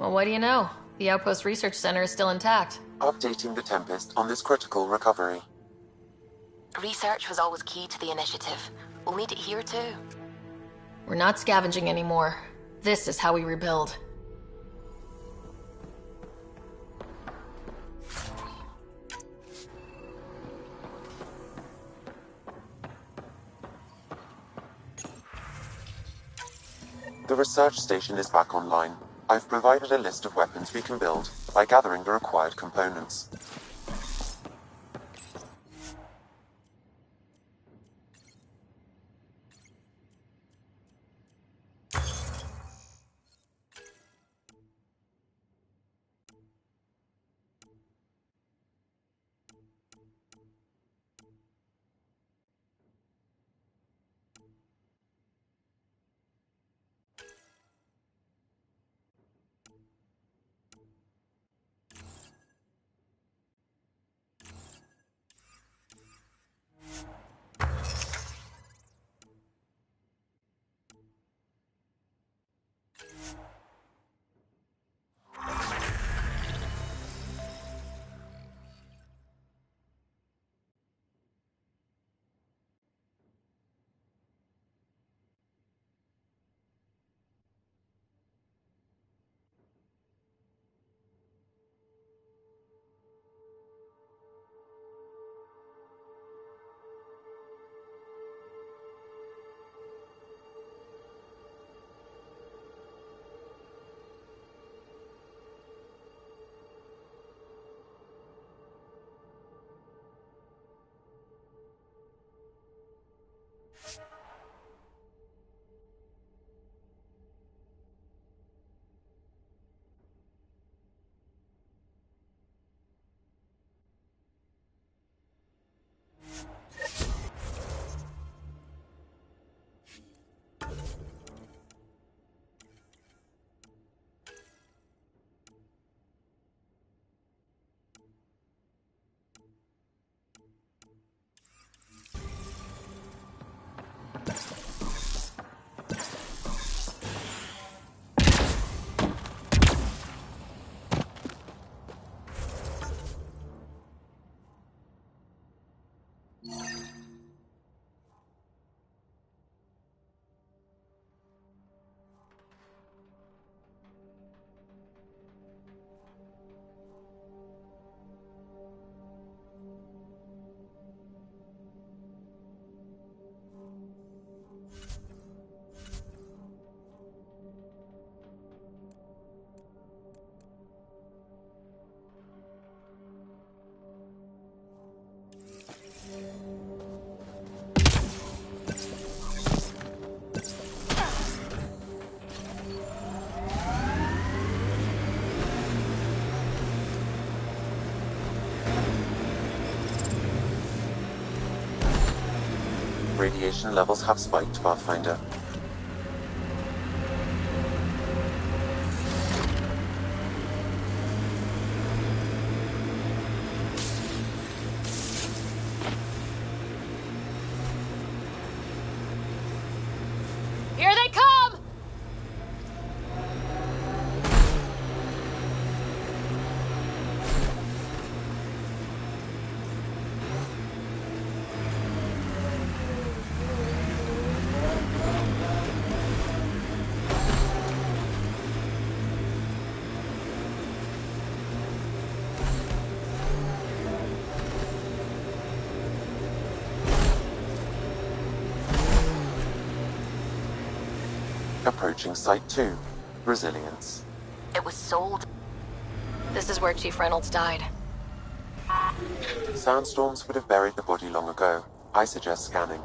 Well, what do you know? The Outpost Research Center is still intact. Updating the Tempest on this critical recovery. Research was always key to the initiative. We'll need it here too. We're not scavenging anymore. This is how we rebuild. The research station is back online. I've provided a list of weapons we can build by gathering the required components. Radiation levels have spiked, Pathfinder. Here they come! Approaching Site 2. Resilience. It was sold. This is where Chief Reynolds died. Sandstorms would have buried the body long ago. I suggest scanning.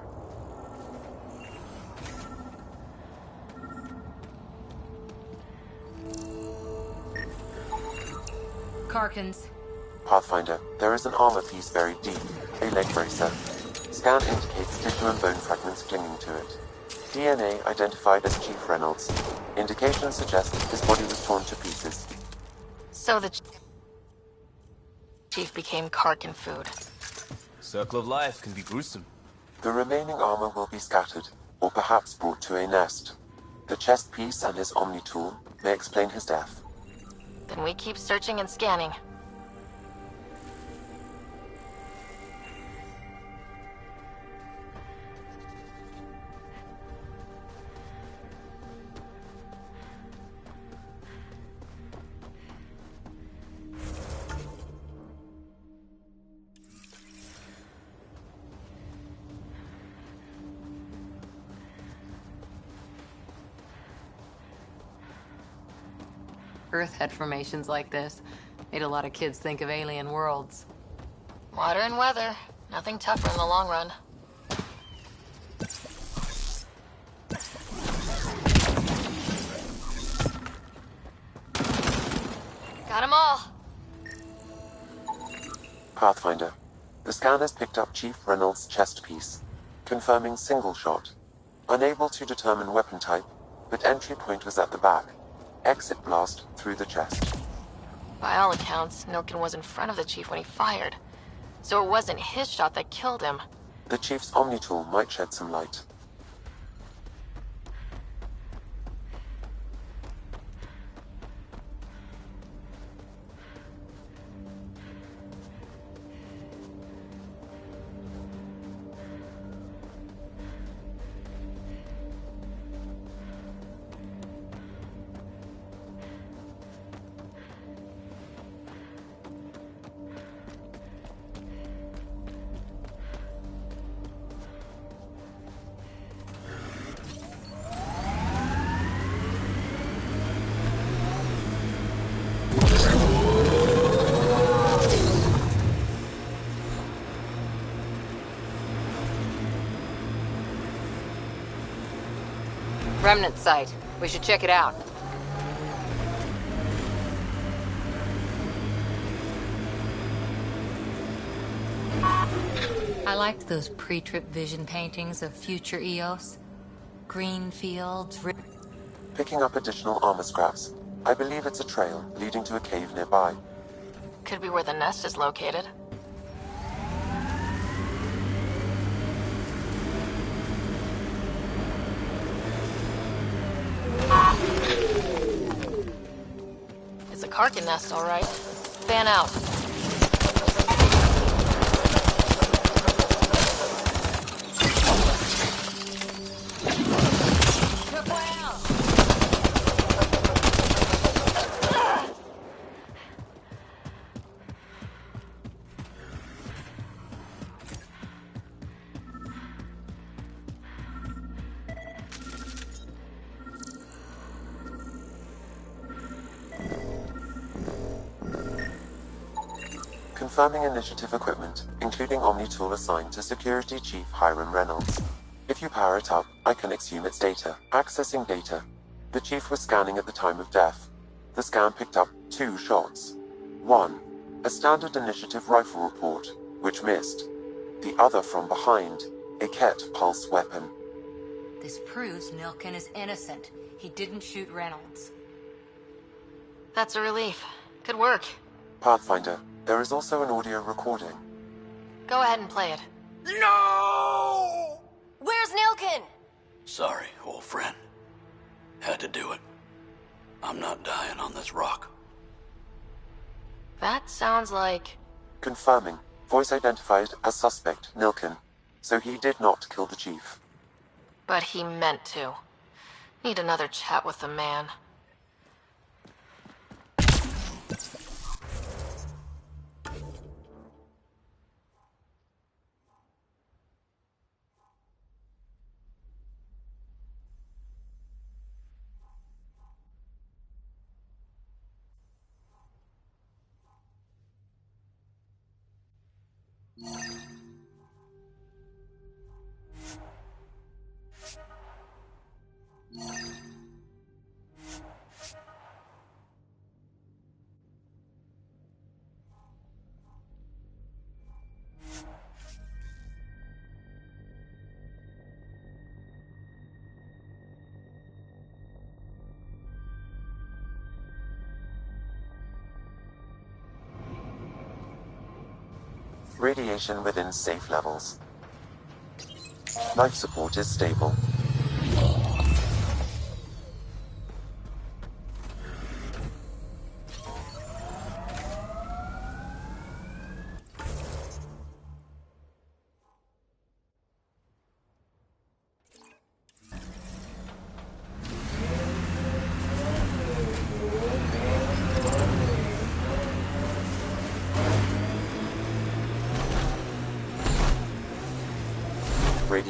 Karkins. Pathfinder, there is an armor piece buried deep. A leg bracer. Scan indicates tissue and bone fragments clinging to it. DNA identified as Chief Reynolds. Indications suggest his body was torn to pieces. So the Chief became Karkin food. Circle of life can be gruesome. The remaining armor will be scattered, or perhaps brought to a nest. The chest piece and his Omni tool may explain his death. Then we keep searching and scanning. Earth had formations like this. Made a lot of kids think of alien worlds. Water and weather. Nothing tougher in the long run. Got 'em all. Pathfinder. The scan has picked up Chief Reynolds' chest piece, confirming single shot. Unable to determine weapon type, but entry point was at the back. Exit blast through the chest. By all accounts, Nilken was in front of the Chief when he fired. So it wasn't his shot that killed him. The Chief's Omni tool might shed some light. Remnant site. We should check it out. I liked those pre-trip vision paintings of future Eos. Green fields... Picking up additional armor scraps. I believe it's a trail leading to a cave nearby. Could be where the nest is located. It's a Karkin nest, all right. Fan out. Confirming initiative equipment, including Omni tool assigned to Security Chief Hiram Reynolds. If you power it up, I can exhume its data. Accessing data. The Chief was scanning at the time of death. The scan picked up 2 shots. 1. A standard initiative rifle report, which missed. The other from behind, a Ket pulse weapon. This proves Nilken is innocent. He didn't shoot Reynolds. That's a relief. Good work. Pathfinder, there is also an audio recording. Go ahead and play it. No! Where's Nilken? Sorry, old friend. Had to do it. I'm not dying on this rock. That sounds like... Confirming. Voice identified as suspect, Nilken. So he did not kill the Chief. But he meant to. Need another chat with the man. Radiation within safe levels. Life support is stable.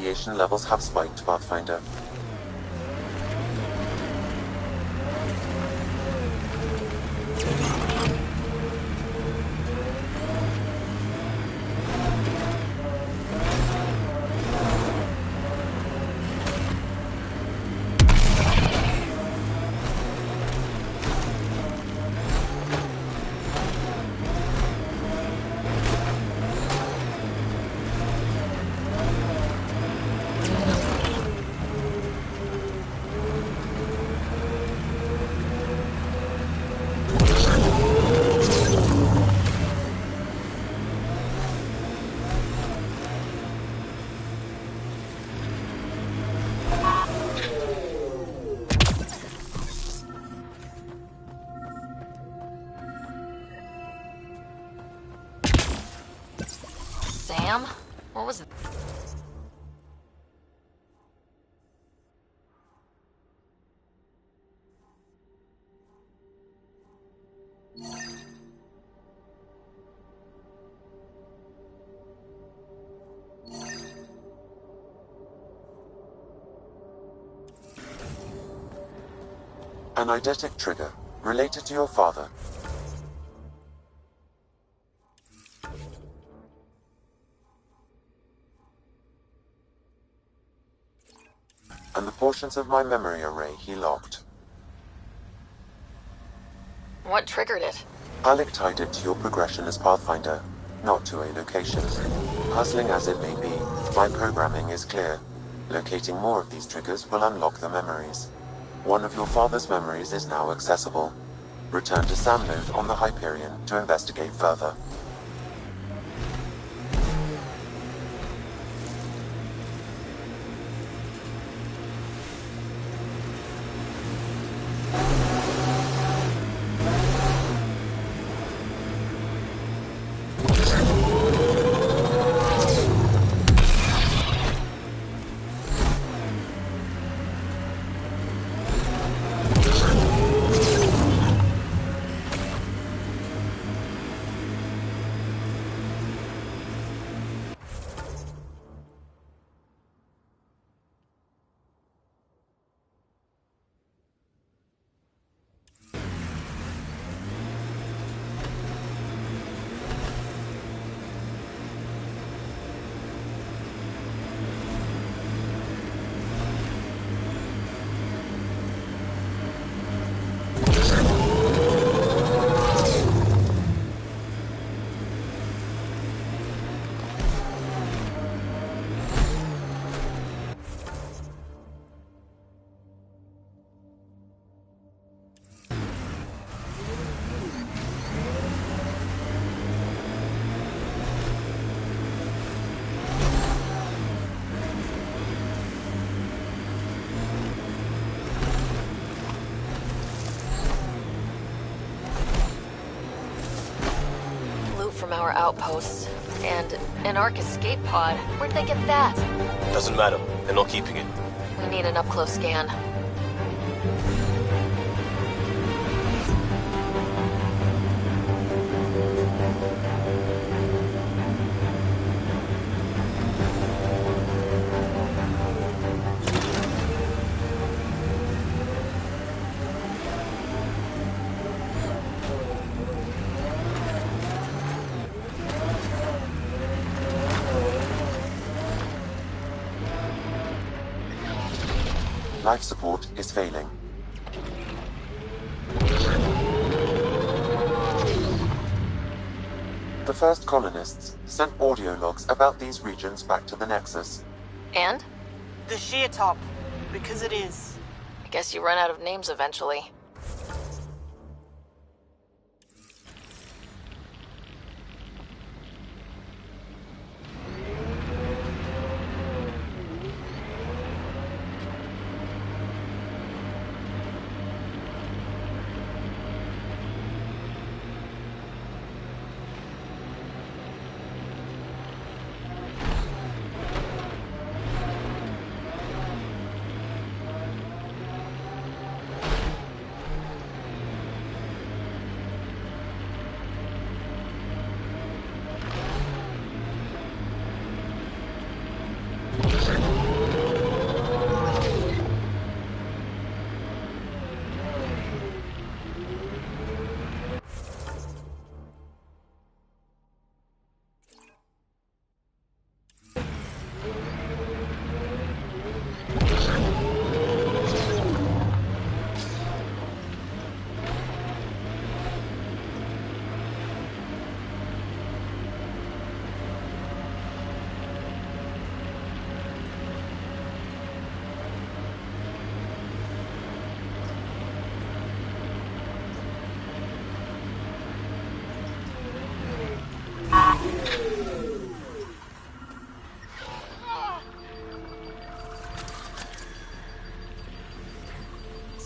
radiation levels have spiked, Pathfinder. Sam? What was... An eidetic trigger, related to your father. And the portions of my memory array he locked. What triggered it? Alec tied it to your progression as Pathfinder, not to a location. Puzzling as it may be, my programming is clear. Locating more of these triggers will unlock the memories. One of your father's memories is now accessible. Return to Sam Node on the Hyperion to investigate further. From our outposts. And an Ark escape pod. Where'd they get that? Doesn't matter. They're not keeping it. We need an up-close scan. Life support is failing. The first colonists sent audio logs about these regions back to the Nexus. And? The sheer top, because it is. I guess you run out of names eventually.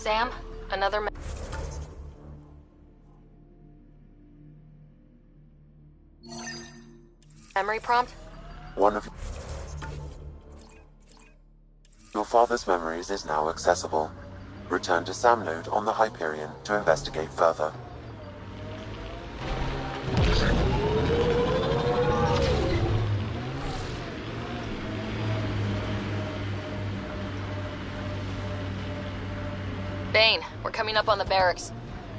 Sam, another memory prompt? One of your father's memories is now accessible. Return to Sam node on the Hyperion to investigate further. Bane, we're coming up on the barracks.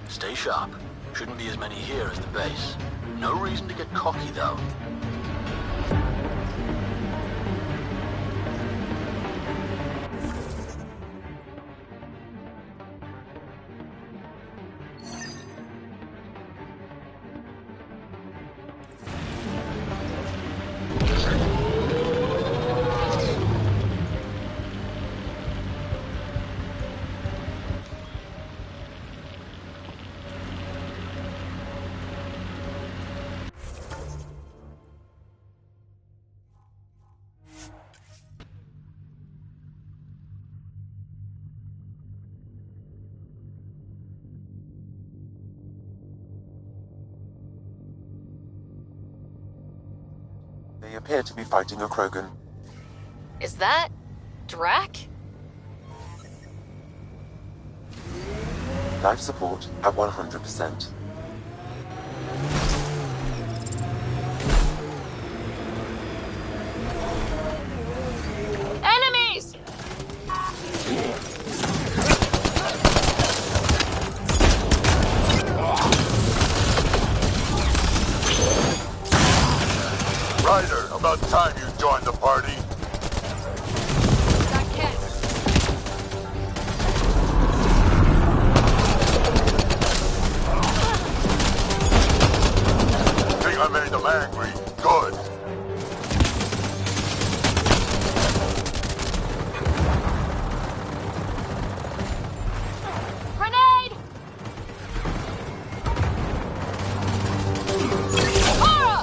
Stay sharp. Shouldn't be as many here as the base. No reason to get cocky, though. They appear to be fighting a Krogan. Is that... Drac? Life support at 100%. Enemies! Ryder, about time you joined the party. Got Ken. Think I made them angry. Good. Grenade! Hara!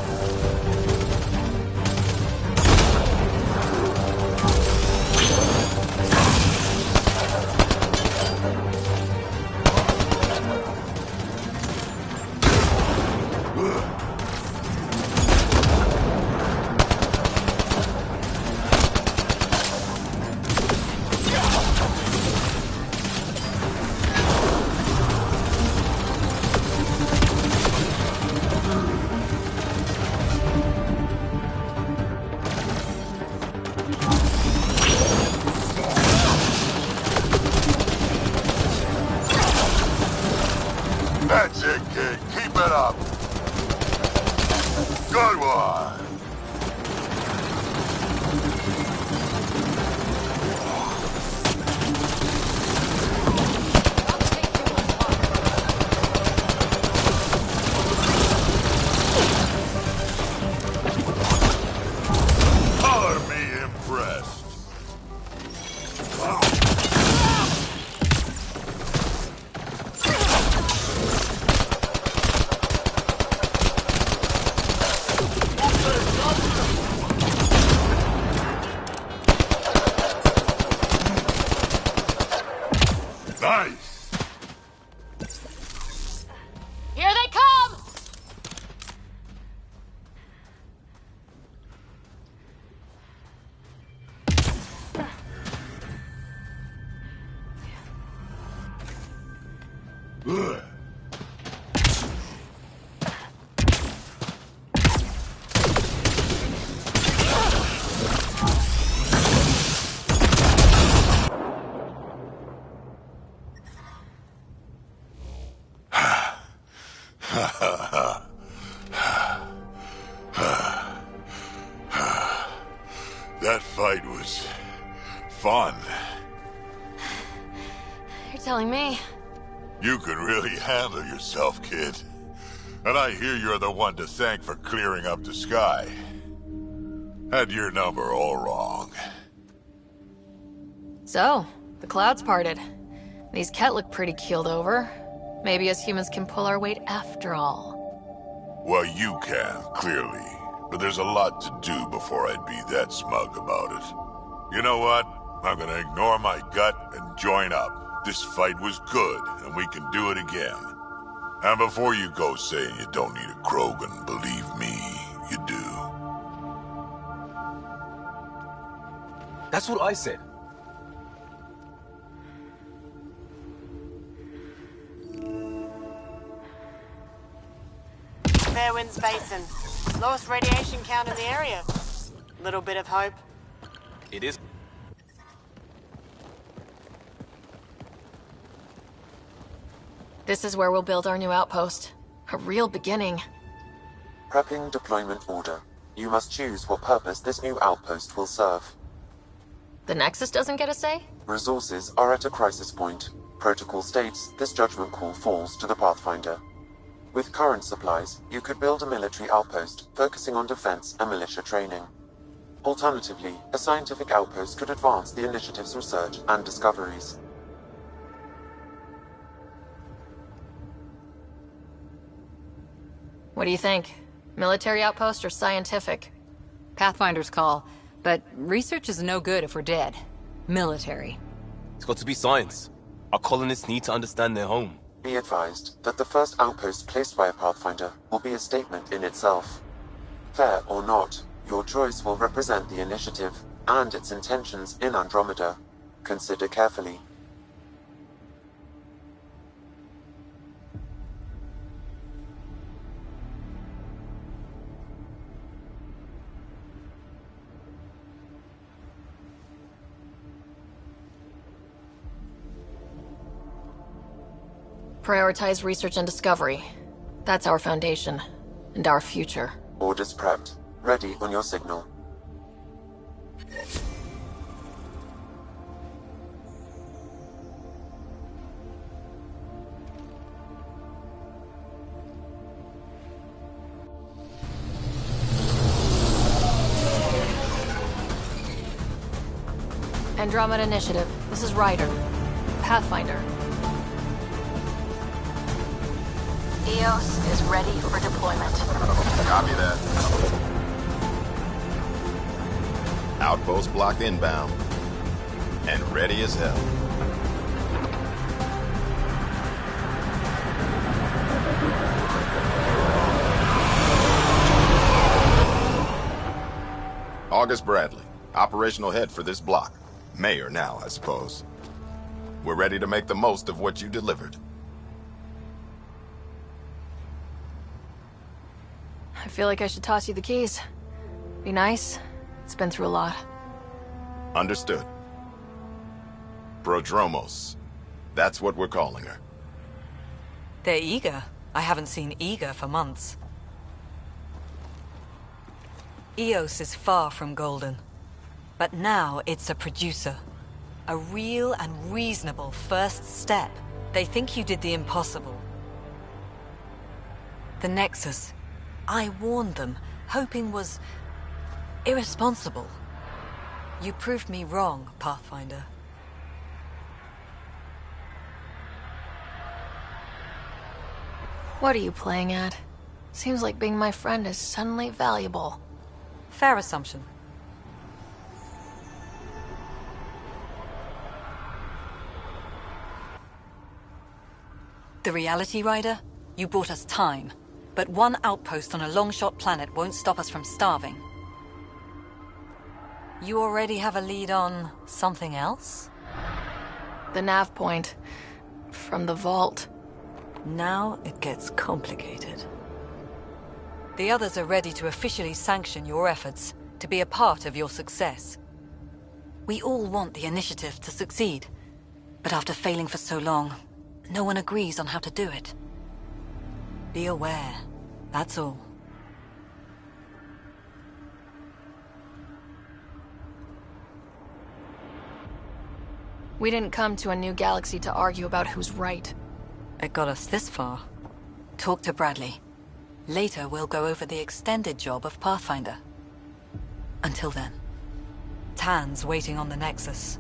That's it, kid. Keep it up. Good one. Color me impressed. Nice. Here they come! Ugh. That fight was fun. You're telling me. You can really handle yourself, kid. And I hear you're the one to thank for clearing up the sky. Had your number all wrong. So, the clouds parted. These Ket look pretty keeled over. Maybe us humans can pull our weight after all. Well, you can, clearly. But there's a lot to do before I'd be that smug about it. You know what? I'm gonna ignore my gut and join up. This fight was good, and we can do it again. And before you go saying you don't need a Krogan, believe me, you do. That's what I said. Fairwinds Basin. Lowest radiation count in the area. Little bit of hope. It is. This is where we'll build our new outpost. A real beginning. Prepping deployment order. You must choose what purpose this new outpost will serve. The Nexus doesn't get a say? Resources are at a crisis point. Protocol states this judgment call falls to the Pathfinder. With current supplies, you could build a military outpost focusing on defense and militia training. Alternatively, a scientific outpost could advance the Initiative's research and discoveries. What do you think? Military outpost or scientific? Pathfinder's call, but research is no good if we're dead. Military. It's got to be science. Our colonists need to understand their home. Be advised that the first outpost placed by a Pathfinder will be a statement in itself. Fair or not, your choice will represent the Initiative and its intentions in Andromeda. Consider carefully. Prioritize research and discovery. That's our foundation. And our future. Orders prepped. Ready on your signal. Andromeda Initiative. This is Ryder. Pathfinder. EOS is ready for deployment. Copy that. Outpost block inbound. And ready as hell. August Bradley, operational head for this block. Mayor now, I suppose. We're ready to make the most of what you delivered. I feel like I should toss you the keys. Be nice. It's been through a lot. Understood. Prodromos. That's what we're calling her. They're eager. I haven't seen eager for months. EOS is far from golden. But now it's a producer. A real and reasonable first step. They think you did the impossible. The Nexus. I warned them, hoping was irresponsible. You proved me wrong, Pathfinder. What are you playing at? Seems like being my friend is suddenly valuable. Fair assumption. The reality, Ryder? You bought us time. But one outpost on a long-shot planet won't stop us from starving. You already have a lead on something else? The nav point. From the vault. Now it gets complicated. The others are ready to officially sanction your efforts, to be a part of your success. We all want the Initiative to succeed, but after failing for so long, no one agrees on how to do it. Be aware, that's all. We didn't come to a new galaxy to argue about who's right. It got us this far. Talk to Bradley. Later, we'll go over the extended job of Pathfinder. Until then, Tan's waiting on the Nexus.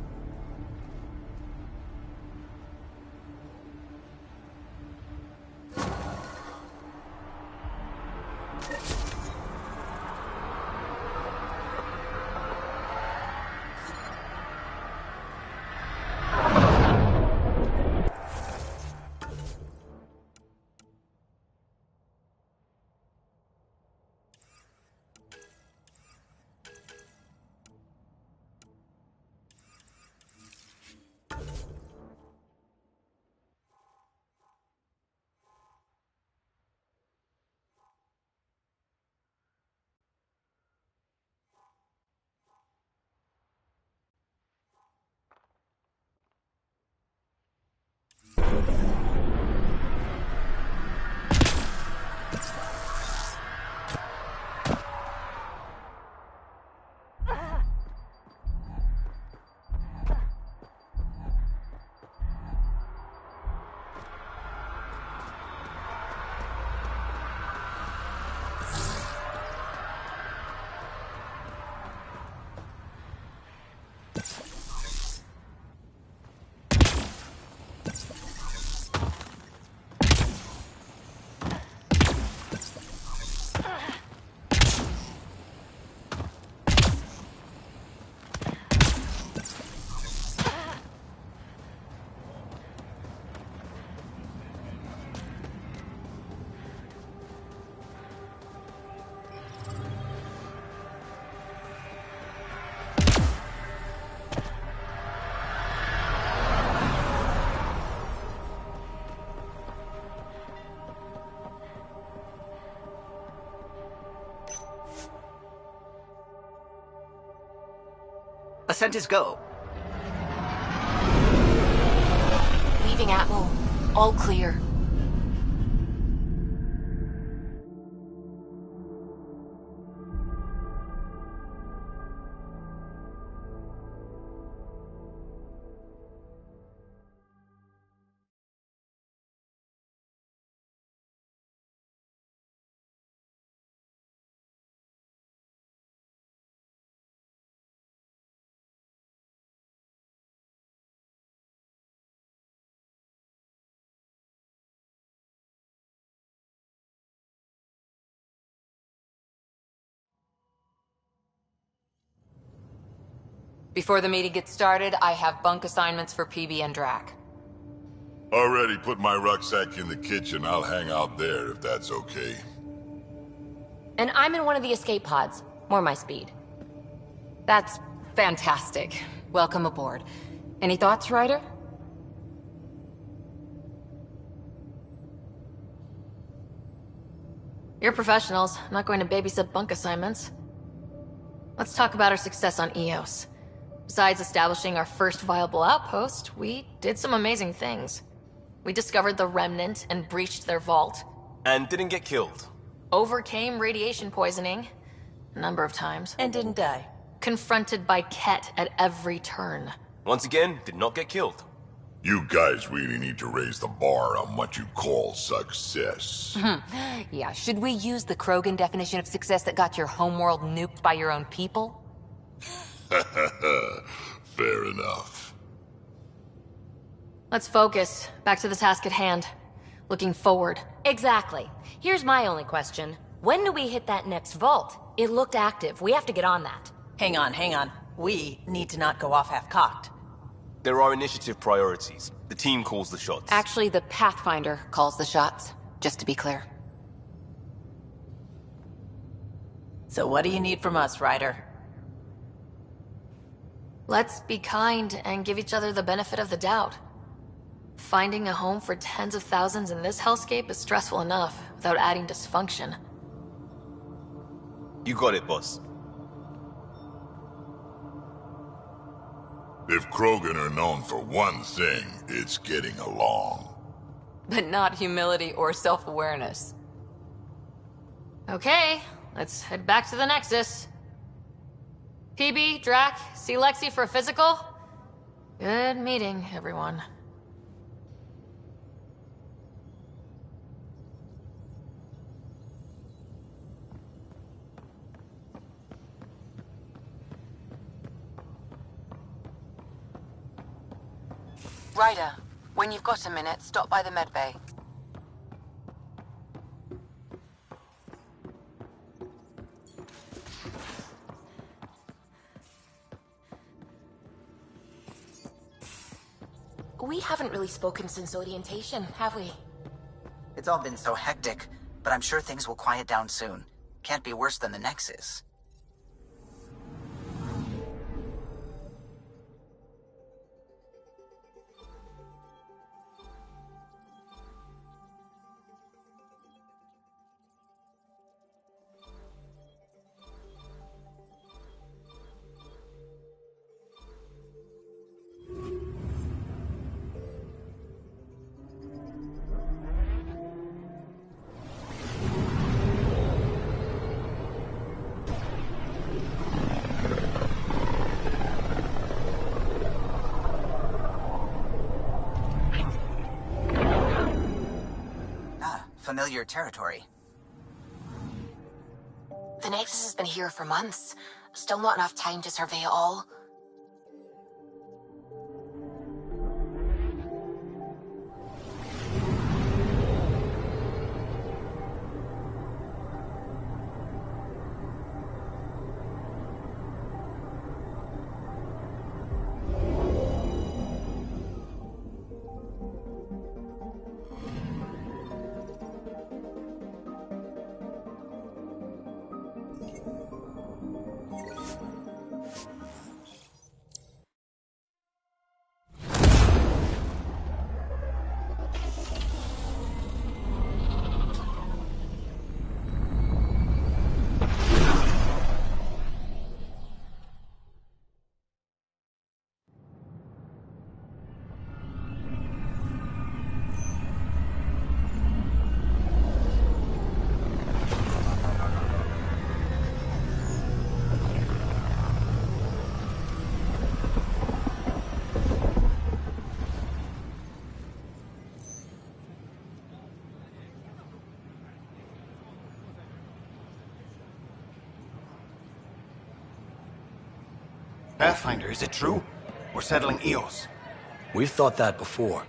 Descent is go. Leaving Atmo. All clear. Before the meeting gets started, I have bunk assignments for PB and Drac. Already put my rucksack in the kitchen. I'll hang out there if that's okay. And I'm in one of the escape pods. More my speed. That's fantastic. Welcome aboard. Any thoughts, Ryder? You're professionals. I'm not going to babysit bunk assignments. Let's talk about our success on Eos. Besides establishing our first viable outpost, we did some amazing things. We discovered the Remnant and breached their vault. And didn't get killed. Overcame radiation poisoning. A number of times. And didn't die. Confronted by Ket at every turn. Once again, did not get killed. You guys really need to raise the bar on what you call success. Yeah, should we use the Krogan definition of success that got your homeworld nuked by your own people? Fair enough. Let's focus. Back to the task at hand. Looking forward. Exactly. Here's my only question. When do we hit that next vault? It looked active. We have to get on that. Hang on. We need to not go off half-cocked. There are initiative priorities. The team calls the shots. Actually, the Pathfinder calls the shots, just to be clear. So what do you need from us, Ryder? Let's be kind and give each other the benefit of the doubt. Finding a home for tens of thousands in this hellscape is stressful enough, without adding dysfunction. You got it, boss. If Krogan are known for one thing, it's getting along. But not humility or self-awareness. Okay, let's head back to the Nexus. PB, Drac, see Lexi for a physical? Good meeting, everyone. Ryder, when you've got a minute, stop by the medbay. We haven't really spoken since orientation, have we? It's all been so hectic, but I'm sure things will quiet down soon. Can't be worse than the Nexus. Familiar territory. The Nexus has been here for months. Still not enough time to survey it all. Pathfinder, is it true? We're settling Eos. We've thought that before.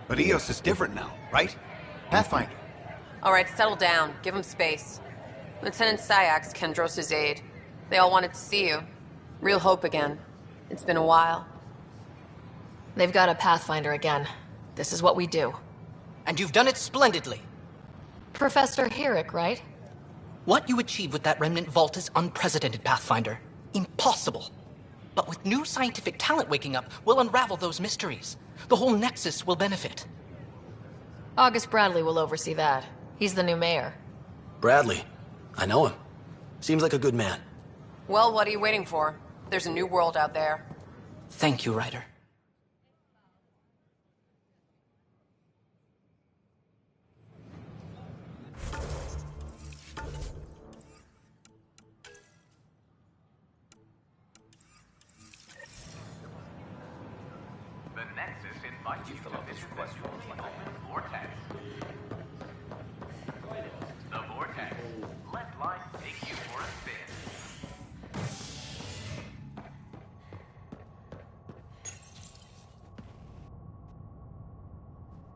But Eos is different now, right? Pathfinder. All right, settle down. Give him space. Lieutenant Syax, Kendros' aide. They all wanted to see you. Real hope again. It's been a while. They've got a Pathfinder again. This is what we do. And you've done it splendidly. Professor Herrick, right? What you achieved with that Remnant Vault is unprecedented, Pathfinder. Impossible. But with new scientific talent waking up, we'll unravel those mysteries. The whole Nexus will benefit. August Bradley will oversee that. He's the new mayor. Bradley. I know him. Seems like a good man. Well, what are you waiting for? There's a new world out there. Thank you, Ryder. The Nexus invites you to visit the open vortex. The vortex. Let life take you for a spin.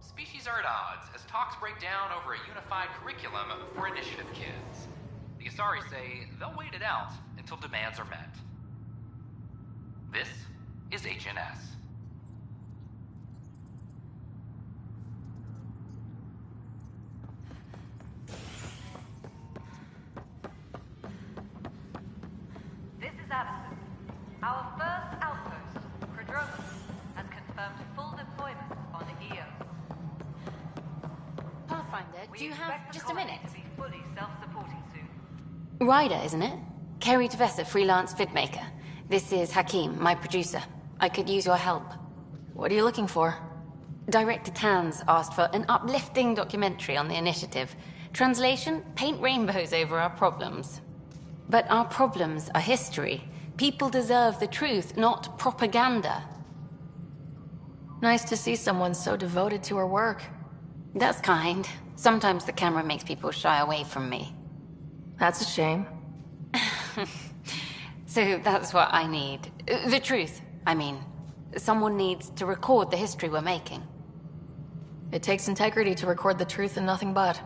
Species are at odds as talks break down over a unified curriculum for initiative kids. The Asari say they'll wait it out until demands are met. This is HNS. This is Addison. Our first outpost, Prodromus, has confirmed full deployment on Eos. Pathfinder, do you have just a minute? To be fully self-supporting soon. Ryder, isn't it? Kerry Tevessa, freelance vidmaker. This is Hakim, my producer. I could use your help. What are you looking for? Director Tans asked for an uplifting documentary on the initiative. Translation, paint rainbows over our problems. But our problems are history. People deserve the truth, not propaganda. Nice to see someone so devoted to her work. That's kind. Sometimes the camera makes people shy away from me. That's a shame. So that's what I need. The truth, I mean. Someone needs to record the history we're making. It takes integrity to record the truth and nothing but.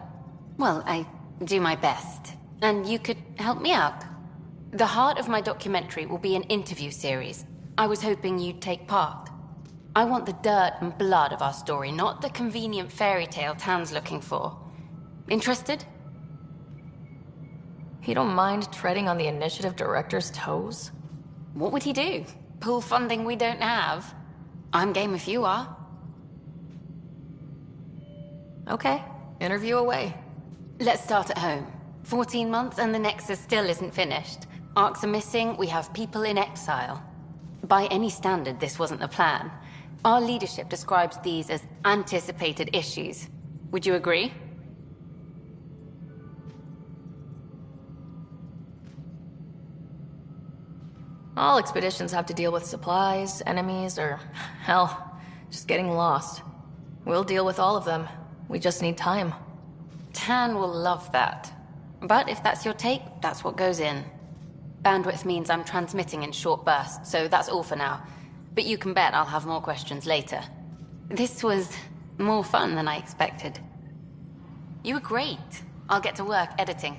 Well, I do my best. And you could help me out. The heart of my documentary will be an interview series. I was hoping you'd take part. I want the dirt and blood of our story, not the convenient fairy tale Tan's looking for. Interested? You don't mind treading on the initiative director's toes? What would he do? Pull funding we don't have? I'm game if you are. Okay, interview away. Let's start at home. 14 months and the Nexus still isn't finished. Arcs are missing, we have people in exile. By any standard, this wasn't the plan. Our leadership describes these as anticipated issues. Would you agree? All expeditions have to deal with supplies, enemies, or, hell, just getting lost. We'll deal with all of them. We just need time. Tan will love that. But if that's your take, that's what goes in. Bandwidth means I'm transmitting in short bursts, so that's all for now. But you can bet I'll have more questions later. This was more fun than I expected. You were great. I'll get to work editing.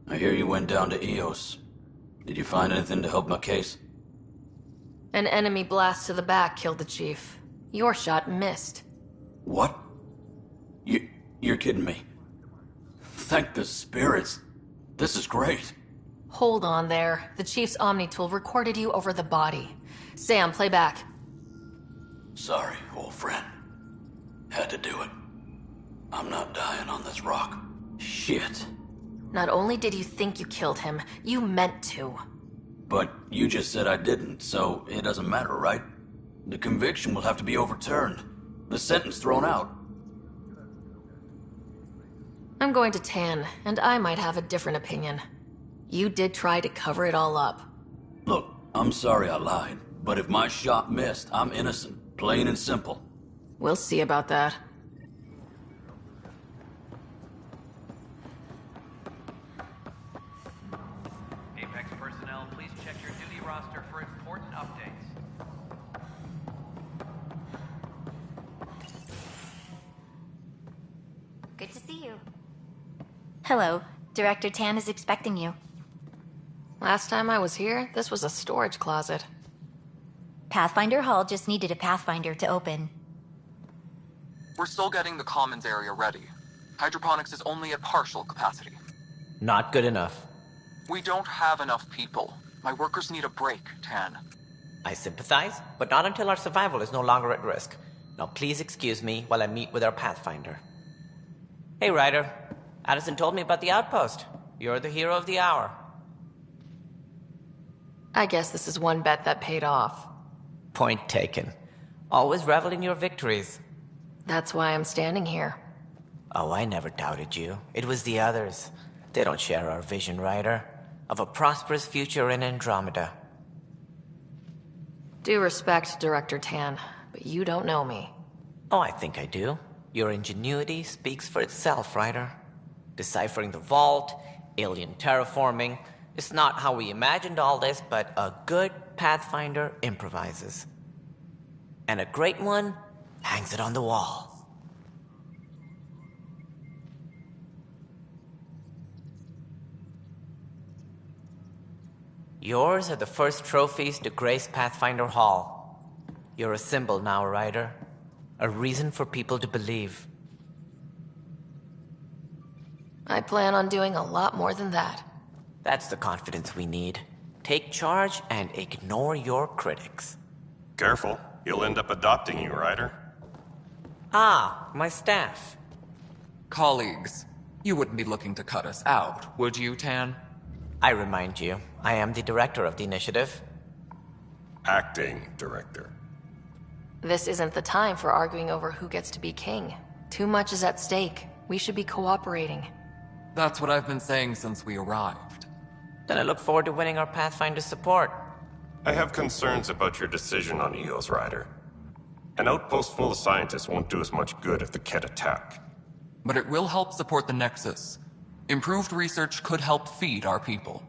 I hear you went down to Eos. Did you find anything to help my case? An enemy blast to the back killed the chief. Your shot missed. What? You're kidding me. Thank the spirits. This is great. Hold on there. The Chief's Omni tool recorded you over the body. Sam, play back. Sorry, old friend. Had to do it. I'm not dying on this rock. Shit. Not only did you think you killed him, you meant to. But you just said I didn't, so it doesn't matter, right? The conviction will have to be overturned. The sentence thrown out. I'm going to Tan, and I might have a different opinion. You did try to cover it all up. Look, I'm sorry I lied, but if my shot missed, I'm innocent. Plain and simple. We'll see about that. Apex personnel, please check your duty roster for important updates. Good to see you. Hello. Director Tan is expecting you. Last time I was here, this was a storage closet. Pathfinder Hall just needed a Pathfinder to open. We're still getting the commons area ready. Hydroponics is only at partial capacity. Not good enough. We don't have enough people. My workers need a break, Tan. I sympathize, but not until our survival is no longer at risk. Now please excuse me while I meet with our Pathfinder. Hey, Ryder. Addison told me about the outpost. You're the hero of the hour. I guess this is one bet that paid off. Point taken. Always revel in your victories. That's why I'm standing here. Oh, I never doubted you. It was the others. They don't share our vision, Ryder. Of a prosperous future in Andromeda. Due respect, Director Tan, but you don't know me. Oh, I think I do. Your ingenuity speaks for itself, Ryder. Deciphering the vault, alien terraforming. It's not how we imagined all this, but a good Pathfinder improvises. And a great one hangs it on the wall. Yours are the first trophies to grace Pathfinder Hall. You're a symbol now, Ryder. A reason for people to believe. I plan on doing a lot more than that. That's the confidence we need. Take charge and ignore your critics. Careful. He'll end up adopting you, Ryder. Ah, my staff. Colleagues, you wouldn't be looking to cut us out, would you, Tan? I remind you, I am the director of the initiative. Acting director. This isn't the time for arguing over who gets to be king. Too much is at stake. We should be cooperating. That's what I've been saying since we arrived. Then I look forward to winning our Pathfinder support. I have concerns about your decision on EOS, Ryder. An outpost full of scientists won't do us much good if the Kett attack. But it will help support the Nexus. Improved research could help feed our people.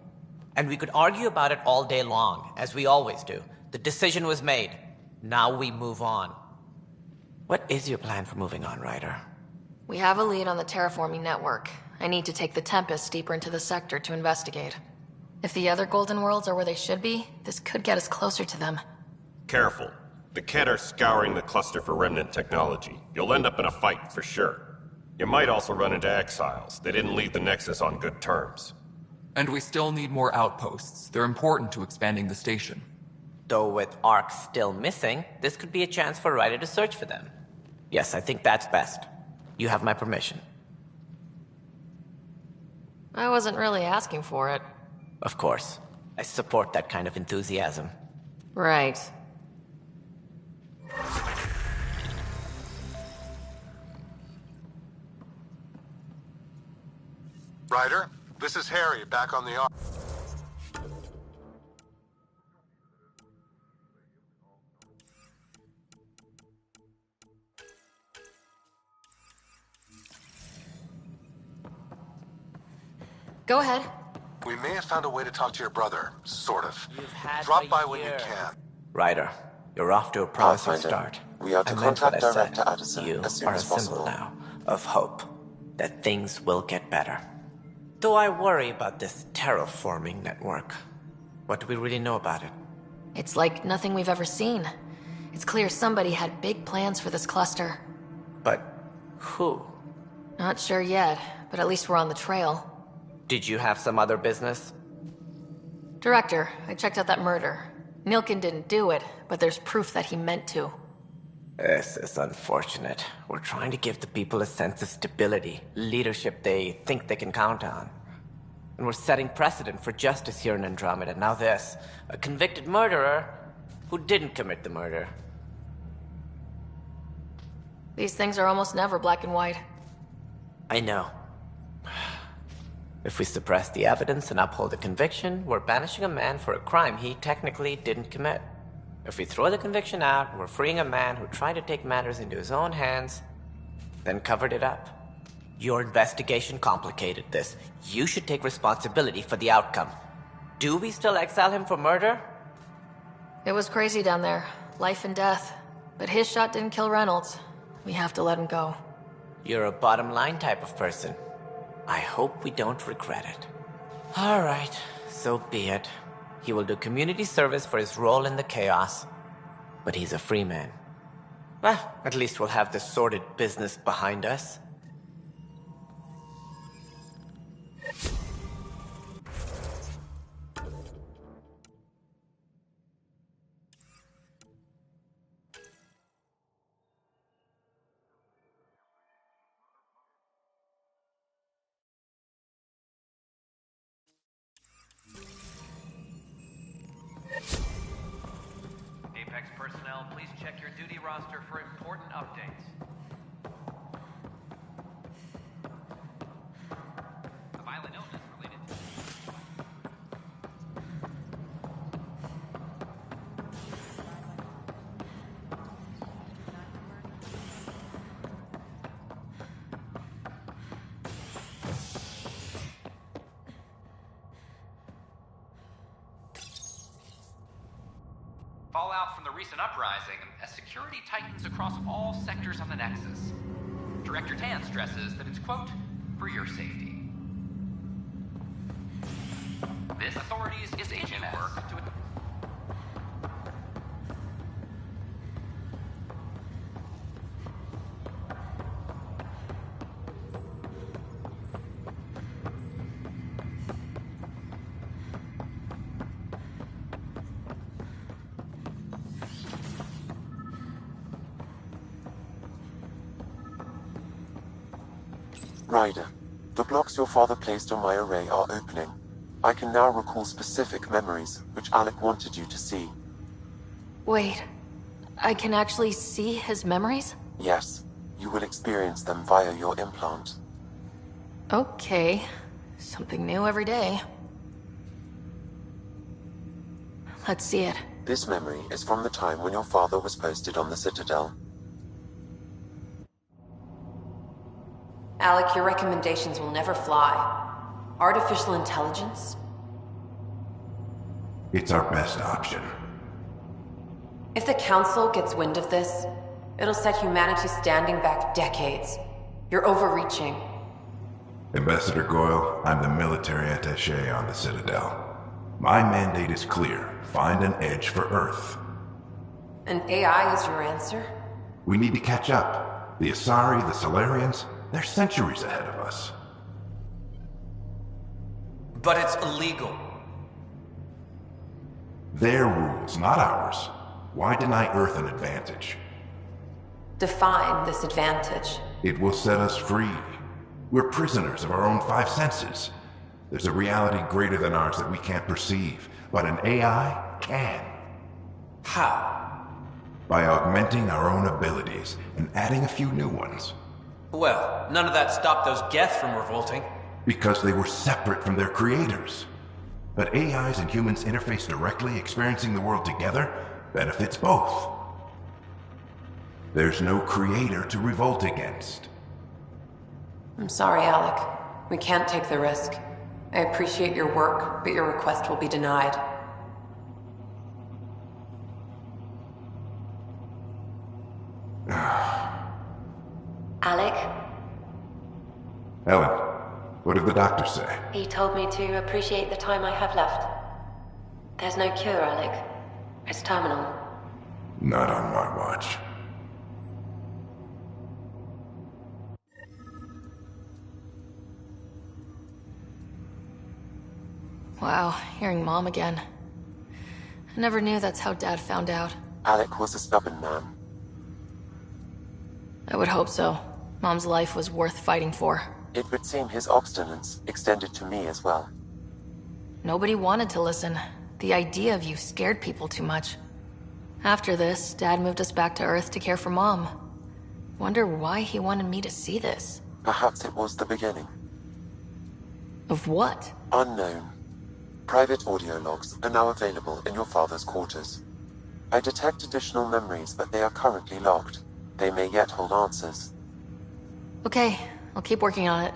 And we could argue about it all day long, as we always do. The decision was made. Now we move on. What is your plan for moving on, Ryder? We have a lead on the terraforming network. I need to take the Tempest deeper into the sector to investigate. If the other Golden Worlds are where they should be, this could get us closer to them. Careful. The Kett are scouring the cluster for remnant technology. You'll end up in a fight for sure. You might also run into exiles. They didn't leave the Nexus on good terms. And we still need more outposts. They're important to expanding the station. Though with Ark still missing, this could be a chance for Ryder to search for them. Yes, I think that's best. You have my permission. I wasn't really asking for it. Of course. I support that kind of enthusiasm. Right. Ryder, this is Harry, back on the Ark. Go ahead. We may have found a way to talk to your brother, sort of. Drop by when you can. Ryder, you're off to a promising Pathfinder, start. we are to I meant what contact I said. Director Addison You as soon are a as symbol possible. now of hope that things will get better. Though I worry about this terraforming network. What do we really know about it? It's like nothing we've ever seen. It's clear somebody had big plans for this cluster. But who? Not sure yet, but at least we're on the trail. Did you have some other business? Director, I checked out that murder. Nilkin didn't do it, but there's proof that he meant to. This is unfortunate. We're trying to give the people a sense of stability, leadership they think they can count on. And we're setting precedent for justice here in Andromeda. Now this, a convicted murderer who didn't commit the murder. These things are almost never black and white. I know. If we suppress the evidence and uphold the conviction, we're banishing a man for a crime he technically didn't commit. If we throw the conviction out, we're freeing a man who tried to take matters into his own hands, then covered it up. Your investigation complicated this. You should take responsibility for the outcome. Do we still exile him for murder? It was crazy down there. Life and death. But his shot didn't kill Reynolds. We have to let him go. You're a bottom line type of person. I hope we don't regret it. All right, so be it. He will do community service for his role in the chaos. But he's a free man. Well, at least we'll have this sordid business behind us. Apex personnel, please check your duty roster for important updates. A violent illness related to... Fallout from the recent uprising as security tightens across all sectors of the Nexus. Director Tan stresses that it's, quote, for your safety. This authorities is agent work to... Ryder, the blocks your father placed on my array are opening. I can now recall specific memories, which Alec wanted you to see. Wait, I can actually see his memories? Yes, you will experience them via your implant. Okay, something new every day. Let's see it. This memory is from the time when your father was posted on the Citadel. Alec, your recommendations will never fly. Artificial intelligence? It's our best option. If the Council gets wind of this, it'll set humanity standing back decades. You're overreaching. Ambassador Goyle, I'm the military attaché on the Citadel. My mandate is clear. Find an edge for Earth. And AI is your answer? We need to catch up. The Asari, the Solarians, they're centuries ahead of us. But it's illegal. Their rules, not ours. Why deny Earth an advantage? Define this advantage. It will set us free. We're prisoners of our own five senses. There's a reality greater than ours that we can't perceive, but an AI can. How? By augmenting our own abilities and adding a few new ones. Well, none of that stopped those Geth from revolting. Because they were separate from their creators. But AIs and humans interface directly, experiencing the world together, benefits both. There's no creator to revolt against. I'm sorry, Alec. We can't take the risk. I appreciate your work, but your request will be denied. Alec, Ellen, what did the doctor say? he told me to appreciate the time I have left. There's no cure, Alec. It's terminal. Not on my watch. Wow, hearing Mom again. I never knew that's how Dad found out. Alec was a stubborn man. I would hope so. Mom's life was worth fighting for. It would seem his obstinance extended to me as well. Nobody wanted to listen. The idea of you scared people too much. After this, Dad moved us back to Earth to care for Mom. Wonder why he wanted me to see this. Perhaps it was the beginning. Of what? Unknown. Private audio logs are now available in your father's quarters. I detect additional memories, but they are currently locked. They may yet hold answers. Okay, I'll keep working on it.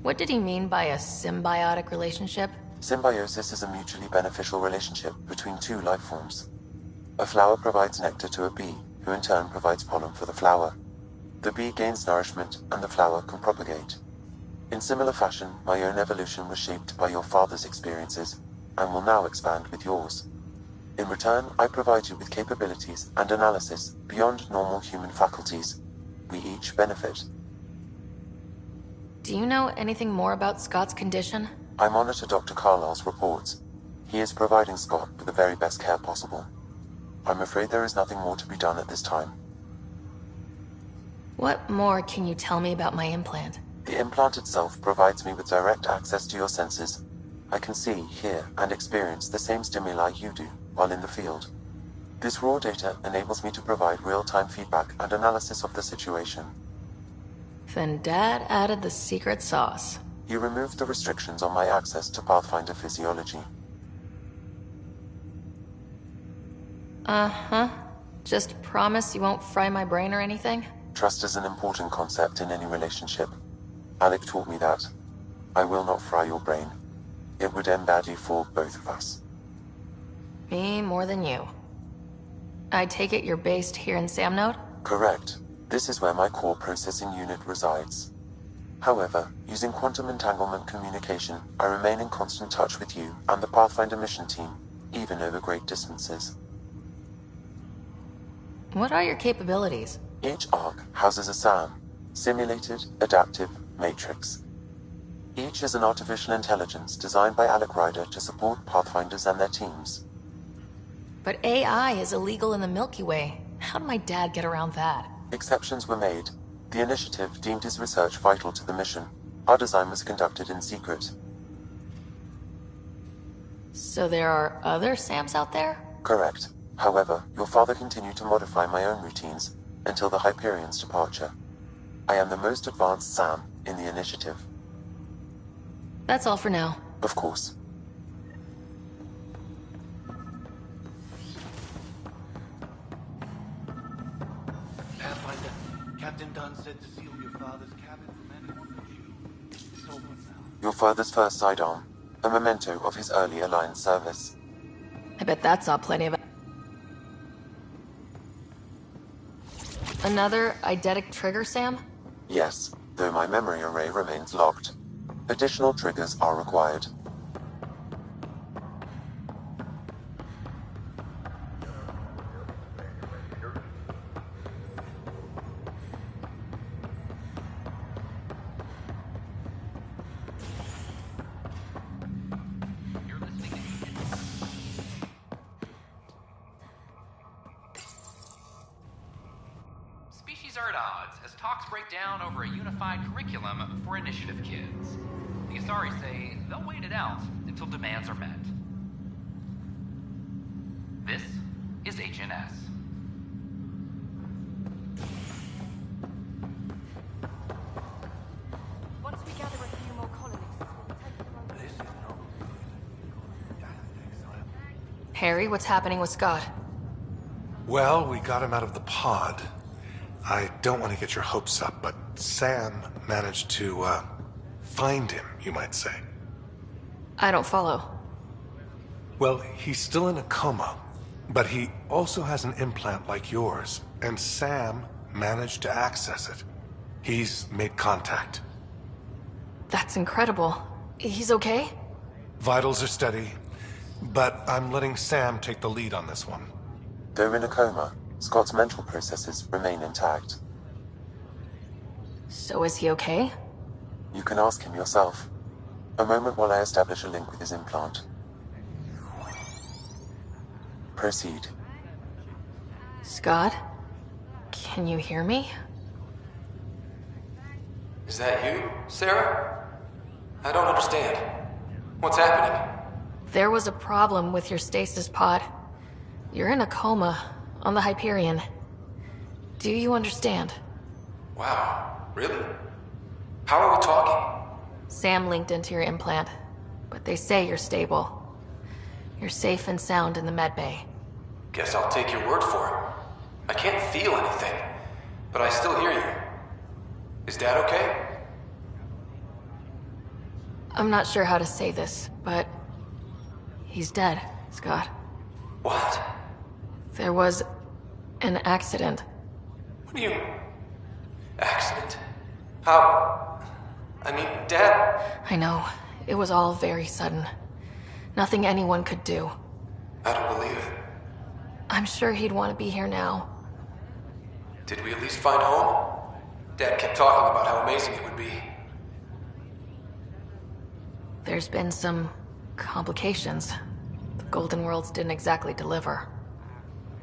What did he mean by a symbiotic relationship? Symbiosis is a mutually beneficial relationship between two life forms. A flower provides nectar to a bee, who in turn provides pollen for the flower. The bee gains nourishment, and the flower can propagate. In similar fashion, my own evolution was shaped by your father's experiences, and will now expand with yours. In return, I provide you with capabilities and analysis beyond normal human faculties. We each benefit. Do you know anything more about Scott's condition? I monitor Dr. Carlisle's reports. He is providing Scott with the very best care possible. I'm afraid there is nothing more to be done at this time. What more can you tell me about my implant? The implant itself provides me with direct access to your senses. I can see, hear, and experience the same stimuli you do while in the field. This raw data enables me to provide real-time feedback and analysis of the situation. Then Dad added the secret sauce. You removed the restrictions on my access to Pathfinder physiology. Uh-huh. Just promise you won't fry my brain or anything? Trust is an important concept in any relationship. Alec taught me that. I will not fry your brain. It would end badly for both of us. Me more than you. I take it you're based here in Samnode? Correct. This is where my core processing unit resides. However, using quantum entanglement communication, I remain in constant touch with you and the Pathfinder mission team, even over great distances. What are your capabilities? Each ARC houses a SAM, Simulated Adaptive Matrix. Each is an artificial intelligence designed by Alec Ryder to support Pathfinders and their teams. But AI is illegal in the Milky Way. How did my dad get around that? Exceptions were made. The initiative deemed his research vital to the mission. Our design was conducted in secret. So there are other SAMs out there? Correct. However, your father continued to modify my own routines until the Hyperion's departure. I am the most advanced SAM in the initiative. That's all for now. Of course. Pathfinder, Captain Dunn said to seal your father's cabin from anyone but you. It's open now. Your father's first sidearm, a memento of his early Alliance service. I bet that saw plenty of... Another eidetic trigger, Sam? Yes, though my memory array remains locked. Additional triggers are required. Species are at odds as talks break down over a unified curriculum for initiative kids. The Asari say they'll wait it out until demands are met. This is HNS. Once we gather a few more colonists, we'll take them over. Harry, what's happening with Scott? Well, we got him out of the pod. I don't want to get your hopes up, but Sam managed to, find him, you might say. I don't follow. Well, he's still in a coma, but he also has an implant like yours, and Sam managed to access it. He's made contact. That's incredible. He's okay? Vitals are steady, but I'm letting Sam take the lead on this one. Though in a coma, Scott's mental processes remain intact. So is he okay? You can ask him yourself. A moment while I establish a link with his implant. Proceed. Scott? Can you hear me? Is that you, Sarah? I don't understand. What's happening? There was a problem with your stasis pod. You're in a coma on the Hyperion. Do you understand? Wow, really? How are we talking? Sam linked into your implant, but they say you're stable. You're safe and sound in the medbay. Guess I'll take your word for it. I can't feel anything, but I still hear you. Is Dad okay? I'm not sure how to say this, but he's dead, Scott. What? There was an accident. What do you... Accident? How... I mean, Dad... I know. It was all very sudden. Nothing anyone could do. I don't believe it. I'm sure he'd want to be here now. Did we at least find home? Dad kept talking about how amazing it would be. There's been some complications. The Golden Worlds didn't exactly deliver.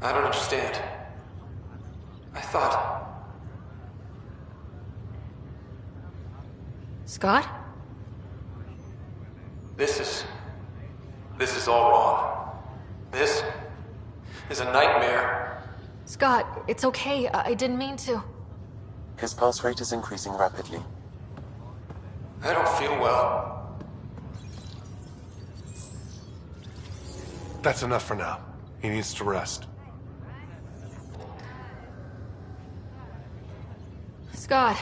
I don't understand. I thought... Scott? This is all wrong. This is a nightmare. Scott, it's okay. I didn't mean to. His pulse rate is increasing rapidly. I don't feel well. That's enough for now. He needs to rest. Scott.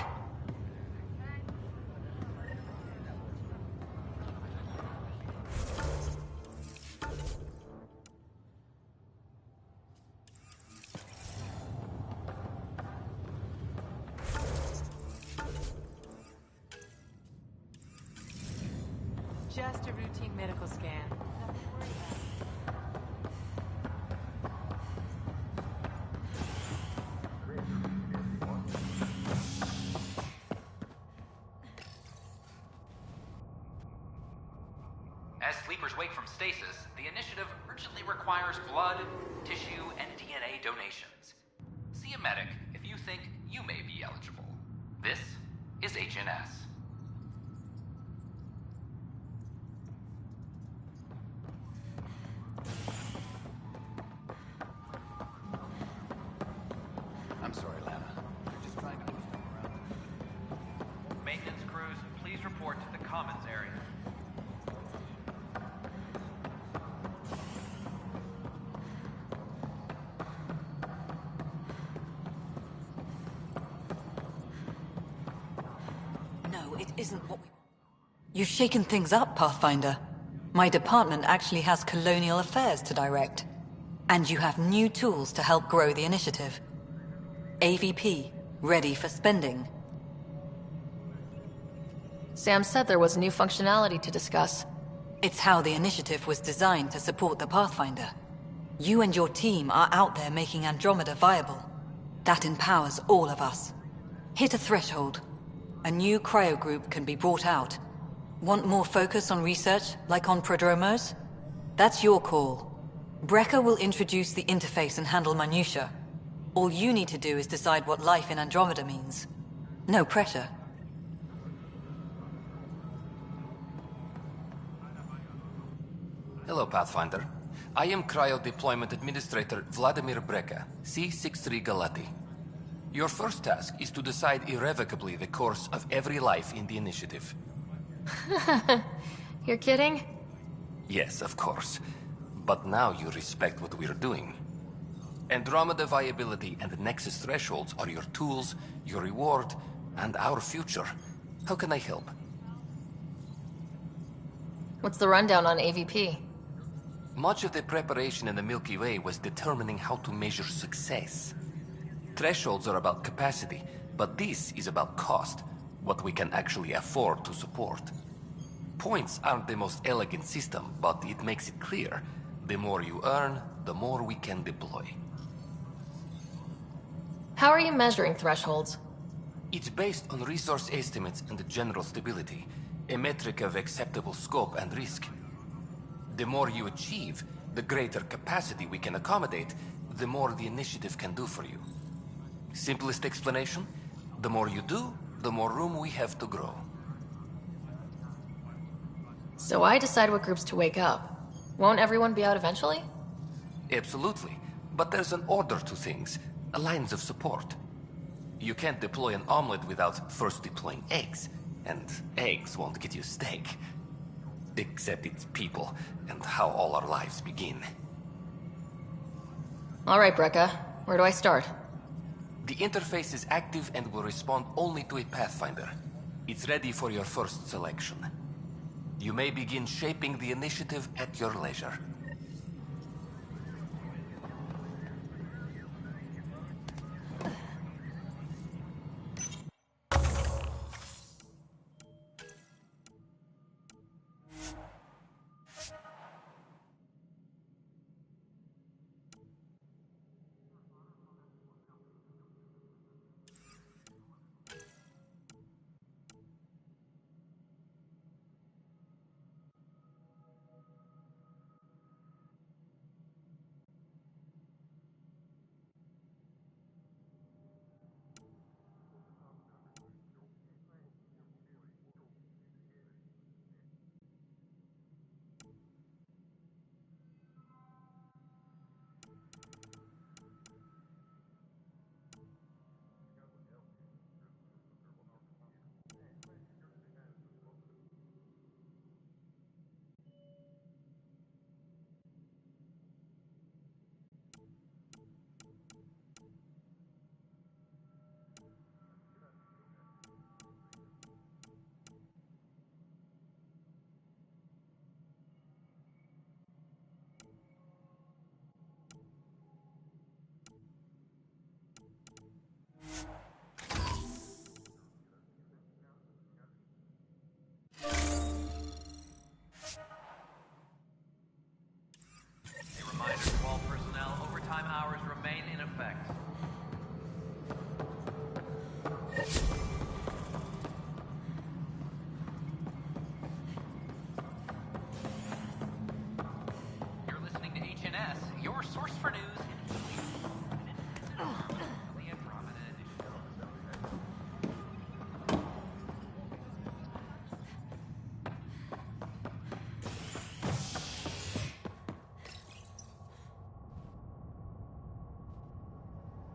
Just a routine medical scan. As sleepers wake from stasis, the initiative urgently requires blood, tissue, and DNA donations. See a medic if you think you may be eligible. This is HNS. I'm sorry, Lana. We're just trying to move stuff around. Maintenance crews, please report to the commons area. No, it isn't what we... You've shaken things up, Pathfinder. My department actually has colonial affairs to direct. And you have new tools to help grow the initiative. AVP, ready for spending. Sam said there was new functionality to discuss. It's how the initiative was designed to support the Pathfinder. You and your team are out there making Andromeda viable. That empowers all of us. Hit a threshold. A new cryo group can be brought out. Want more focus on research, like on Prodromos? That's your call. Brecker will introduce the interface and handle minutiae. All you need to do is decide what life in Andromeda means. No pressure. Hello, Pathfinder. I am Cryo Deployment Administrator Vladimir Brecker, C-63 Galati. Your first task is to decide irrevocably the course of every life in the initiative. You're kidding? Yes, of course. But now you respect what we're doing. Andromeda viability and Nexus thresholds are your tools, your reward, and our future. How can I help? What's the rundown on AVP? Much of the preparation in the Milky Way was determining how to measure success. Thresholds are about capacity, but this is about cost, what we can actually afford to support. Points aren't the most elegant system, but it makes it clear. The more you earn, the more we can deploy. How are you measuring thresholds? It's based on resource estimates and general stability, a metric of acceptable scope and risk. The more you achieve, the greater capacity we can accommodate, the more the initiative can do for you. Simplest explanation, the more you do, the more room we have to grow. So I decide what groups to wake up. Won't everyone be out eventually? Absolutely. But there's an order to things, lines of support. You can't deploy an omelet without first deploying eggs, and eggs won't get you steak. Except it's people, and how all our lives begin. All right, Brekka. Where do I start? The interface is active and will respond only to a Pathfinder. It's ready for your first selection. You may begin shaping the initiative at your leisure. A reminder to all personnel, overtime hours remain in effect. You're listening to HNS, your source for news.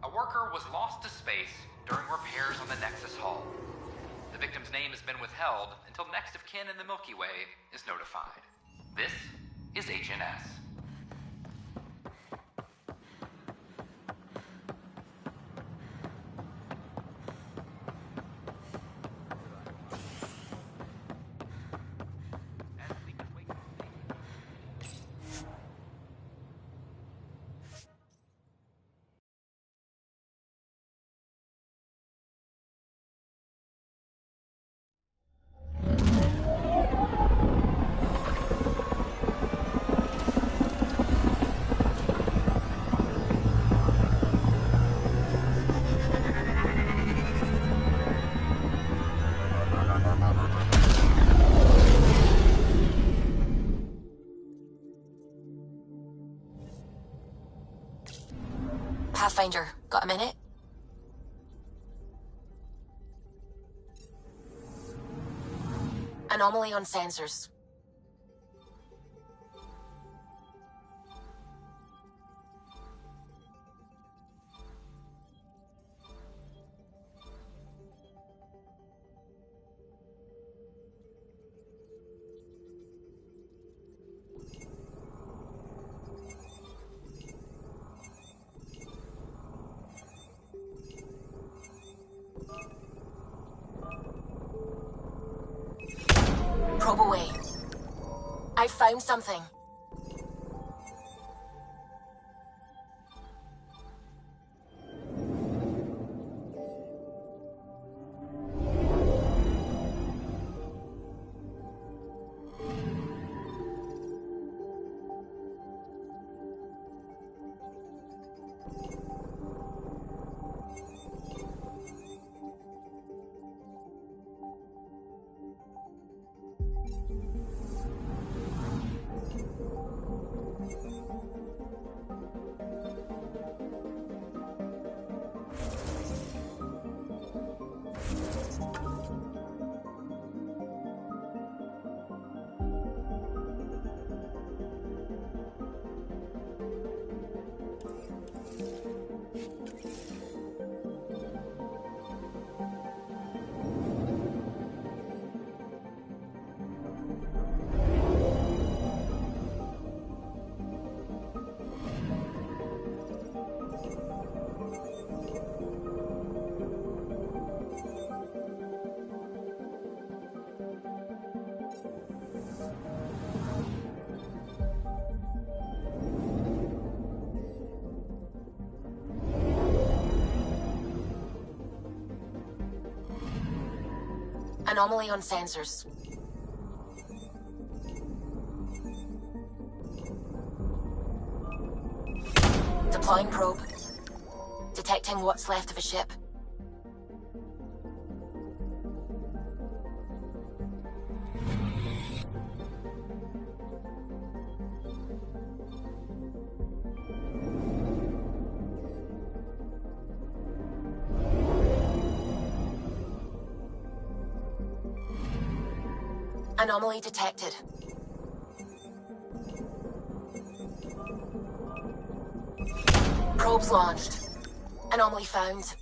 A worker was lost to space during repairs on the Nexus Hull. The victim's name has been withheld until next of kin in the Milky Way is notified. This is HNS. Pathfinder, got a minute? Anomaly on sensors. Probe away. I found something. Anomaly on sensors. Deploying probe. Detecting what's left of a ship. Anomaly detected. Probes launched. Anomaly found.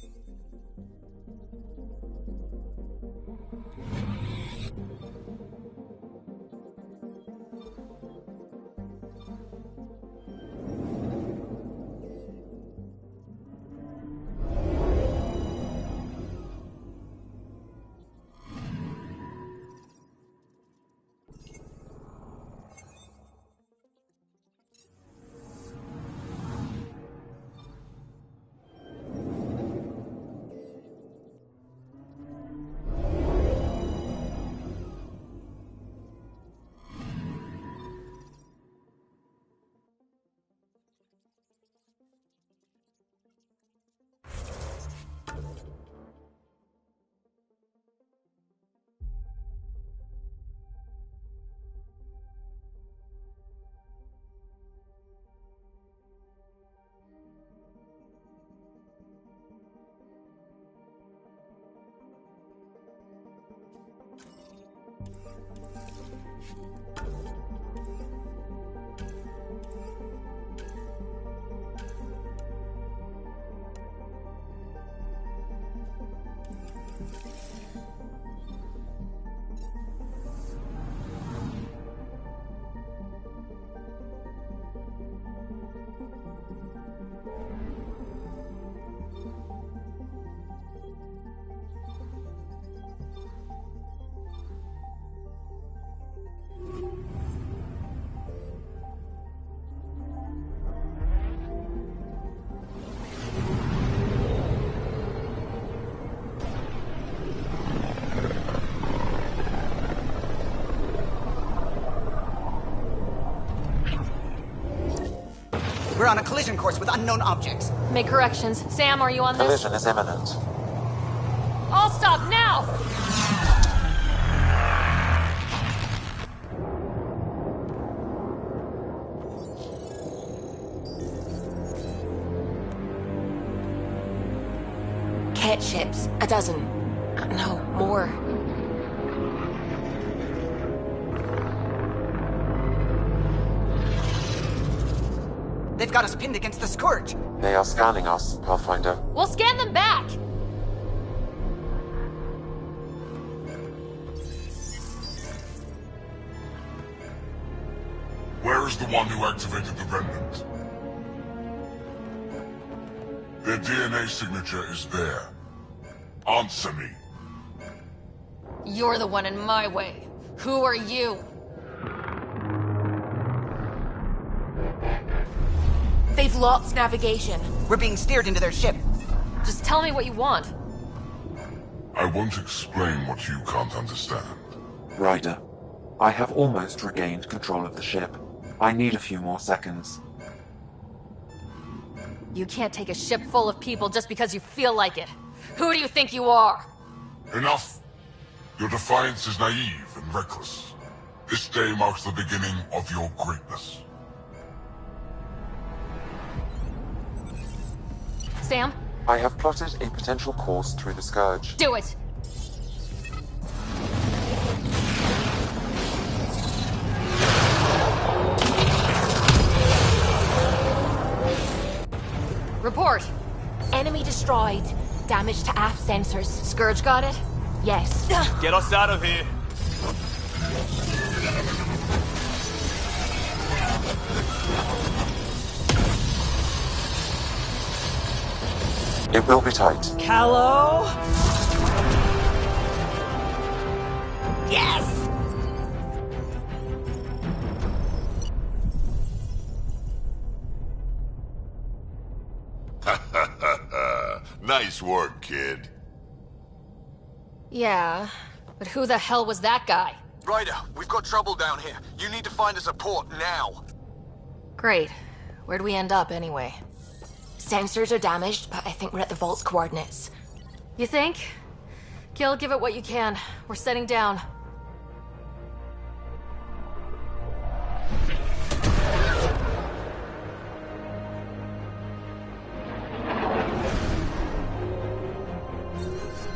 We're on a collision course with unknown objects. Make corrections. Sam, are you on this? Collision is imminent. All stop now! Cat ships. A dozen. No, more. They've got us pinned against the Scourge. They are scanning us, Pathfinder. We'll scan them back! Where is the one who activated the Remnant? Their DNA signature is there. Answer me. You're the one in my way. Who are you? They've lost navigation. We're being steered into their ship. Just tell me what you want. I won't explain what you can't understand. Ryder, I have almost regained control of the ship. I need a few more seconds. You can't take a ship full of people just because you feel like it. Who do you think you are? Enough! Your defiance is naive and reckless. This day marks the beginning of your greatness. Sam? I have plotted a potential course through the Scourge. Do it! Report! Enemy destroyed. Damage to aft sensors. Scourge got it? Yes. Get us out of here! It will be tight. Callow? Yes! Nice work, kid. Yeah, But who the hell was that guy? Ryder, we've got trouble down here. You need to find us a port now. Great. Where'd we end up, anyway? Sensors are damaged, but I think we're at the vault's coordinates. You think? Gil, give it what you can. We're setting down.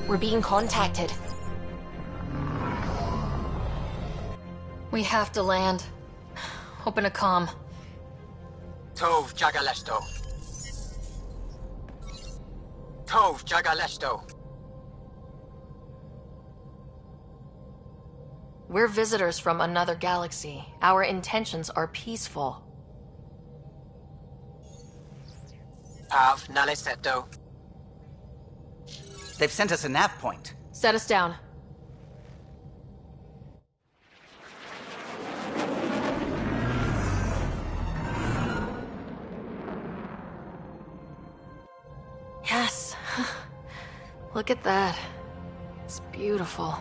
We're being contacted. We have to land. Open a comm. Tov Jagaleshto. Tov Jagaleshto. We're visitors from another galaxy. Our intentions are peaceful. Av Naleseto. They've sent us a nav point. Set us down. Yes. Look at that. It's beautiful.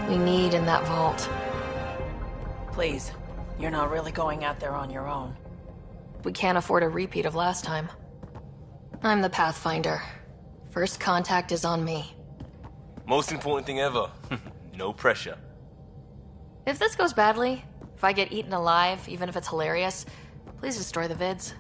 We need in that vault. Please, you're not really going out there on your own. We can't afford a repeat of last time. I'm the Pathfinder. First contact is on me. Most important thing ever. No pressure. If this goes badly, if I get eaten alive, even if it's hilarious, please destroy the vids.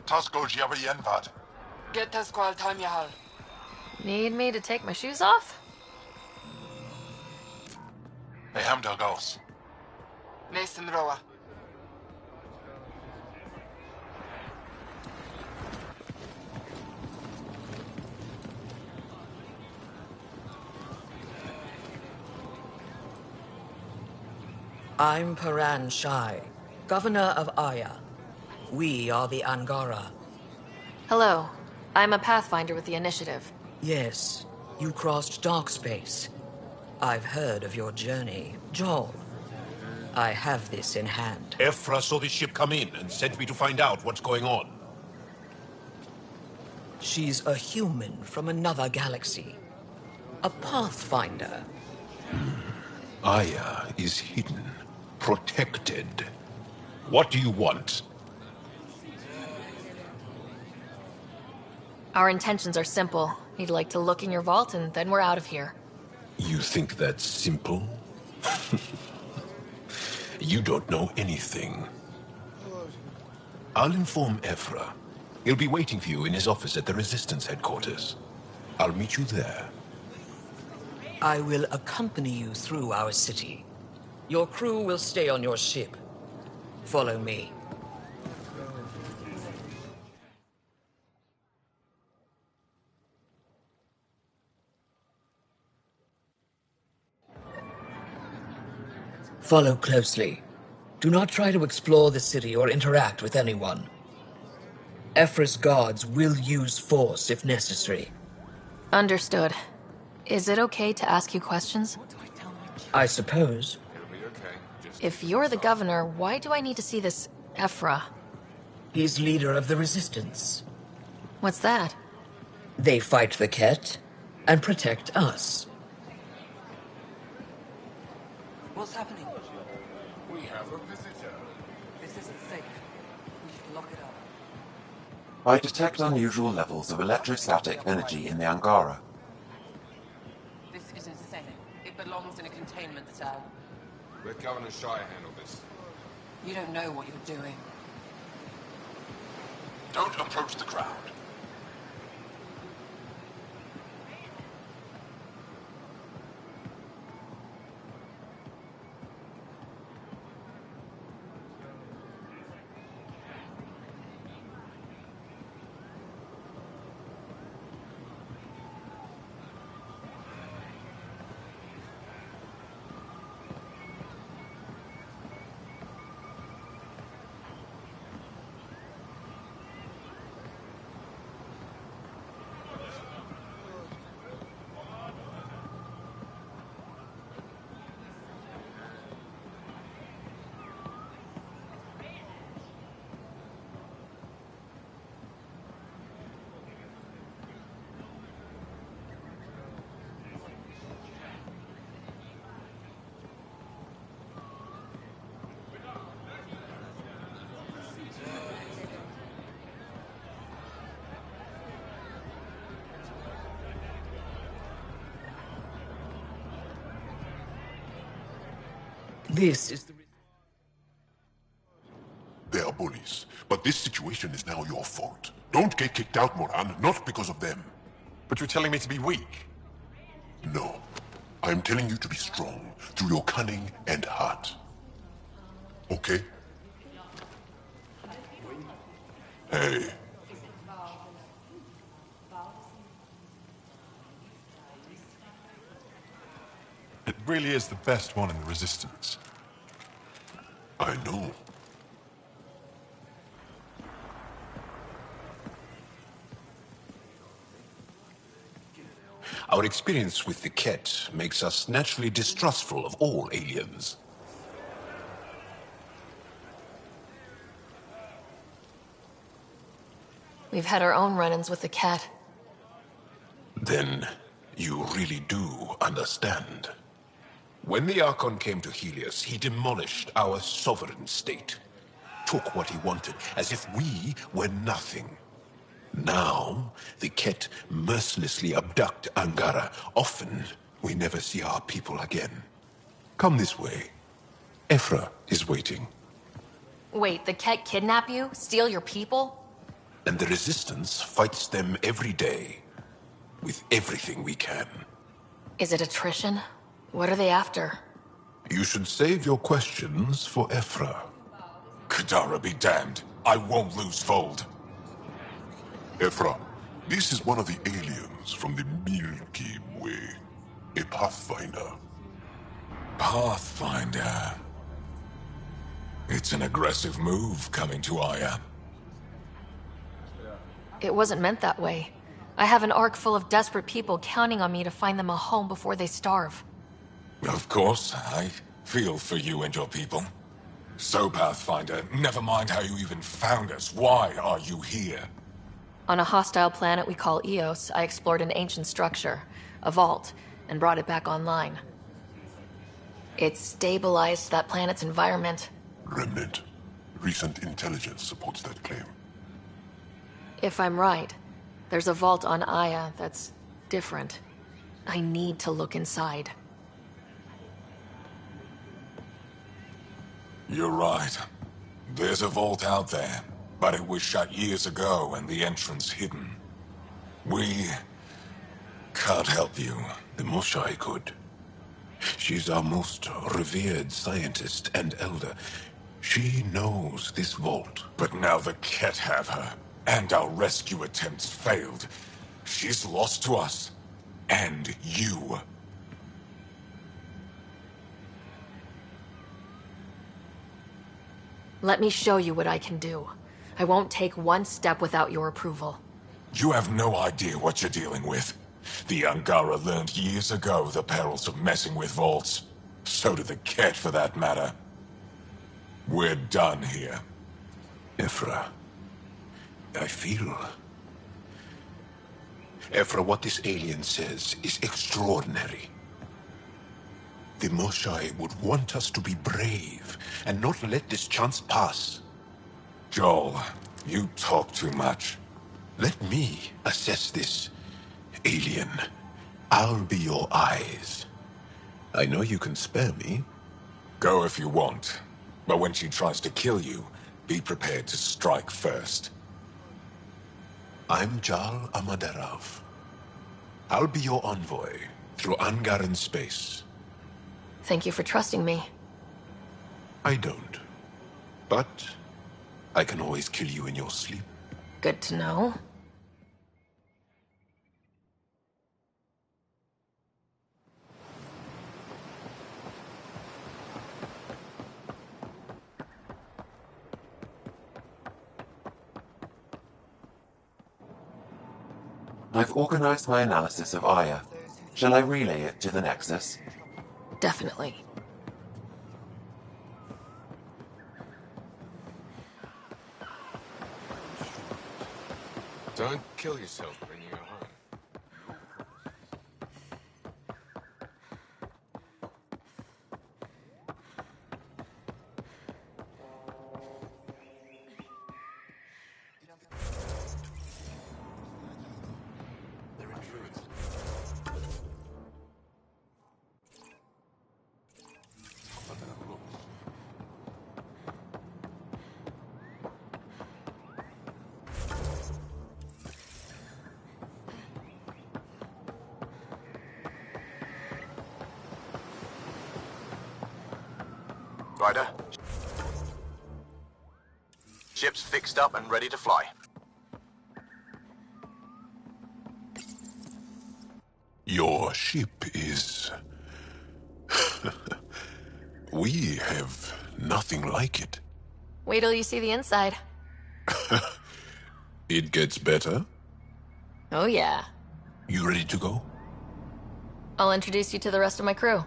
Taskol Jabba Yenvad. Get us Qual Time Yahal. Need me to take my shoes off? Hey, Hamdel goes. Nathan Roa. I'm Paran Shai, Governor of Aya. We are the Angara. Hello. I'm a Pathfinder with the Initiative. Yes, you crossed dark space. I've heard of your journey, Joel. I have this in hand. Ephra saw the ship come in and sent me to find out what's going on. She's a human from another galaxy. A Pathfinder. Aya is hidden, protected. What do you want? Our intentions are simple. We'd like to look in your vault, and then we're out of here. You think that's simple? You don't know anything. I'll inform Ephra. He'll be waiting for you in his office at the Resistance headquarters. I'll meet you there. I will accompany you through our city. Your crew will stay on your ship. Follow me. Follow closely. Do not try to explore the city or interact with anyone. Ephra's guards will use force if necessary. Understood. Is it okay to ask you questions? I suppose. If you're the governor, why do I need to see this Ephra? He's leader of the Resistance. What's that? They fight the Ket and protect us. What's happening? We have a visitor. This isn't safe. We should lock it up. I detect unusual levels of electrostatic energy in the Angara. This is insane. It belongs in a containment cell. Let Governor Shire handle this. You don't know what you're doing. Don't approach the crowd. This is the... They are bullies, but this situation is now your fault. Don't get kicked out, Moran, not because of them. But you're telling me to be weak? No. I am telling you to be strong, through your cunning and heart. Okay? Hey. It really is the best one in the Resistance. I know. Our experience with the Ket makes us naturally distrustful of all aliens. We've had our own run-ins with the Ket. Then you really do understand. When the Archon came to Helios, he demolished our sovereign state. Took what he wanted, as if we were nothing. Now, the Ket mercilessly abduct Angara. Often, we never see our people again. Come this way. Ephra is waiting. Wait, the Ket kidnap you? Steal your people? And the Resistance fights them every day. With everything we can. Is it attrition? What are they after? You should save your questions for Ephra. Kadara be damned. I won't lose Vold. Ephra, this is one of the aliens from the Milky Way. A Pathfinder. Pathfinder. It's an aggressive move coming to Aya. It wasn't meant that way. I have an ark full of desperate people counting on me to find them a home before they starve. Of course, I feel for you and your people. So, Pathfinder, never mind how you even found us. Why are you here? On a hostile planet we call Eos, I explored an ancient structure, a vault, and brought it back online. It stabilized that planet's environment. Remnant. Recent intelligence supports that claim. If I'm right, there's a vault on Aya that's different. I need to look inside. You're right. There's a vault out there, but it was shut years ago and the entrance hidden. We can't help you. The Moshai could. She's our most revered scientist and elder. She knows this vault. But now the Ket have her, and our rescue attempts failed. She's lost to us, and you. Let me show you what I can do. I won't take one step without your approval. You have no idea what you're dealing with. The Angara learned years ago the perils of messing with vaults. So did the Ket, for that matter. We're done here. Ephra, I feel... Ephra, what this alien says is extraordinary. The Moshai would want us to be brave and not let this chance pass. Joel, you talk too much. Let me assess this, alien. I'll be your eyes. I know you can spare me. Go if you want. But when she tries to kill you, be prepared to strike first. I'm Jal Amaderav. I'll be your envoy through Angaran space. Thank you for trusting me. I don't. But I can always kill you in your sleep. Good to know. I've organized my analysis of Aya. Shall I relay it to the Nexus? Definitely. Don't kill yourself when you're home. Ryder. Ship's fixed up and ready to fly. Your ship is... We have nothing like it. Wait till you see the inside. It gets better. Oh yeah. You ready to go? I'll introduce you to the rest of my crew.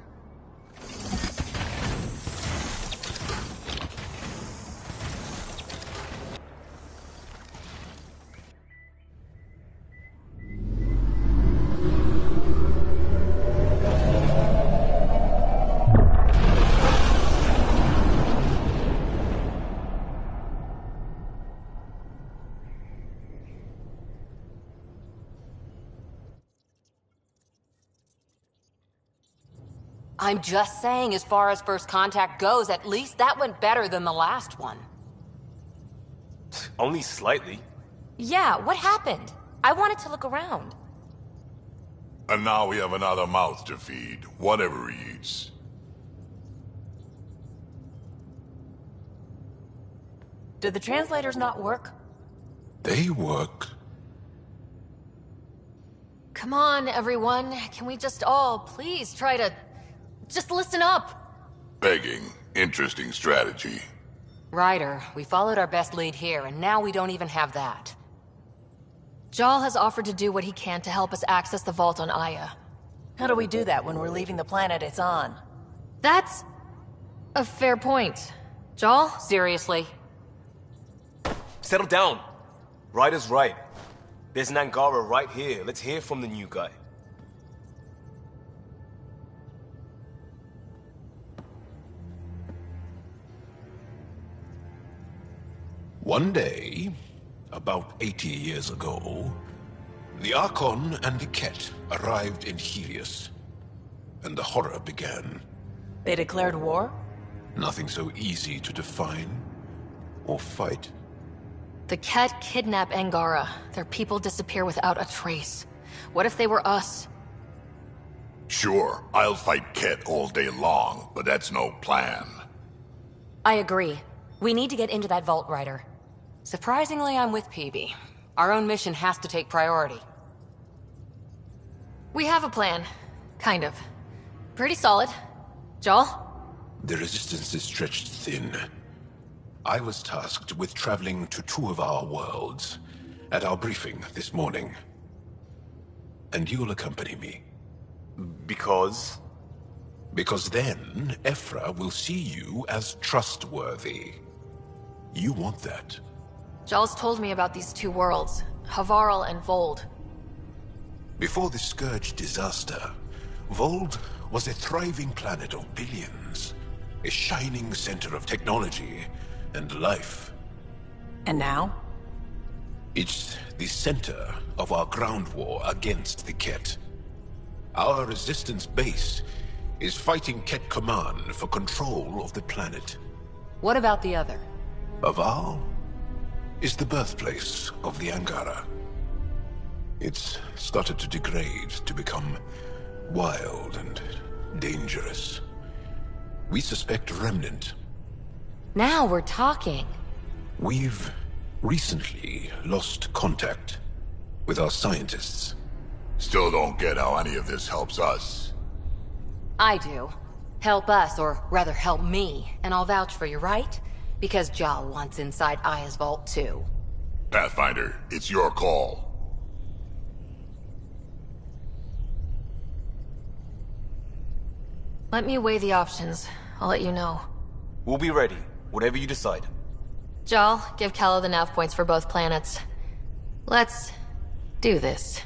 I'm just saying, as far as first contact goes, at least that went better than the last one. Only slightly. Yeah, what happened? I wanted to look around. And now we have another mouth to feed, whatever he eats. Did the translators not work? They work. Come on, everyone. Can we just all please try to... just listen up? Begging. Interesting strategy. Ryder, we followed our best lead here, and now we don't even have that. Jal has offered to do what he can to help us access the vault on Aya. How do we do that when we're leaving the planet it's on? That's... a fair point. Jal? Seriously? Settle down. Ryder's right. There's an Angara right here. Let's hear from the new guy. One day, about 80 years ago, the Archon and the Ket arrived in Helios, and the horror began. They declared war? Nothing so easy to define or fight. The Ket kidnap Angara. Their people disappear without a trace. What if they were us? Sure, I'll fight Ket all day long, but that's no plan. I agree. We need to get into that vault, Ryder. Surprisingly, I'm with PB. Our own mission has to take priority. We have a plan. Kind of. Pretty solid. Jal? The resistance is stretched thin. I was tasked with traveling to 2 of our worlds at our briefing this morning. And you'll accompany me. Because? Because then, Ephra will see you as trustworthy. You want that. Jal's told me about these 2 worlds, Havarl and Vold. Before the Scourge disaster, Vold was a thriving planet of billions. A shining center of technology and life. And now? It's the center of our ground war against the Ket. Our resistance base is fighting Ket Command for control of the planet. What about the other? Havarl is the birthplace of the Angara. It's started to degrade, to become wild and dangerous. We suspect Remnant. Now we're talking. We've recently lost contact with our scientists. Still don't get how any of this helps us. I do. Help us, or rather help me, and I'll vouch for you, right? Because Jal wants inside Aya's vault too. Pathfinder, it's your call. Let me weigh the options. I'll let you know. We'll be ready, whatever you decide. Jal, give Callow the nav points for both planets. Let's do this.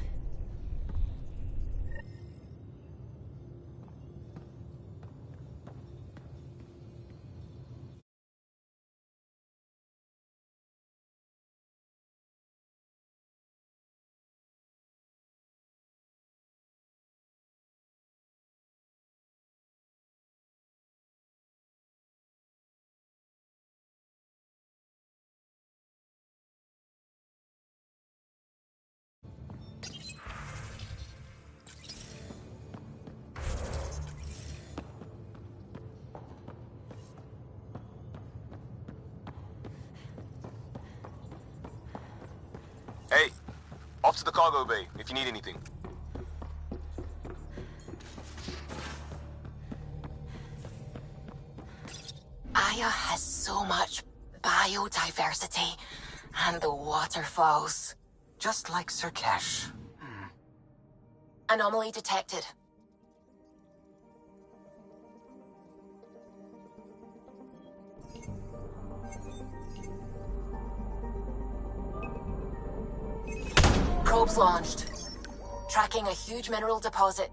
to the cargo bay if you need anything. Aya has so much biodiversity, and the waterfalls. Just like Surkesh. Anomaly detected. Probes launched. Tracking a huge mineral deposit.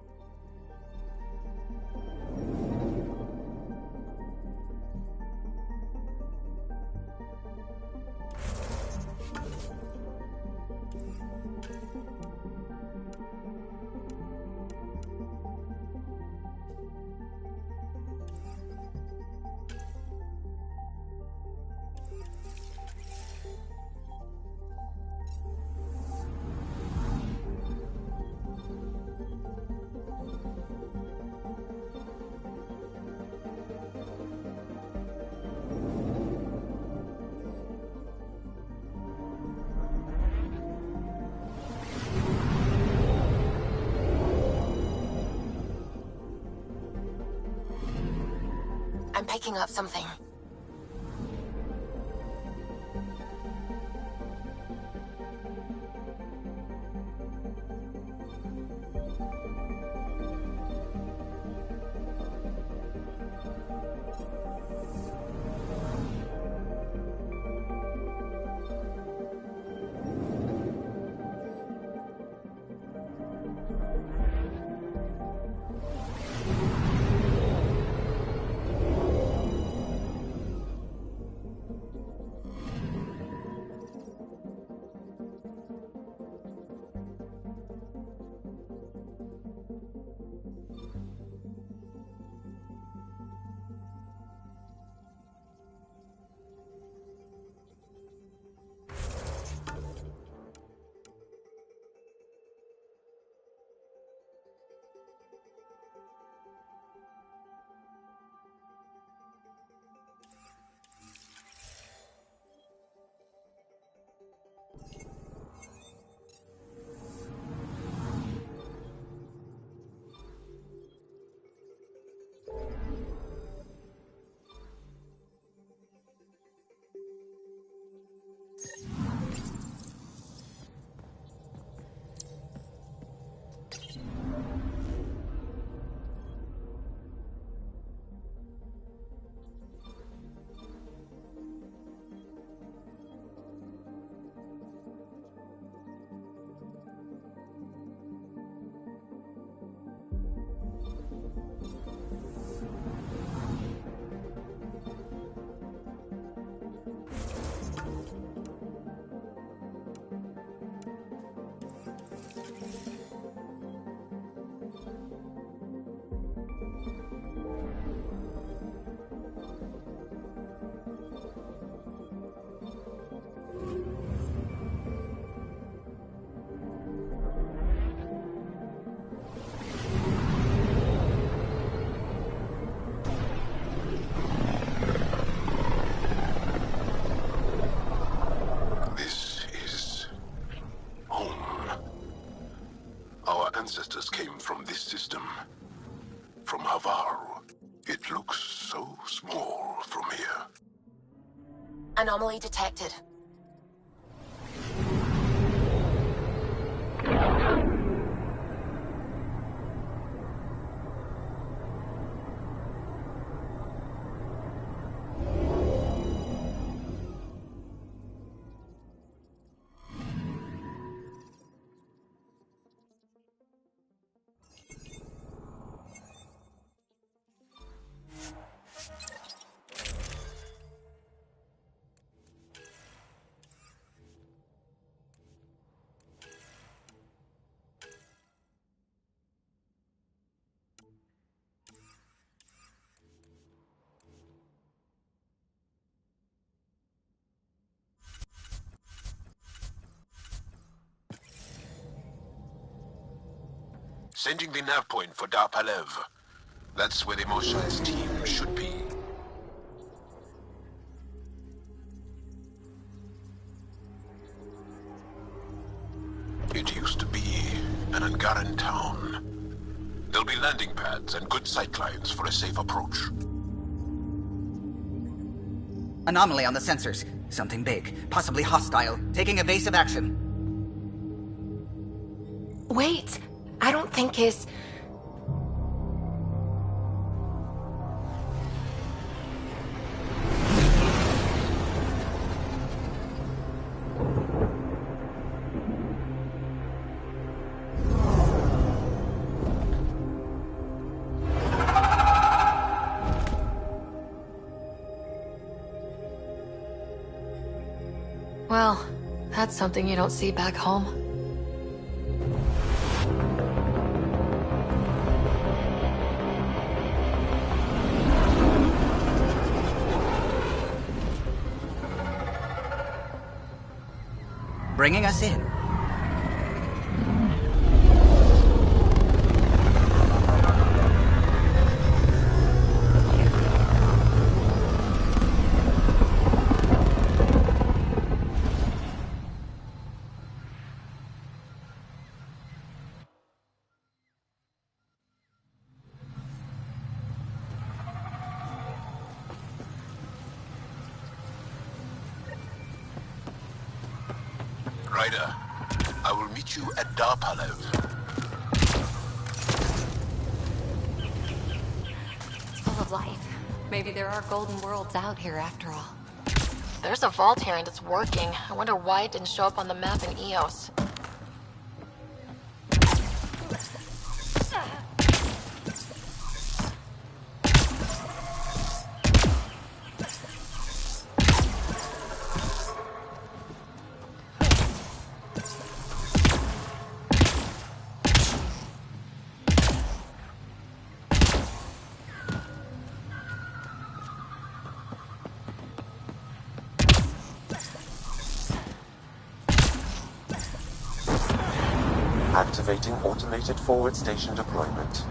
I'm picking up something. Ancestors came from this system. From Havaru. It looks so small from here. Anomaly detected. Sending the nav point for Dar Palev. That's where the Mosha's team should be. It used to be an Angaran town. There'll be landing pads and good sightlines for a safe approach. Anomaly on the sensors. Something big, possibly hostile, taking evasive action. Wait, I don't think his... Well, that's something you don't see back home. Bringing us in. Ryder, I will meet you at Darpalev. It's full of life. Maybe there are golden worlds out here after all. There's a vault here and it's working. I wonder why it didn't show up on the map in EOS. Activating automated forward station deployment.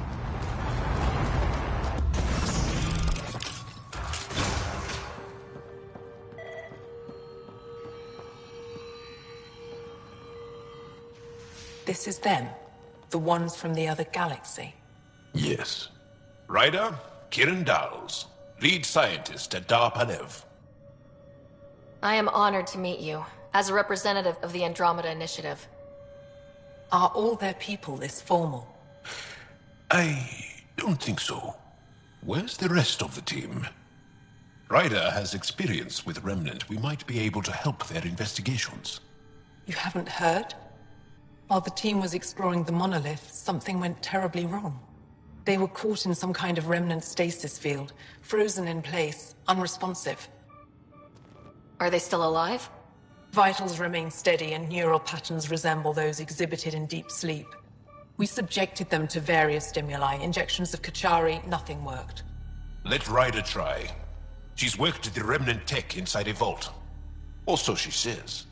This is them. The ones from the other galaxy. Yes. Ryder, Kiran Dawes, lead scientist at Darpalev. I am honored to meet you, as a representative of the Andromeda Initiative. Are all their people this formal? I don't think so. Where's the rest of the team? Ryder has experience with Remnant. We might be able to help their investigations. You haven't heard? While the team was exploring the monolith, something went terribly wrong. They were caught in some kind of Remnant stasis field, frozen in place, unresponsive. Are they still alive? Vitals remain steady and neural patterns resemble those exhibited in deep sleep. We subjected them to various stimuli, injections of Kachari, nothing worked. Let Ryder try. She's worked at the Remnant tech inside a vault. Or so she says.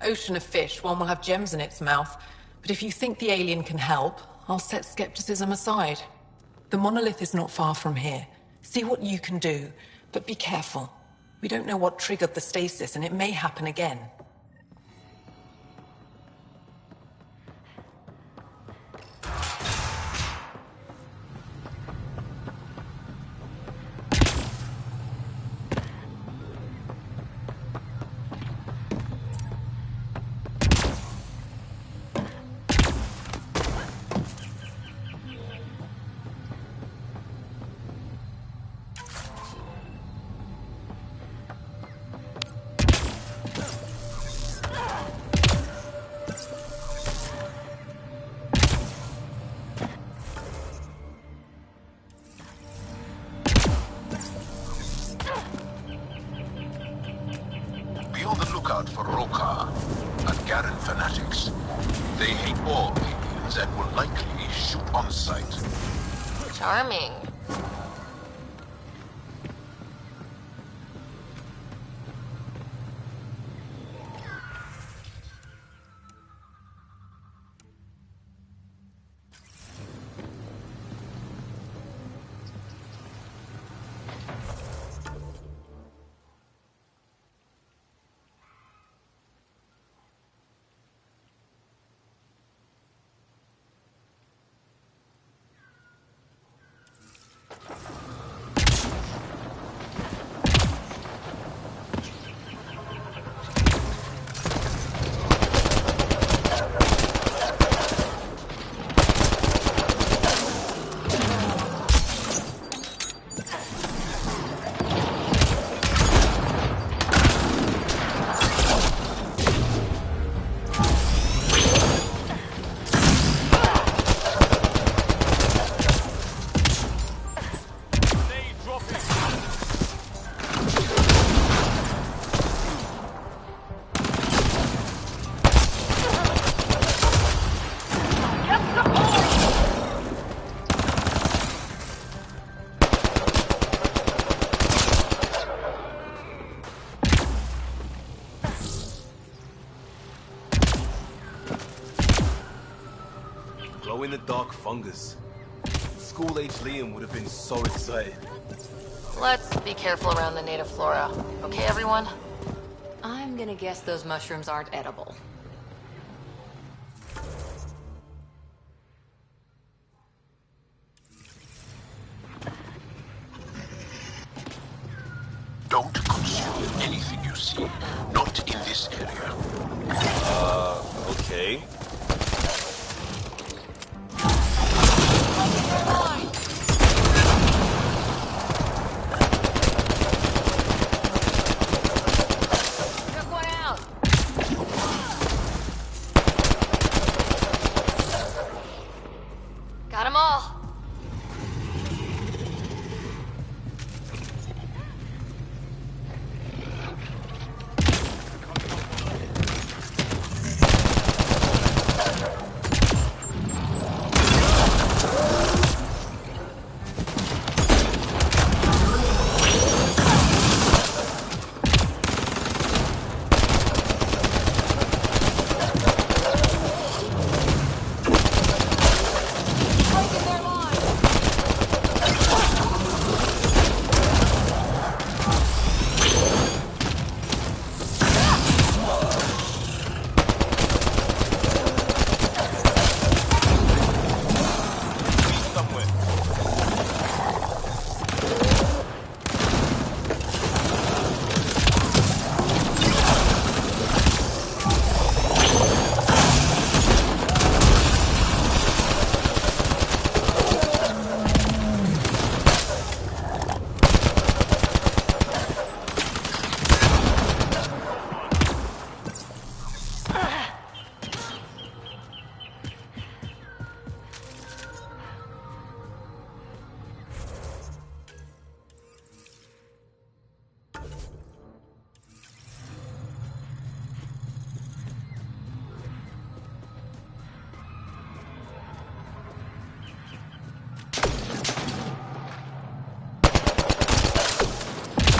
Ocean of fish, one will have gems in its mouth. But if you think the alien can help, I'll set skepticism aside. The monolith is not far from here. See what you can do, but be careful. We don't know what triggered the stasis, and it may happen again. Be on the lookout for Rokar and Garen fanatics. They hate all aliens and will likely shoot on sight. Charming. dark fungus. School-age Liam would have been so excited. Let's be careful around the native flora. Okay, everyone? I'm gonna guess those mushrooms aren't edible. Don't consume anything you see. Not in this area. Okay. Took one out. Got 'em all.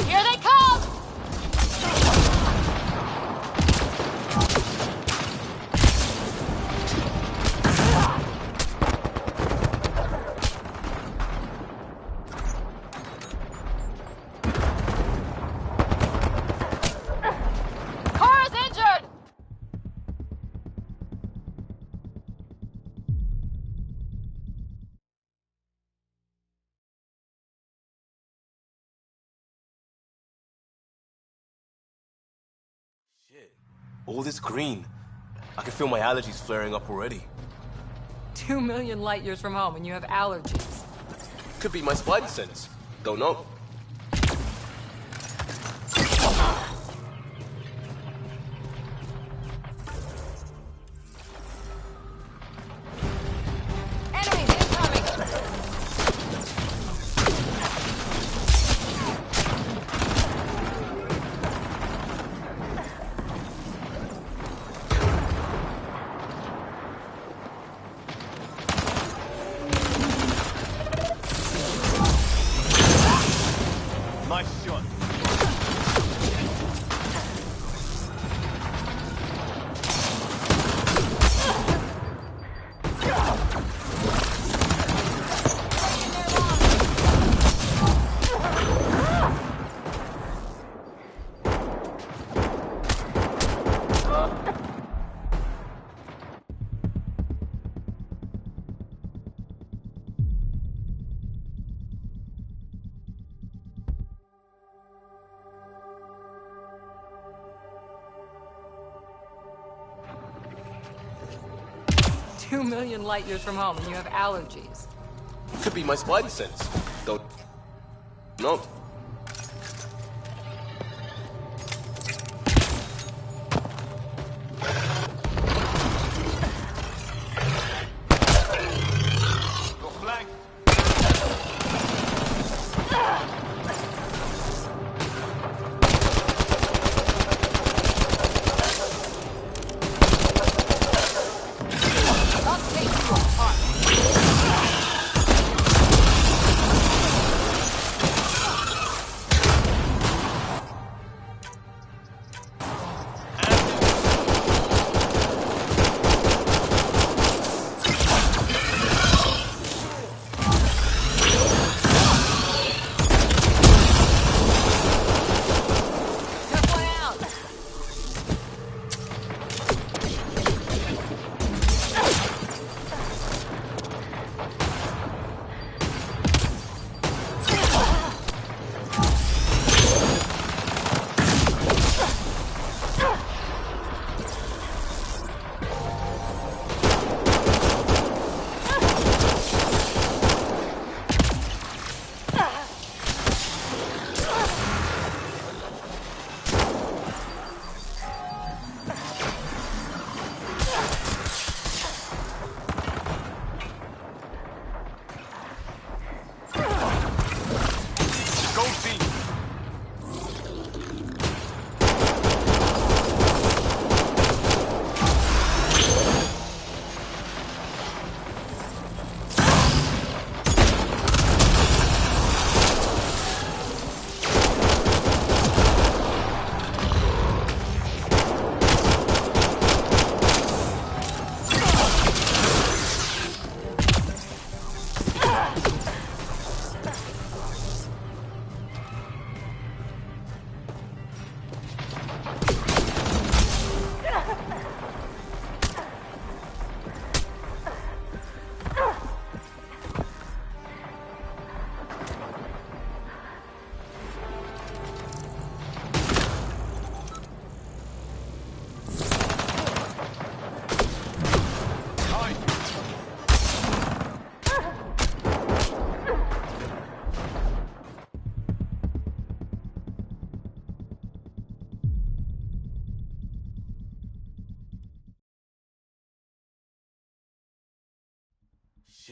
Here they come! Cora's injured! Shit. All this green. I can feel my allergies flaring up already. 2 million light years from home and you have allergies. Could be my spidey sense. Don't know. Enemies incoming! Nice shot. 2 million light years from home and you have allergies. Could be my spidey sense. Don't. No. Go flank.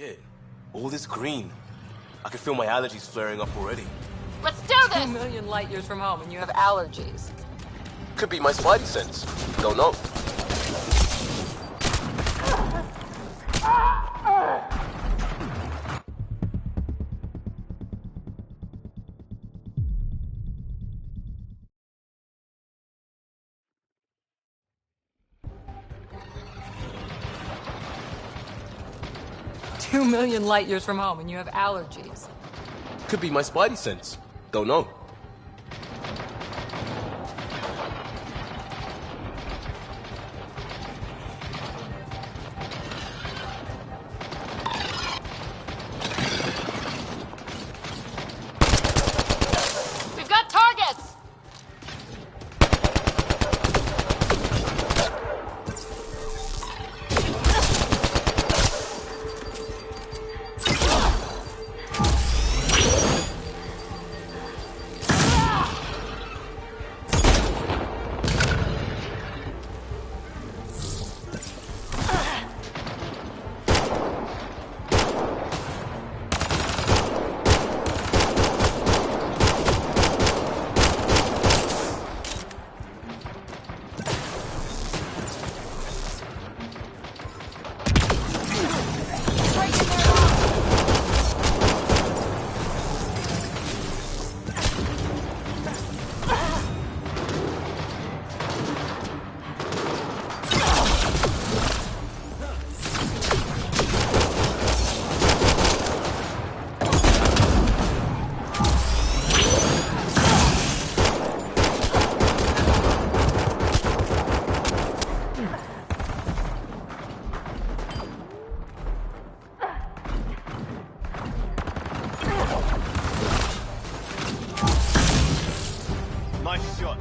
Shit. All this green. I can feel my allergies flaring up already. Let's do this! 2 million light years from home and you have allergies. Could be my spidey sense. Don't know. $2 million light years from home and you have allergies. Could be my spidey sense. Don't know. We've got targets! Nice shot.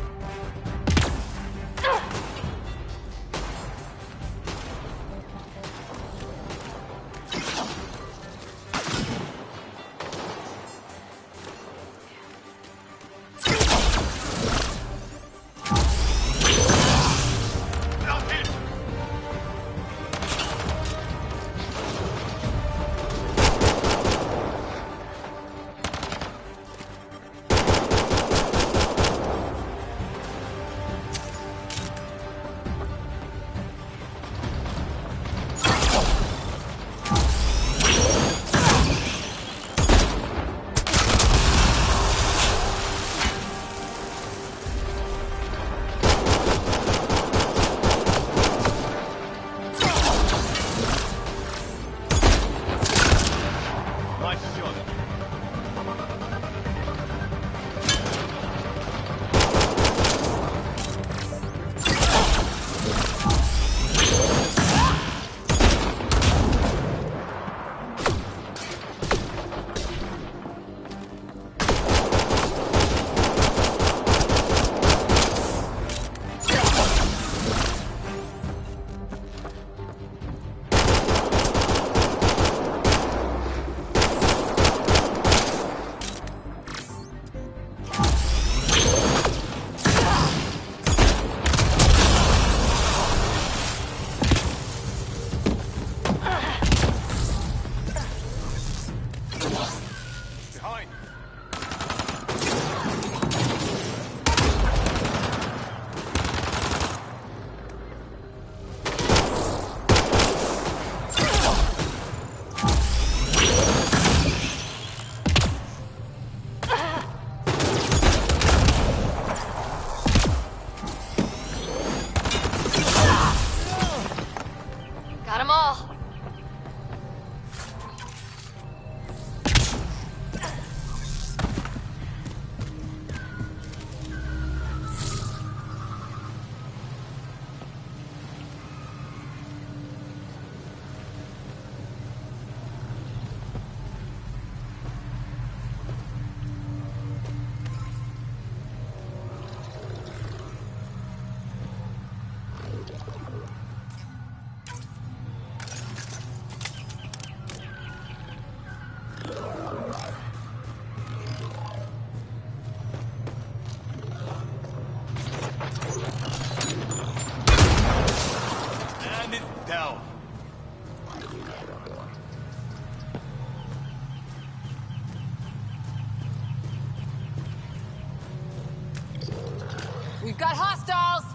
We've got hostiles!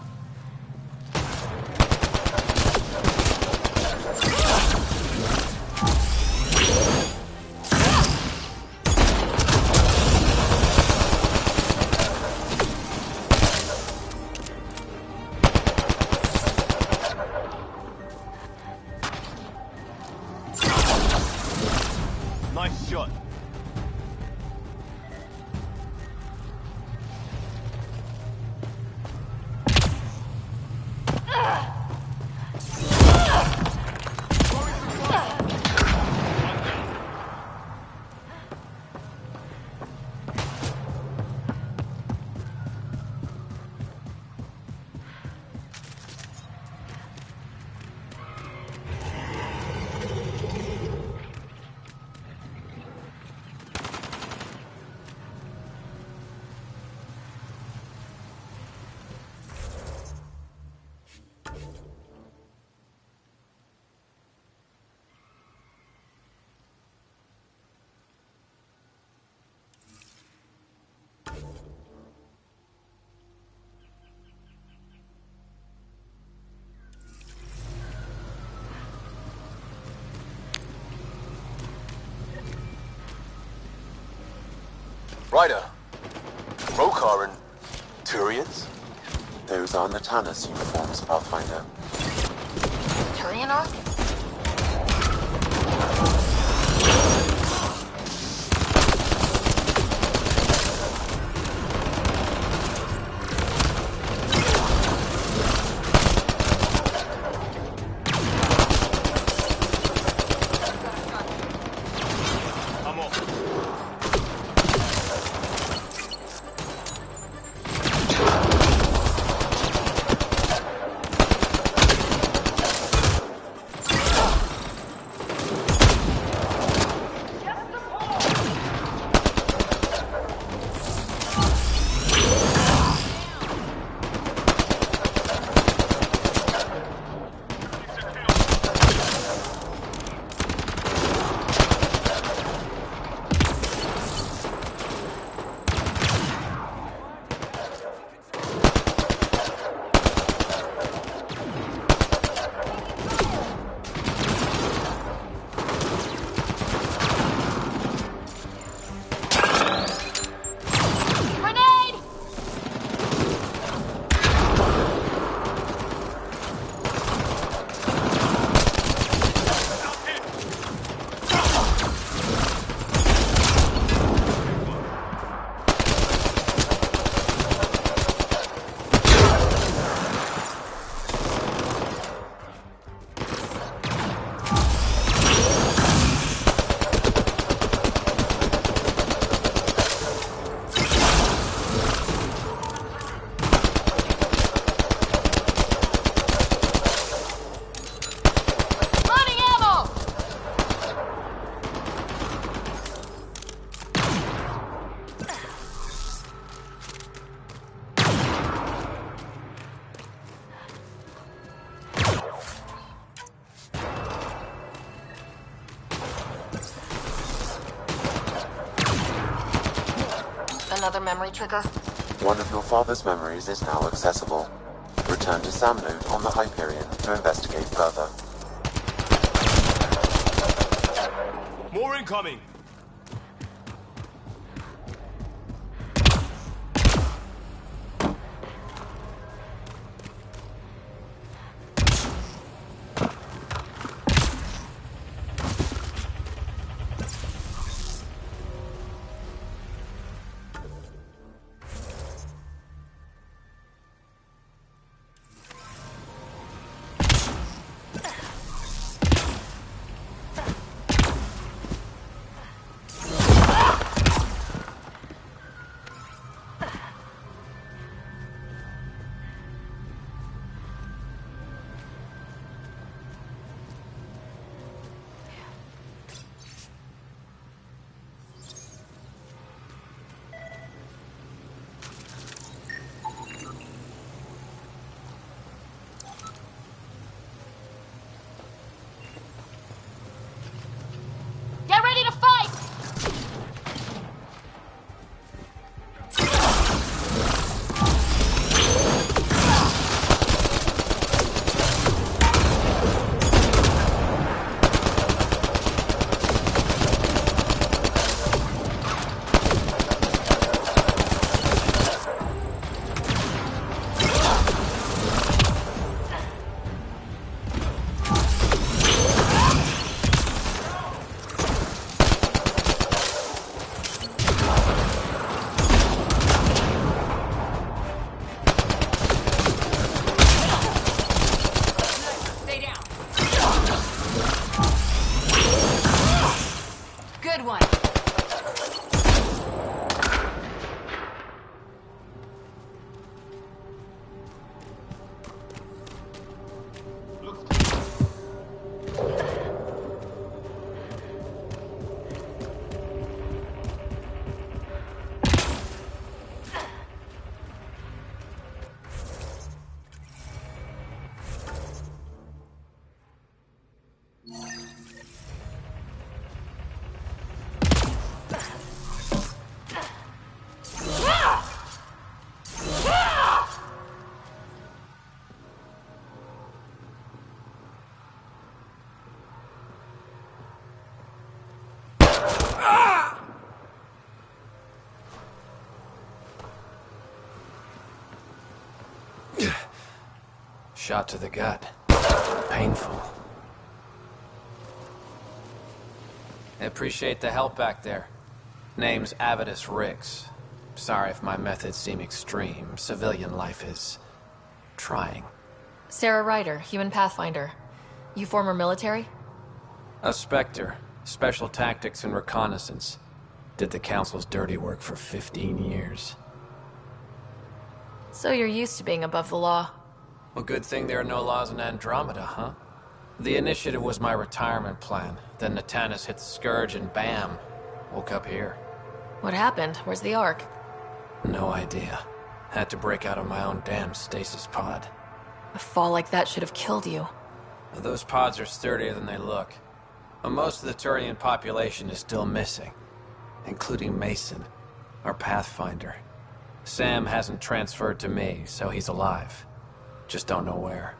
Nice shot. Ryder, Rokar and Turians? Those are Natanus uniforms, Pathfinder. Turian Ark? Another memory trigger? One of your father's memories is now accessible. Return to Sam Node on the Hyperion to investigate further. More incoming! Shot to the gut. Painful. I appreciate the help back there. Name's Avidus Rix. Sorry if my methods seem extreme. Civilian life is... trying. Sarah Ryder, Human Pathfinder. You former military? A Spectre. Special Tactics and Reconnaissance. Did the Council's dirty work for 15 years. So you're used to being above the law. Well, good thing there are no laws in Andromeda, huh? The initiative was my retirement plan. Then Natanis hit the Scourge and bam, woke up here. What happened? Where's the Ark? No idea. Had to break out of my own damn stasis pod. A fall like that should have killed you. Those pods are sturdier than they look. And most of the Turian population is still missing, including Mason, our Pathfinder. Sam hasn't transferred to me, so he's alive. Just don't know where.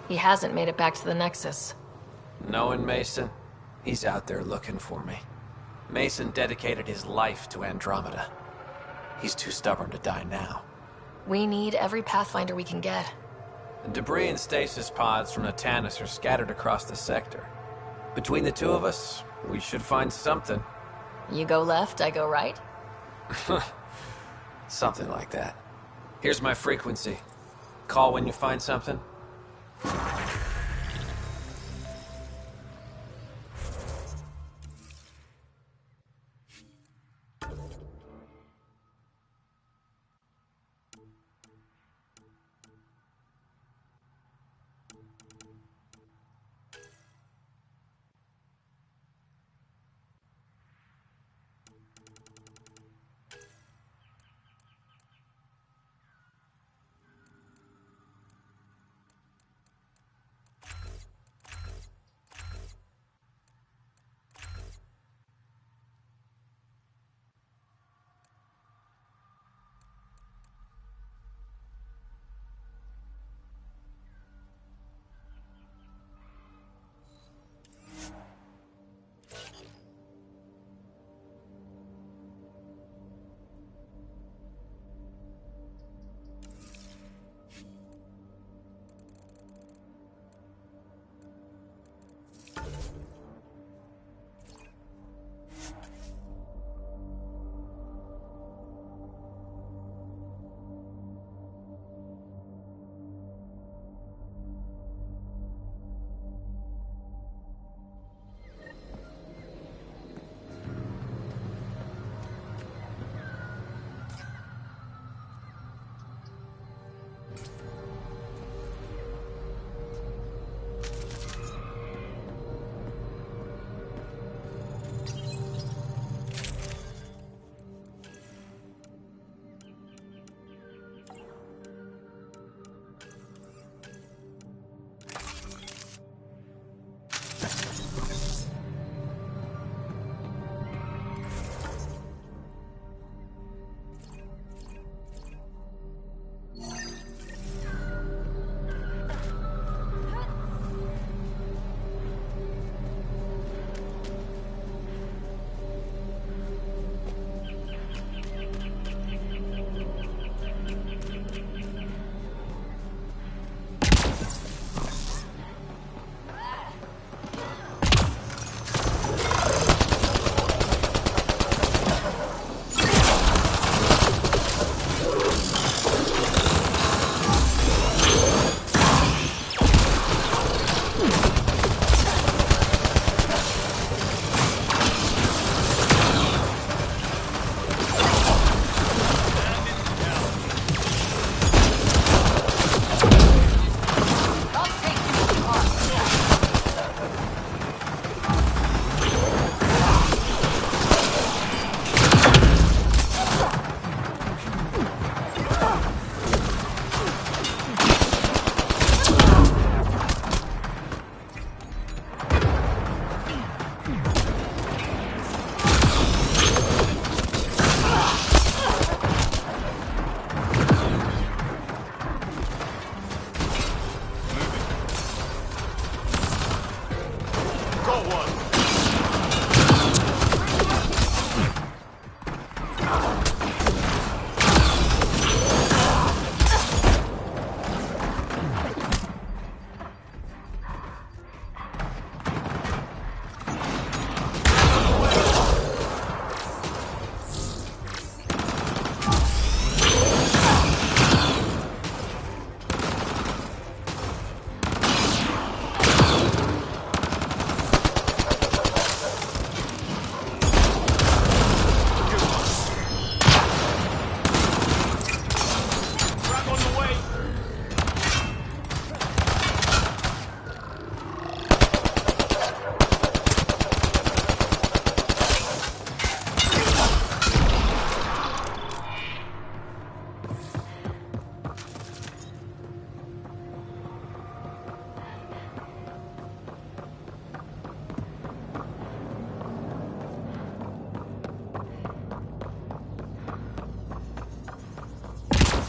He hasn't made it back to the Nexus. Knowing Mason, he's out there looking for me. Mason dedicated his life to Andromeda. He's too stubborn to die now. We need every Pathfinder we can get. Debris and stasis pods from the Tannis are scattered across the sector. Between the two of us, we should find something. You go left, I go right? Something like that. Here's my frequency. Call when you find something.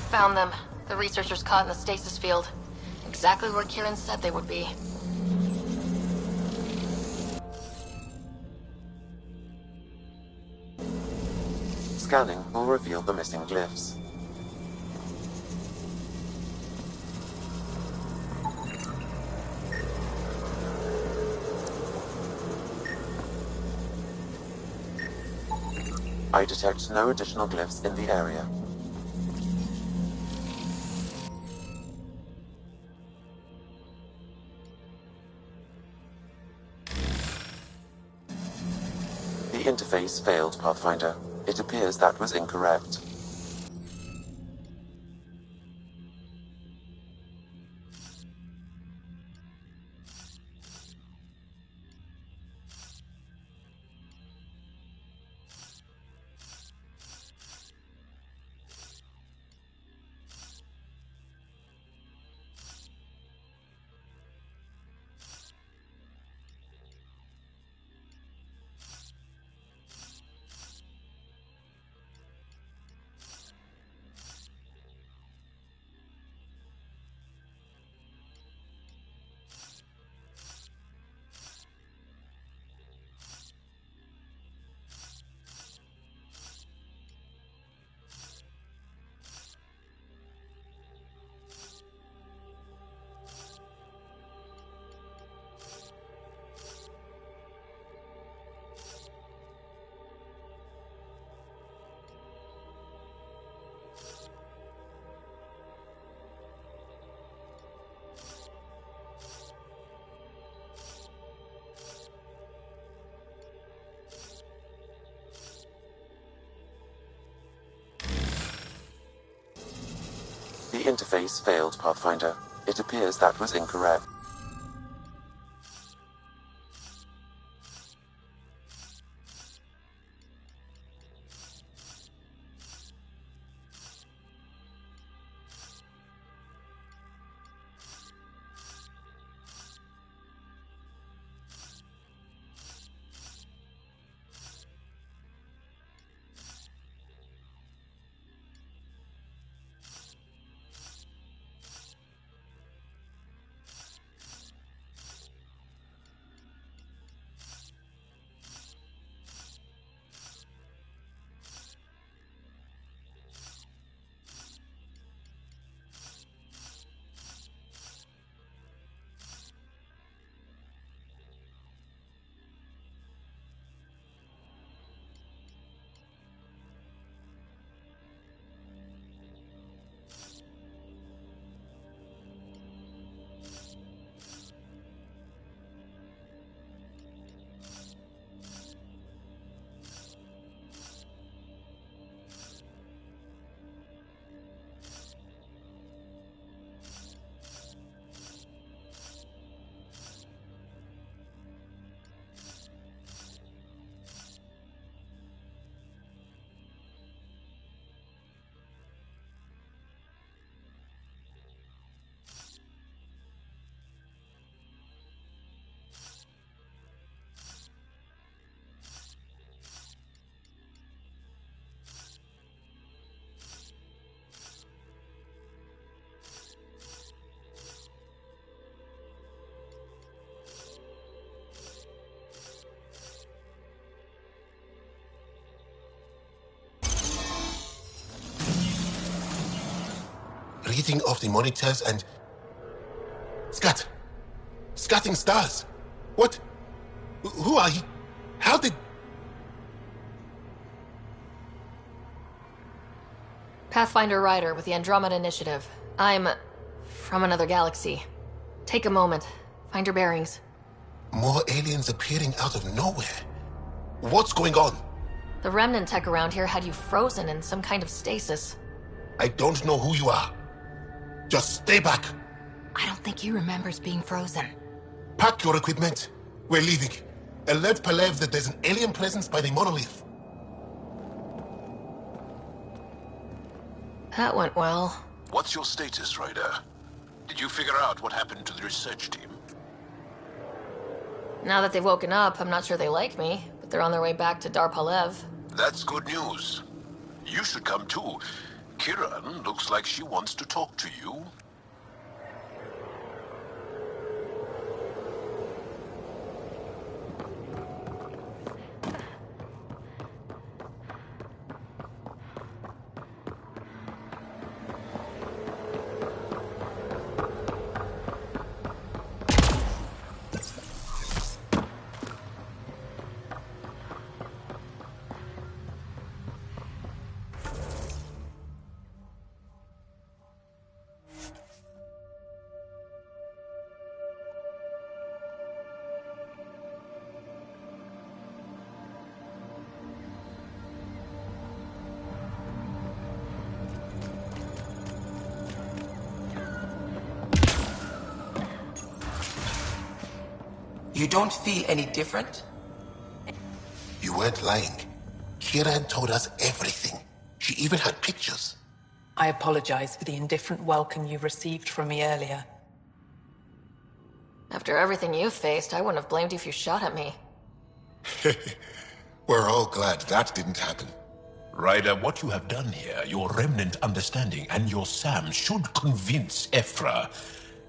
Found them. The researchers caught in the stasis field. Exactly where Kieran said they would be. Scanning will reveal the missing glyphs. I detect no additional glyphs in the area. The interface failed, Pathfinder. It appears that was incorrect. The interface failed, Pathfinder. It appears that was incorrect. Reading of the monitors and... Scatting stars! What? Who are you? How did... Pathfinder Ryder with the Andromeda Initiative. I'm... from another galaxy. Take a moment. Find your bearings. More aliens appearing out of nowhere. What's going on? The remnant tech around here had you frozen in some kind of stasis. I don't know who you are. Just stay back. I don't think he remembers being frozen. Pack your equipment. We're leaving. Alert Palev that there's an alien presence by the monolith. That went well. What's your status, Ryder? Did you figure out what happened to the research team? Now that they've woken up, I'm not sure they like me, but they're on their way back to Dar Palev. That's good news. You should come too. Kiran looks like she wants to talk to you. You don't feel any different? You weren't lying. Kiran told us everything. She even had pictures. I apologize for the indifferent welcome you received from me earlier. After everything you faced, I wouldn't have blamed you if you shot at me. We're all glad that didn't happen. Ryder, what you have done here, your remnant understanding and your Sam should convince Ephra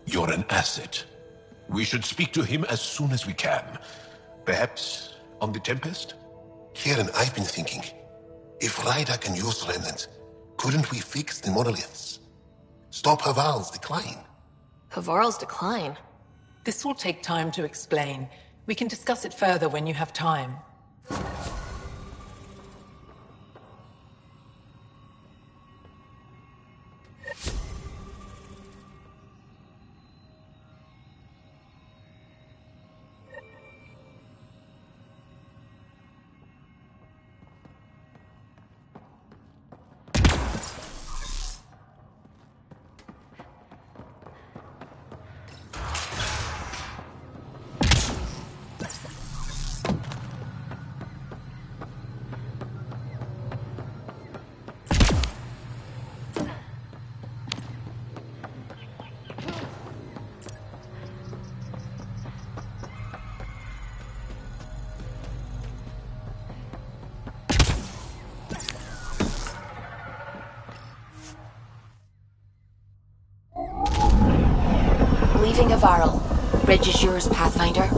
you're an asset. We should speak to him as soon as we can. Perhaps on the Tempest? Kieran, I've been thinking. If Ryder can use remnant, couldn't we fix the monoliths? Stop Havarl's decline? Havarl's decline? This will take time to explain. We can discuss it further when you have time. Leaving Havarl. Bridge is yours, Pathfinder.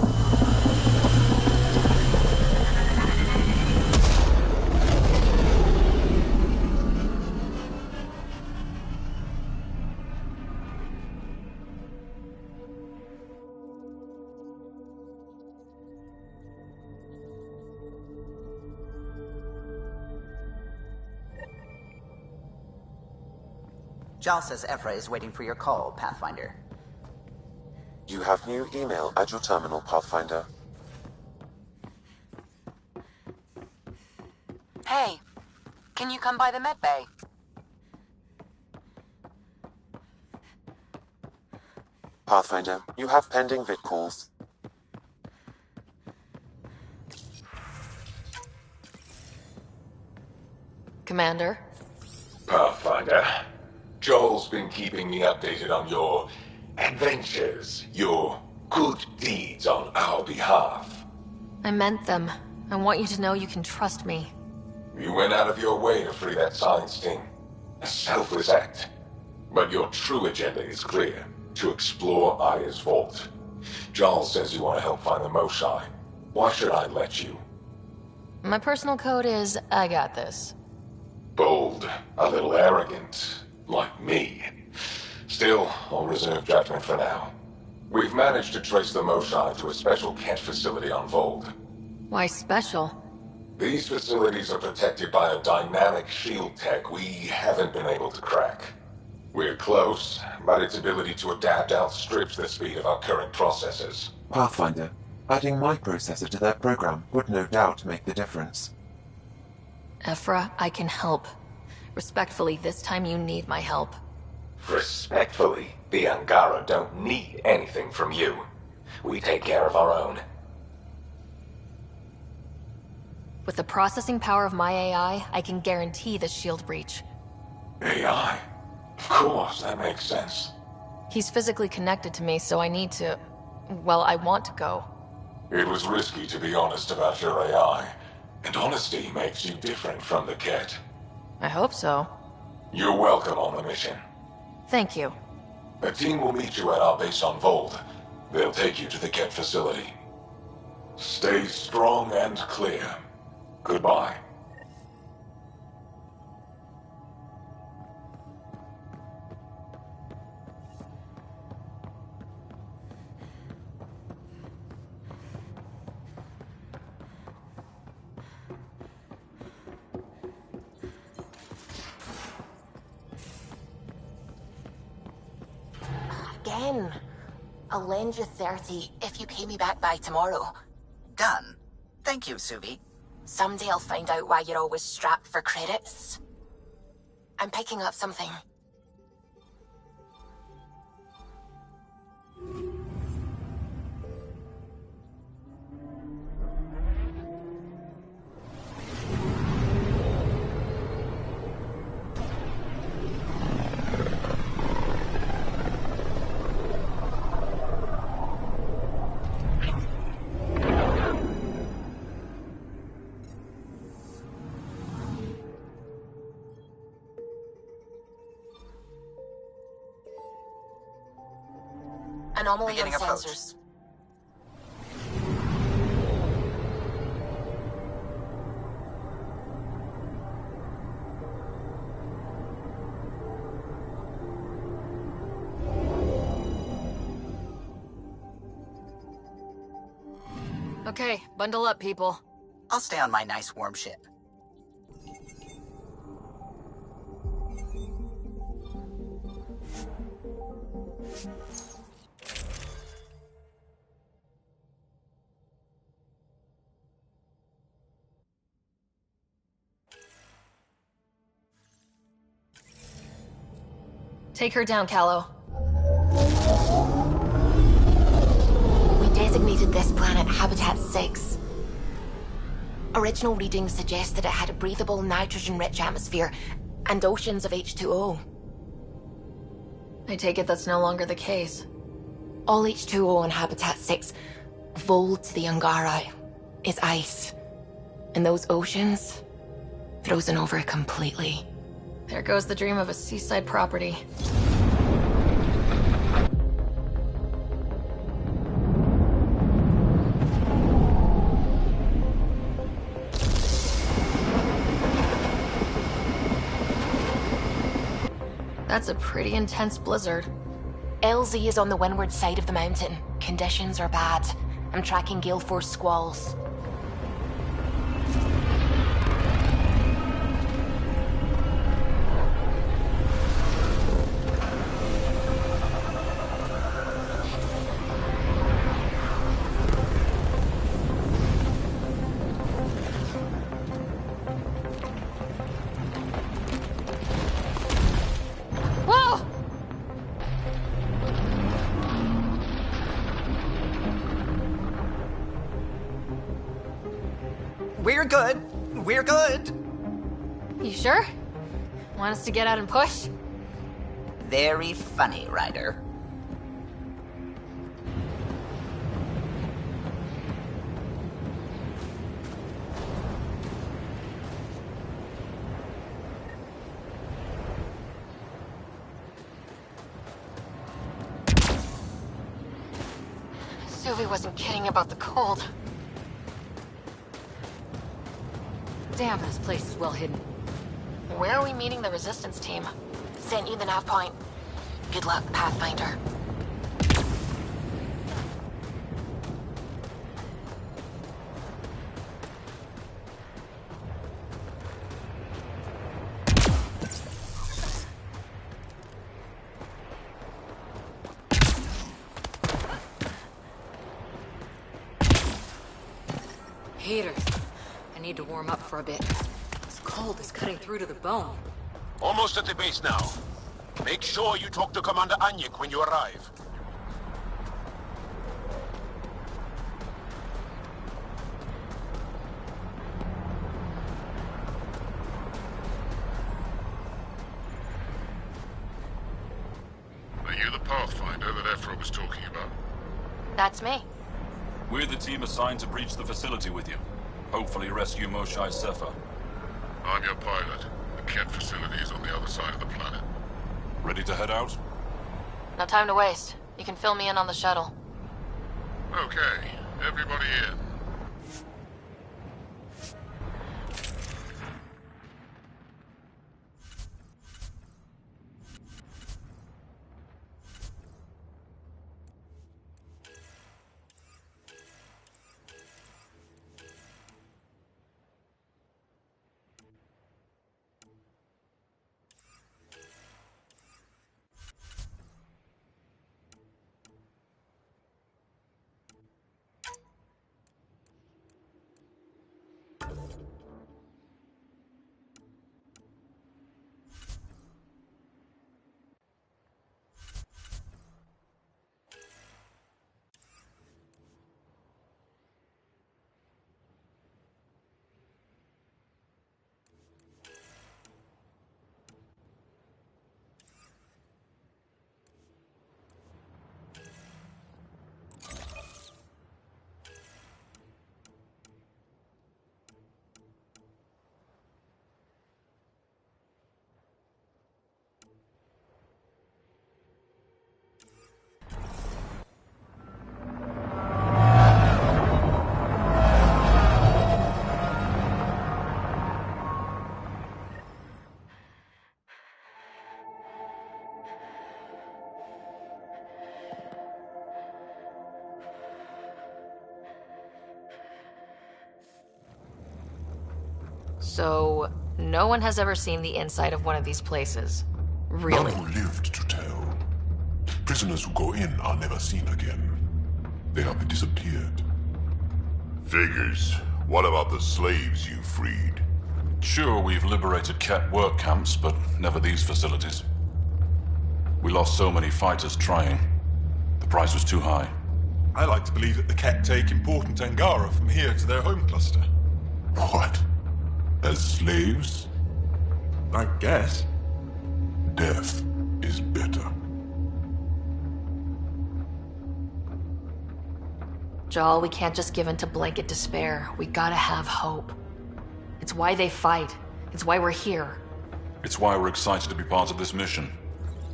Jal says Ephra is waiting for your call, Pathfinder. You have new email at your terminal, Pathfinder. Hey, can you come by the med bay? Pathfinder, you have pending vid calls. Commander? Pathfinder, Joel's been keeping me updated on your adventures, your good deeds on our behalf. I meant them. I want you to know you can trust me. You went out of your way to free that science team. A selfless act. But your true agenda is clear. To explore Aya's vault. Jarl says you want to help find the Moshae. Why should I let you? My personal code is, I got this. Bold, a little arrogant, like me. Still, I'll reserve judgment for now. We've managed to trace the Moshae to a special Kett facility on Vold. Why special? These facilities are protected by a dynamic shield tech we haven't been able to crack. We're close, but its ability to adapt outstrips the speed of our current processors. Pathfinder, adding my processor to their program would no doubt make the difference. Ephra, I can help. Respectfully, this time you need my help. Respectfully, the Angara don't need anything from you. We take care of our own. With the processing power of my AI, I can guarantee the shield breach. AI? Of course, that makes sense. He's physically connected to me, so I need to... well, I want to go. It was risky to be honest about your AI, and honesty makes you different from the Kett. I hope so. You're welcome on the mission. Thank you. A team will meet you at our base on Vold. They'll take you to the Ket facility. Stay strong and clear. Goodbye. Again. I'll lend you 30 if you pay me back by tomorrow. Done. Thank you, Suvi. Someday I'll find out why you're always strapped for credits. I'm picking up something. Anomaly on sensors. Okay, bundle up, people. I'll stay on my nice warm ship. Take her down, Callow. We designated this planet Habitat 6. Original readings suggest that it had a breathable, nitrogen-rich atmosphere and oceans of H2O. I take it that's no longer the case. All H2O on Habitat 6, Vold to the Angara, is ice. And those oceans, frozen over completely. There goes the dream of a seaside property. That's a pretty intense blizzard. LZ is on the windward side of the mountain. Conditions are bad. I'm tracking gale force squalls. We're good. We're good. You sure? Want us to get out and push? Very funny, Ryder. Suvi wasn't kidding about the cold. Damn, this place is well hidden. Where are we meeting the resistance team? Sent you the nav point. Good luck, Pathfinder. Heaters. I need to warm up for a bit. This cold is cutting through to the bone. Almost at the base now. Make sure you talk to Commander Anyik when you arrive. Are you the Pathfinder that Ephra was talking about? That's me. We're the team assigned to breach the facility with you. Hopefully rescue Moshae Sefa. I'm your pilot. Kett facilities on the other side of the planet. Ready to head out? No time to waste. You can fill me in on the shuttle. Okay, everybody in. So, no one has ever seen the inside of one of these places. Really? None who lived to tell. Prisoners who go in are never seen again. They have disappeared. Figures. What about the slaves you freed? Sure, we've liberated Kett work camps, but never these facilities. We lost so many fighters trying. The price was too high. I like to believe that the Kett take important Angara from here to their home cluster. What? As slaves? I guess. Death is better. Jaal, we can't just give in to blanket despair. We gotta have hope. It's why they fight. It's why we're here. It's why we're excited to be part of this mission.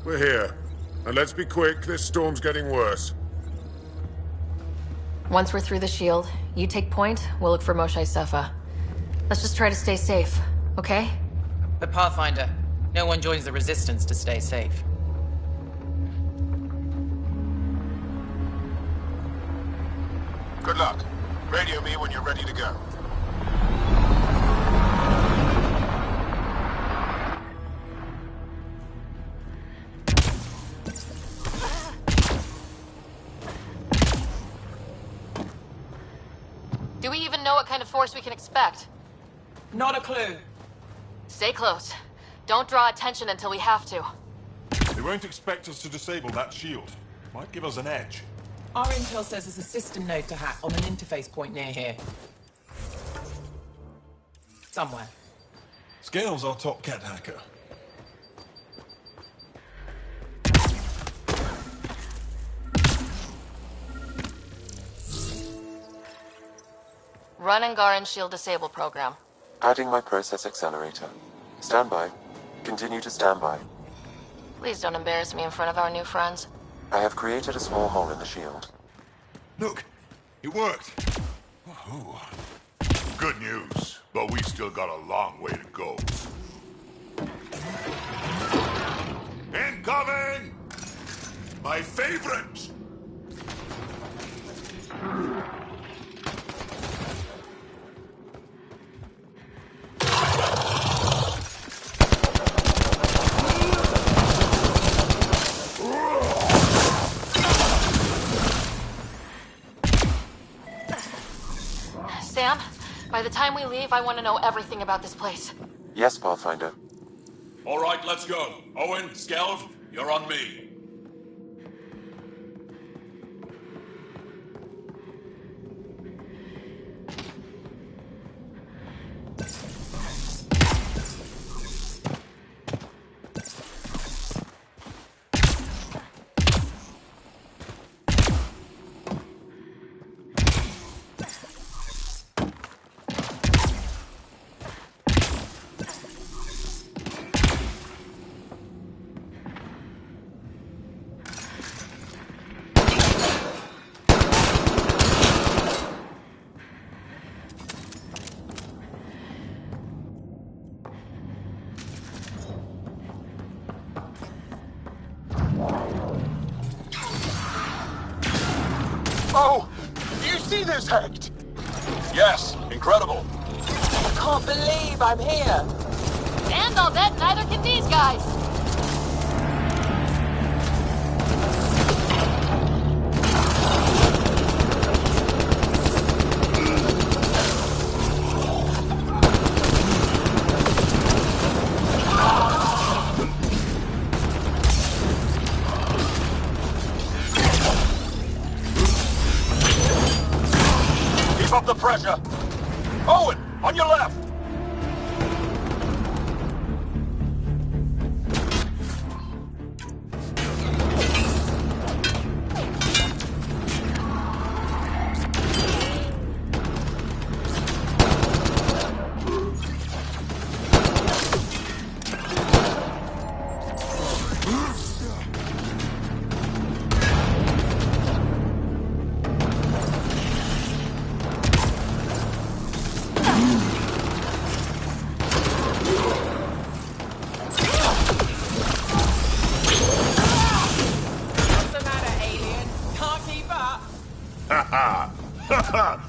We're here. And let's be quick, this storm's getting worse. Once we're through the shield, you take point, we'll look for Moshae Sefa. Let's just try to stay safe, okay? But Pathfinder, no one joins the Resistance to stay safe. Good luck. Radio me when you're ready to go. Do we even know what kind of force we can expect? Not a clue. Stay close. Don't draw attention until we have to. They won't expect us to disable that shield. Might give us an edge. Our intel says there's a system node to hack on an interface point near here. Somewhere. Scales our top Kett hacker. Run Angaran shield disable program. Adding my process accelerator. Stand by. Continue to stand by. Please don't embarrass me in front of our new friends. I have created a small hole in the shield. Look, it worked. Woohoo. Good news, but we still got a long way to go. Incoming! My favorite! Sam, by the time we leave, I want to know everything about this place. Yes, Pathfinder. All right, let's go. Owen, Skelv, you're on me. see this act? Yes, incredible. I can't believe I'm here. And I'll bet neither can these guys. Keep up the pressure. Owen, on your left.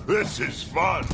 This is fun.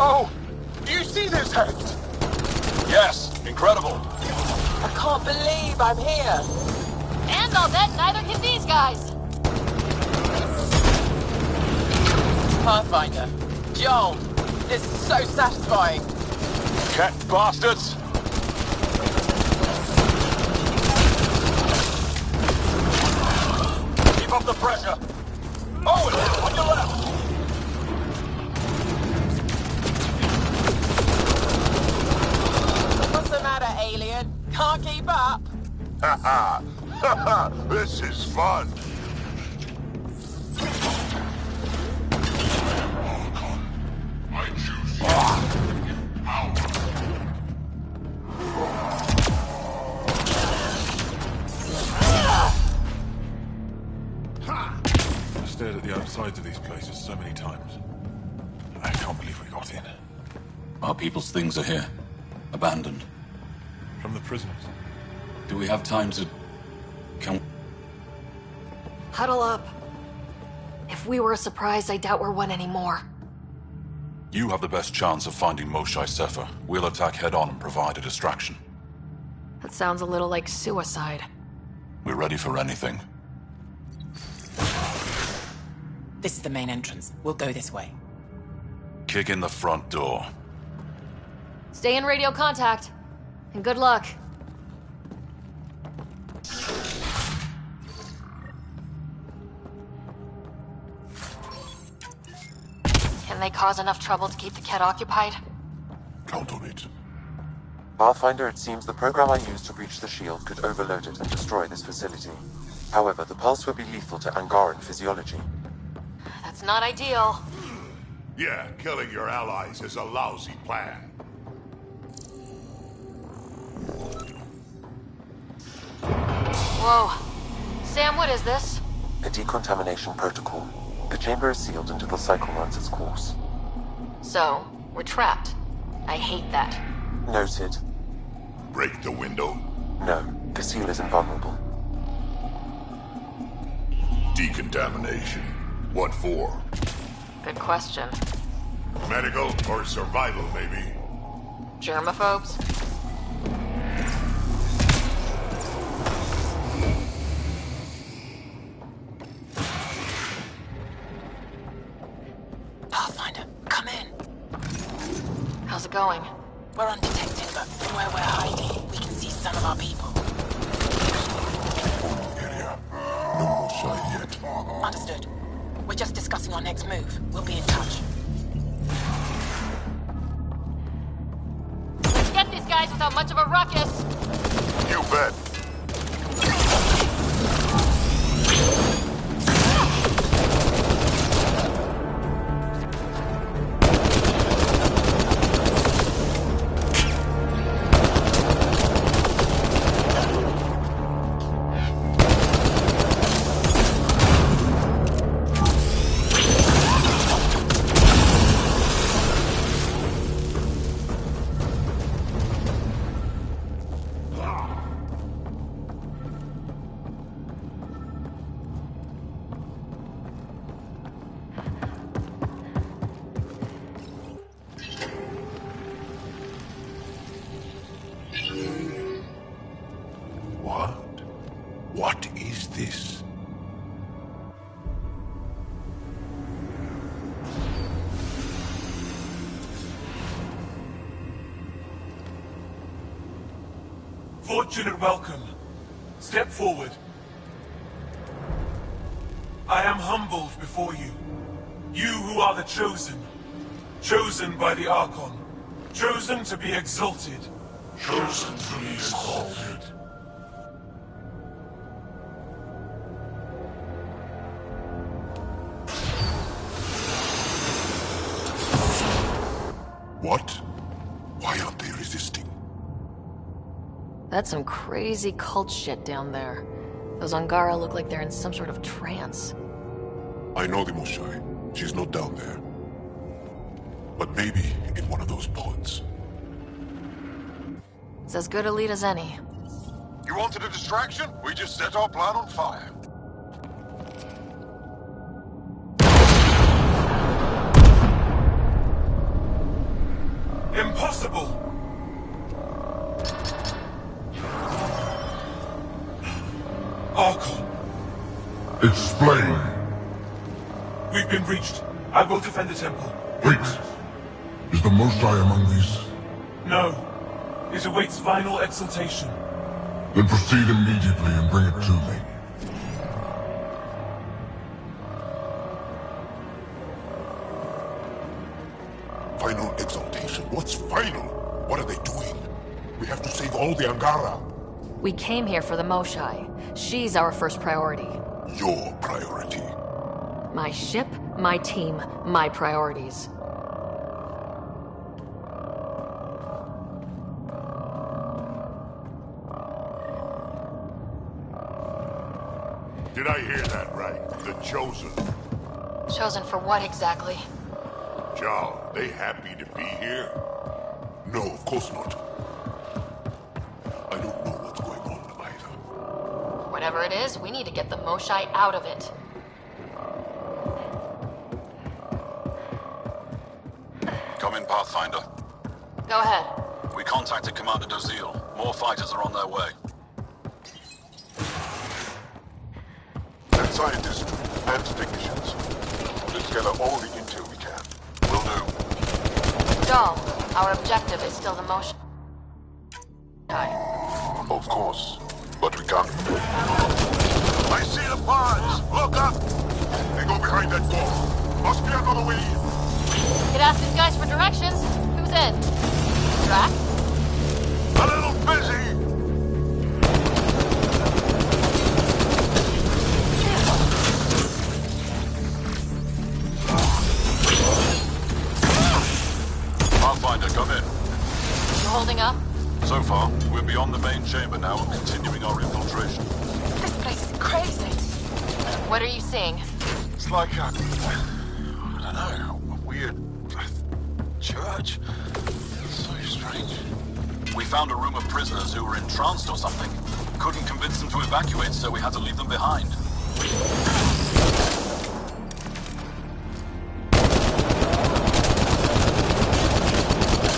Oh! Do you see this, Hecht? Yes, incredible. I can't believe I'm here. And I'll bet neither can these guys. Pathfinder. Joel. This is so satisfying. Cat bastards! Keep up the pressure. Owen, on your left. What's the matter, alien? Can't keep up? Ha ha! This is fun! I choose you. Power. I've stared at the outsides of these places so many times. I can't believe we got in. Our people's things are here. Abandoned. From the prisoners. Do we have time to... Huddle up. If we were a surprise, I doubt we're one anymore. You have the best chance of finding Moshae Sefer. We'll attack head-on and provide a distraction. That sounds a little like suicide. We're ready for anything. This is the main entrance. We'll go this way. Kick in the front door. Stay in radio contact. And good luck. Can they cause enough trouble to keep the Kett occupied? Count on it. Pathfinder, it seems the program I used to breach the shield could overload it and destroy this facility. However, the pulse would be lethal to Angaran physiology. That's not ideal. Yeah, killing your allies is a lousy plan. Whoa. Sam, what is this? A decontamination protocol. The chamber is sealed until the cycle runs its course. So, we're trapped. I hate that. Noted. Break the window? No, the seal is invulnerable. Decontamination. What for? Good question. Medical or survival, maybe? Germaphobes? Pathfinder, come in. How's it going? We're undetected, but from where we're hiding, we can see some of our people. Area. No Moshae yet. Understood. We're just discussing our next move. We'll be in touch. Let's get these guys without much of a ruckus. You bet. What is this? Fortunate welcome. Step forward. I am humbled before you. You who are the chosen. Chosen by the Archon. Chosen to be exalted. Chosen to be exalted. What? Why aren't they resisting? That's some crazy cult shit down there. Those Angara look like they're in some sort of trance. I know the Moshae. She's not down there. But maybe in one of those pods. It's as good a lead as any. You wanted a distraction? We just set our plan on fire. impossible! Archon. Explain. We've been breached. I will defend the temple. Wait. Is the Moshae among these? No. It awaits final exaltation. Then proceed immediately and bring it to me. Final exaltation? What's final? What are they doing? We have to save all the Angara. We came here for the Moshae. She's our first priority. Your priority. My ship, my team, my priorities. Did I hear that right? The Chosen. Chosen for what exactly? Jal, they happy to be here? No, of course not. I don't know what's going on either. Whatever it is, we need to get the Moshae out of it. Come in, Pathfinder. Go ahead. We contacted Commander Dozil. More fighters are on their way. And scientists and technicians. Put together all the intel we can. Will do. Jal, our objective is still the Moshae. Of course, but we can't. I see the pods! Look up! They go behind that door. Must be another way in. Could ask these guys for directions. Who's in? Drac? A little busy! Pathfinder, come in. You holding up? So far, we're beyond the main chamber now and continuing our infiltration. This place is crazy. What are you seeing? It's like I don't know, a weird church. So strange. We found a room of prisoners who were entranced or something. Couldn't convince them to evacuate, so we had to leave them behind.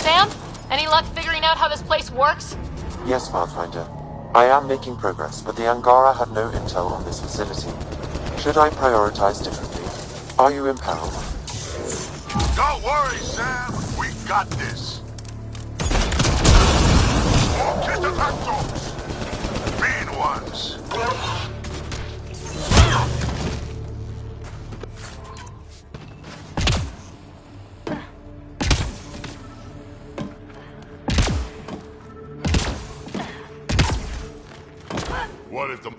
Sam? Any luck figuring out how this place works? Yes, Pathfinder. I am making progress, but the Angara had no intel on this facility. Should I prioritize differently? Are you impaneled? Don't worry, Sam. We got this. Get the attack dogs. Mean ones. What if the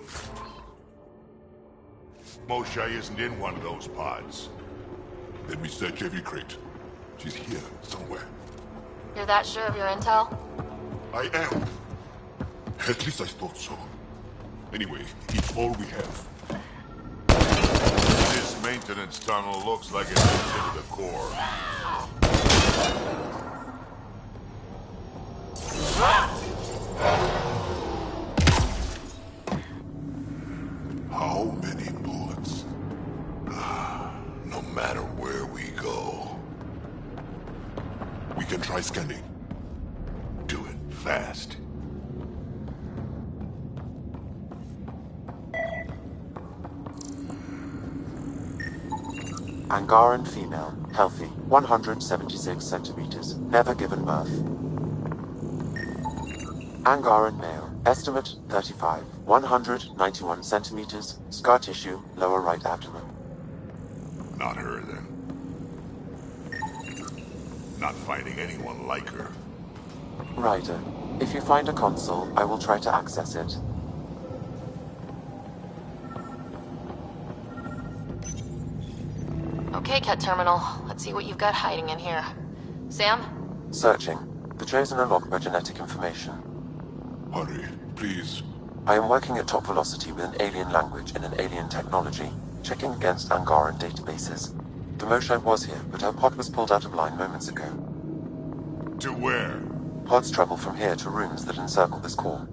Moshae isn't in one of those pods? Let me search every crate. She's here somewhere. You're that sure of your intel? I am. At least I thought so. Anyway, it's all we have. This maintenance tunnel looks like it goes into the core. How many bullets? No matter where we go. We can try scanning. Do it fast. Angaran female, healthy, 176 centimeters, never given birth. Angaran male, estimate 35, 191 centimeters, scar tissue, lower right abdomen. Not her, then. Not finding anyone like her. Ryder, if you find a console, I will try to access it. Okay, Ket Terminal. Let's see what you've got hiding in here. Sam? Searching. The Chosen are logged by genetic information. Hurry, please. I am working at top velocity with an alien language and an alien technology, checking against Angaran databases. The Moshae was here, but her pod was pulled out of line moments ago. To where? Pods travel from here to rooms that encircle this core.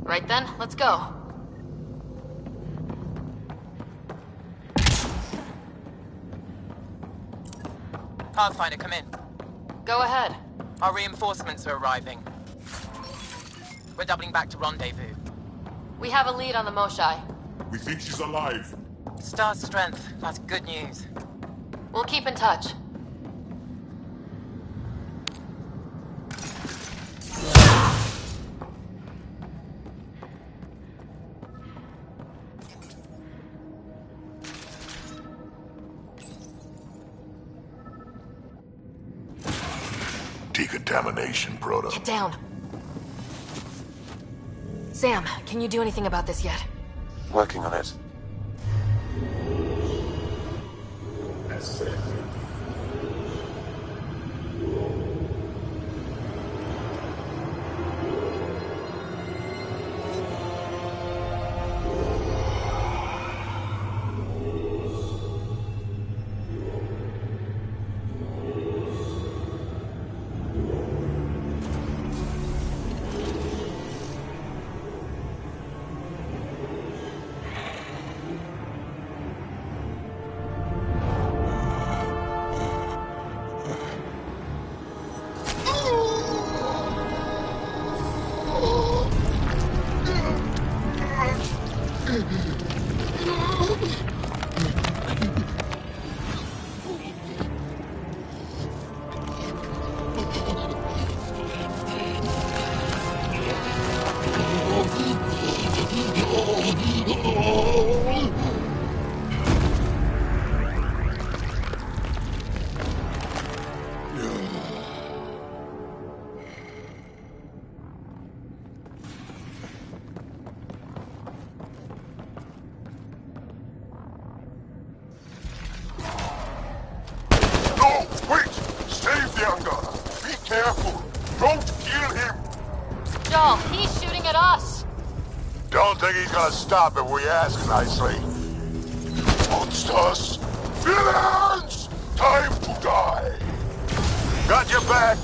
Right then, let's go. Pathfinder, come in. Go ahead. Our reinforcements are arriving. We're doubling back to rendezvous. We have a lead on the Moshai. We think she's alive. Star's strength. That's good news. We'll keep in touch. Decontamination, Proto. Get down. Sam, can you do anything about this yet? Working on it. Stop if we ask nicely. Monsters! Villains! Time to die! Got your back!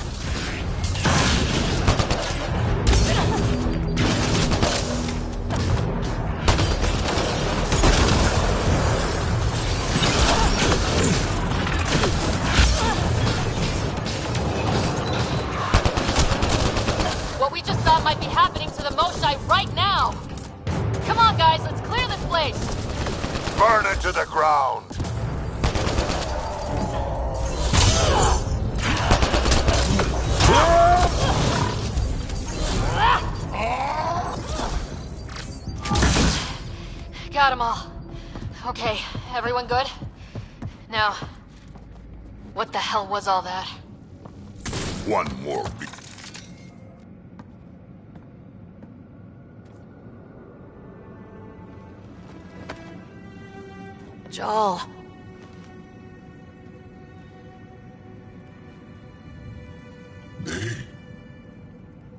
What we just saw might be happening to the Moshai right now! Come on, guys, let's clear this place! Burn it to the ground! Got them all. Okay, everyone good? Now, what the hell was all that? One more beat. Jaal. They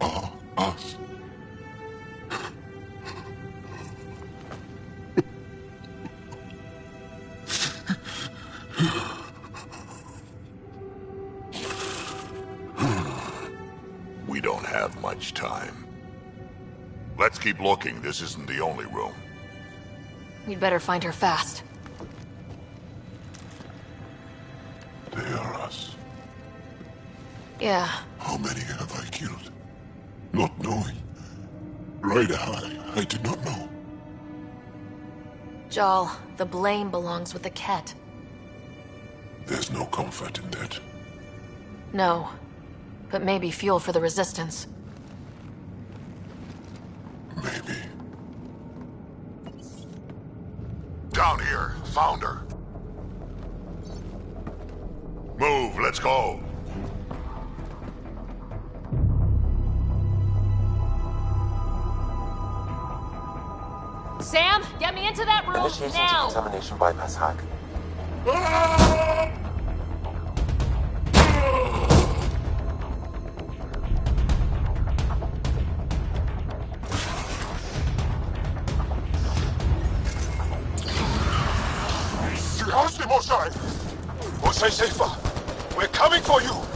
are us. We don't have much time. Let's keep looking. This isn't the only room. We'd better find her fast. They are us. Yeah. How many have I killed? Not knowing. Right, I did not know. Jaal, the blame belongs with the Ket. There's no comfort in that. No. But maybe fuel for the Resistance. Maybe. Down here. Found her. Move, let's go. Sam, get me into that room Initiating now! decontamination bypass hack. How's the Moshai? Moshai safer. We're coming for you!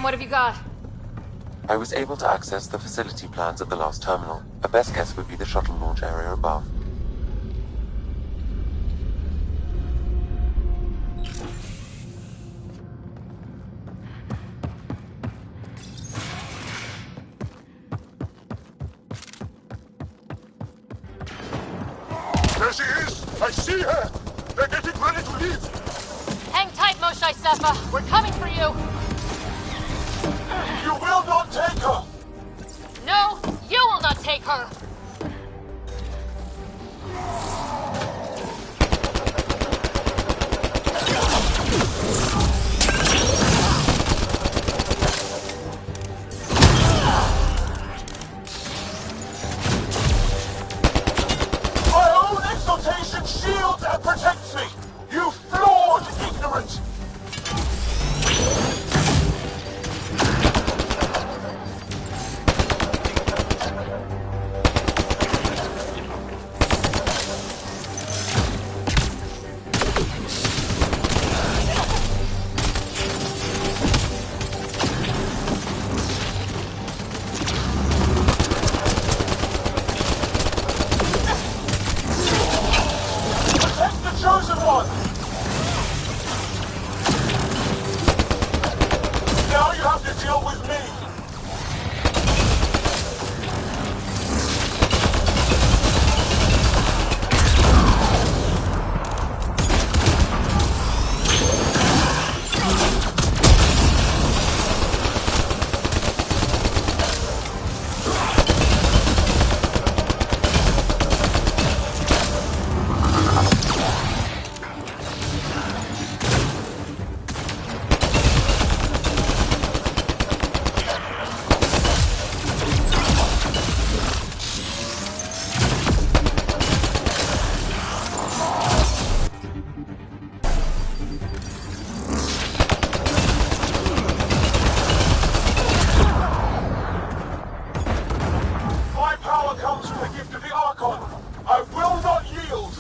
what have you got? I was able to access the facility plans at the last terminal. A best guess would be the shuttle launch area above. There she is! I see her! They're getting ready to leave! Hang tight, Moshae Sefa. We're coming for you. You will not take her! No, you will not take her. My own exaltation shields and protects me! You flawed ignorant! Protect the chosen one! Now you have to deal with me! My power comes from the gift of the Archon. I will not yield.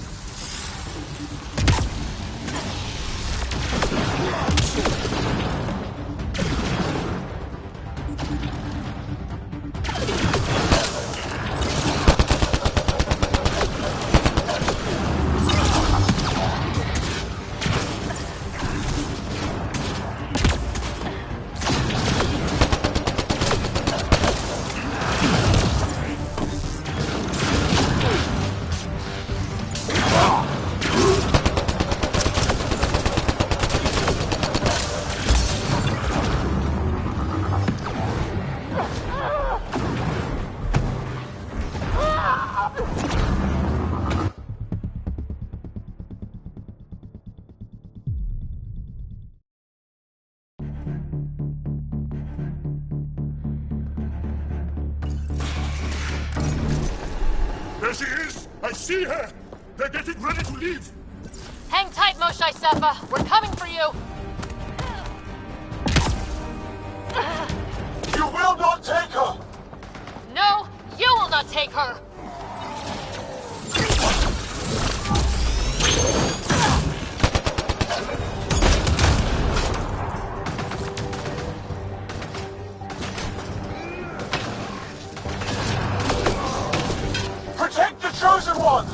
There she is! I see her! They're getting ready to leave! Hang tight, Moshae Sefa. We're coming for you. You will not take her! No, you will not take her. Protect the chosen one!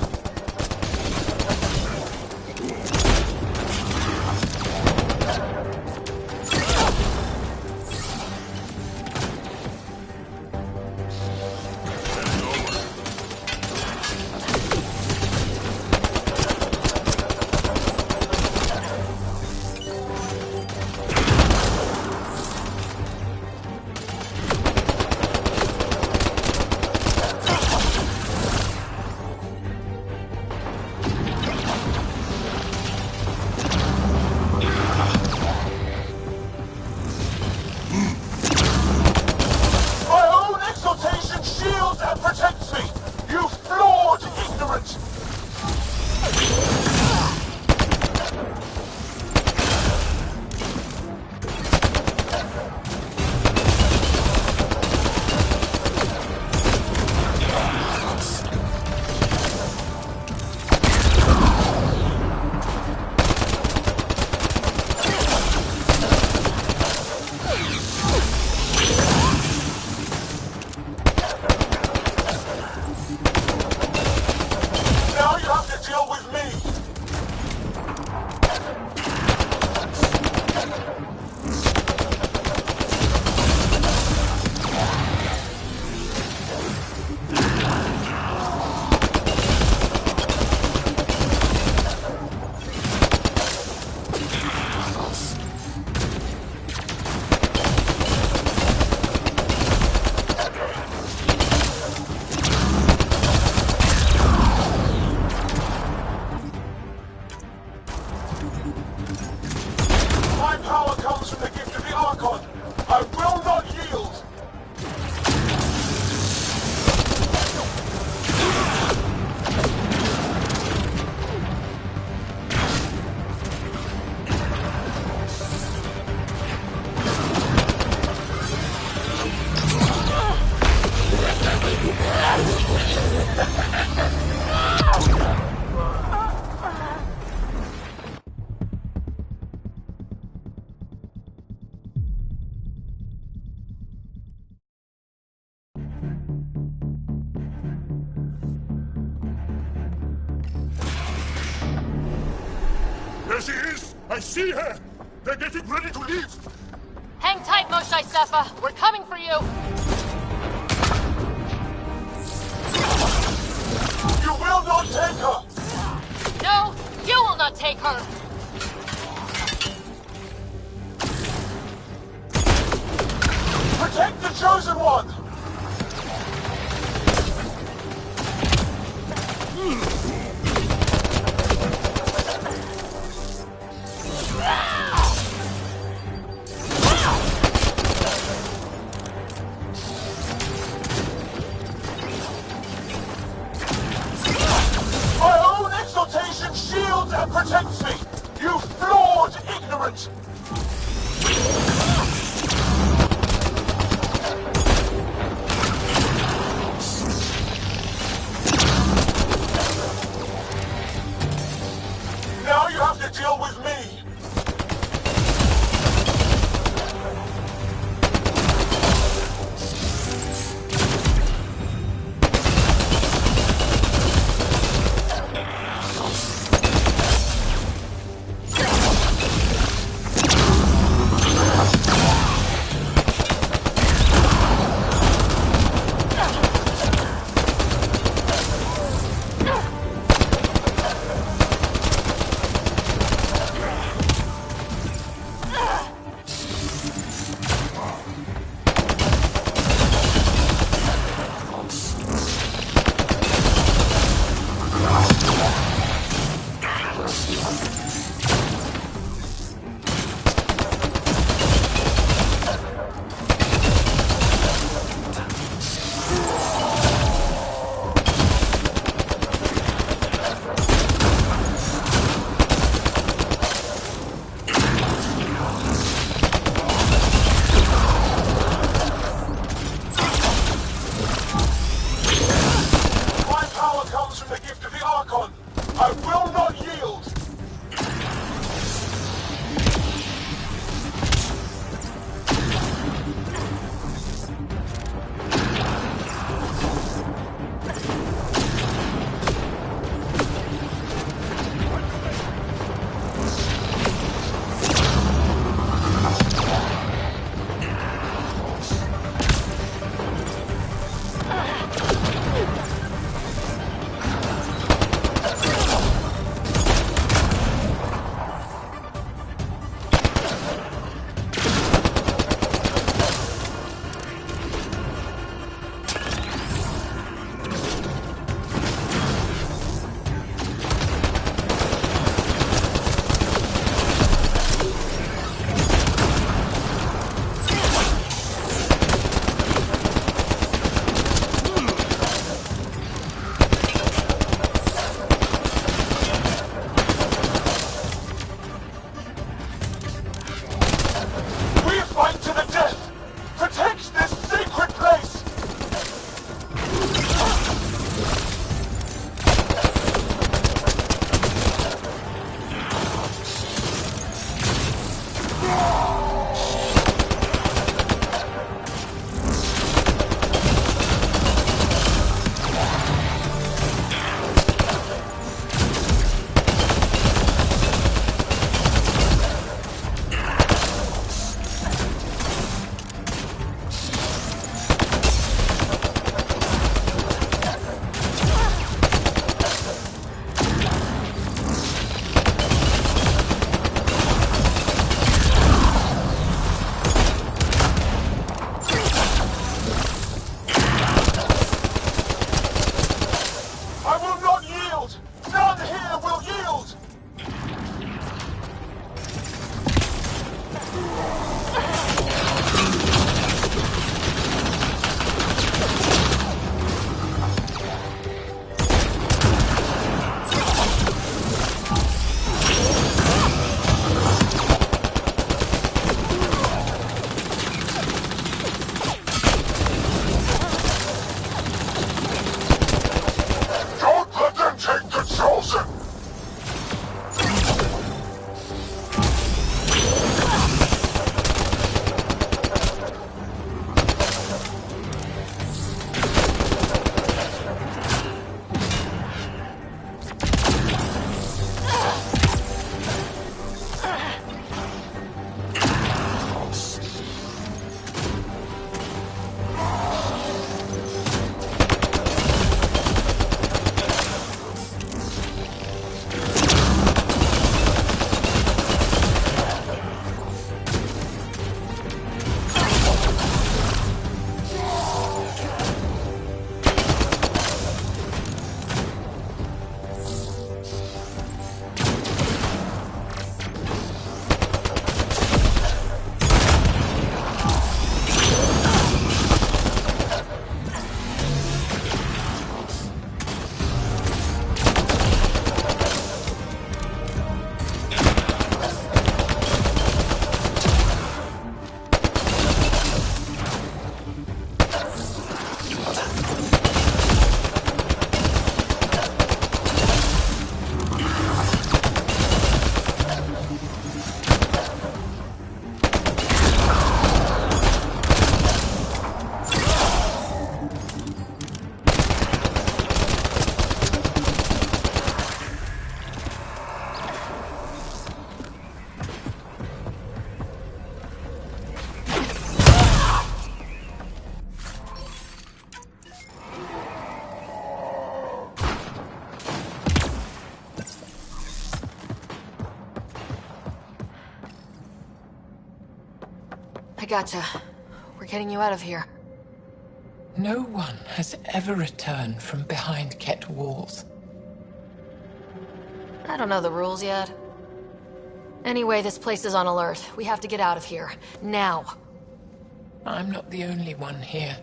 There she is! I see her! They're getting ready to leave! Hang tight, Moshae Sefa. We're coming for you. You will not take her! No, you will not take her. Protect the Chosen One! My own exaltation shields and protects me! You flawed ignorant! Now you have to deal with me! gotcha. We're getting you out of here. No one has ever returned from behind Ket walls. I don't know the rules yet. Anyway, this place is on alert. We have to get out of here. Now. I'm not the only one here.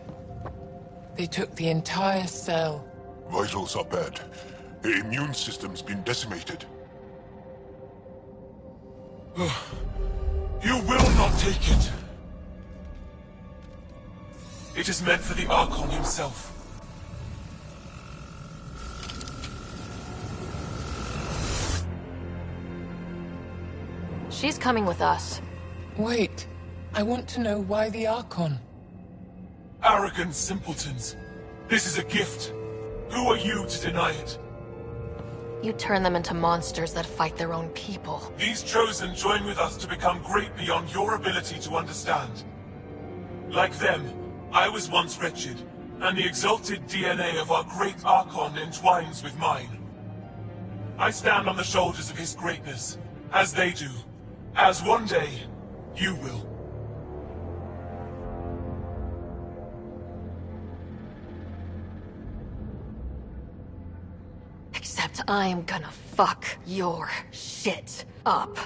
They took the entire cell. Vitals are bad. The immune system's been decimated. You will not take it. It is meant for the Archon himself. She's coming with us. Wait. I want to know why the Archon. Arrogant simpletons. This is a gift. Who are you to deny it? You turn them into monsters that fight their own people. These Chosen join with us to become great beyond your ability to understand. Like them, I was once wretched, and the exalted DNA of our great Archon entwines with mine. I stand on the shoulders of his greatness, as they do, as one day, you will. Except I am gonna fuck your shit up.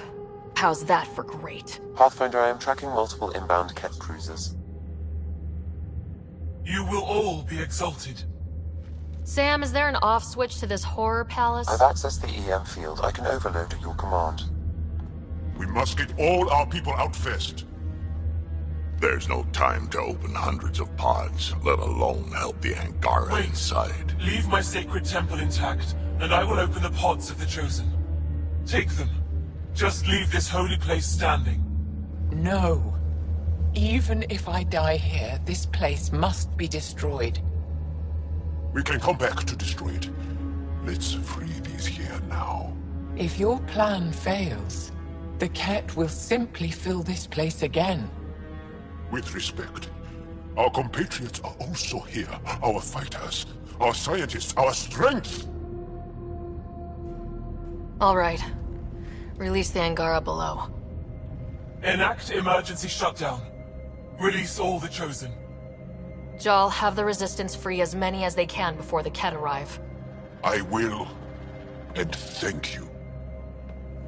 How's that for great? Pathfinder, I am tracking multiple inbound Ket cruisers. You will all be exalted. Sam, is there an off switch to this horror palace? I've accessed the EM field. I can overload at your command. We must get all our people out first. There's no time to open hundreds of pods, let alone help the Angara inside. Leave my sacred temple intact, and I will open the pods of the Chosen. Take them. Just leave this holy place standing. No. Even if I die here, this place must be destroyed. We can come back to destroy it. Let's free these here now. If your plan fails, the Ket will simply fill this place again. With respect, our compatriots are also here. Our fighters, our scientists, our strength. All right. Release the Angara below. Enact emergency shutdown. Release all the Chosen. Jal, have the Resistance free as many as they can before the Ket arrive. I will. And thank you.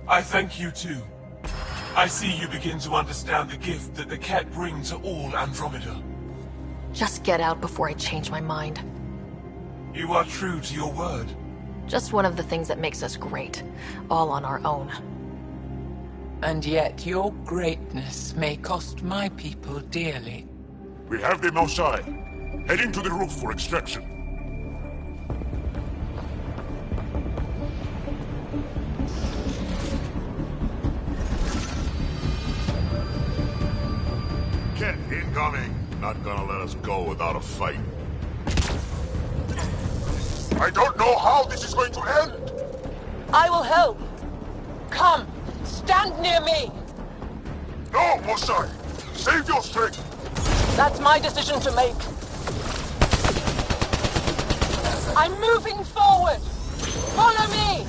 I thank you too. I see you begin to understand the gift that the Ket bring to all Andromeda. Just get out before I change my mind. You are true to your word. Just one of the things that makes us great. All on our own. And yet your greatness may cost my people dearly. We have them outside. Heading to the roof for extraction. Ket incoming. Not gonna let us go without a fight. I don't know how this is going to end! I will help! Come! Stand near me! No, Mosai! Save your strength! That's my decision to make. I'm moving forward! Follow me!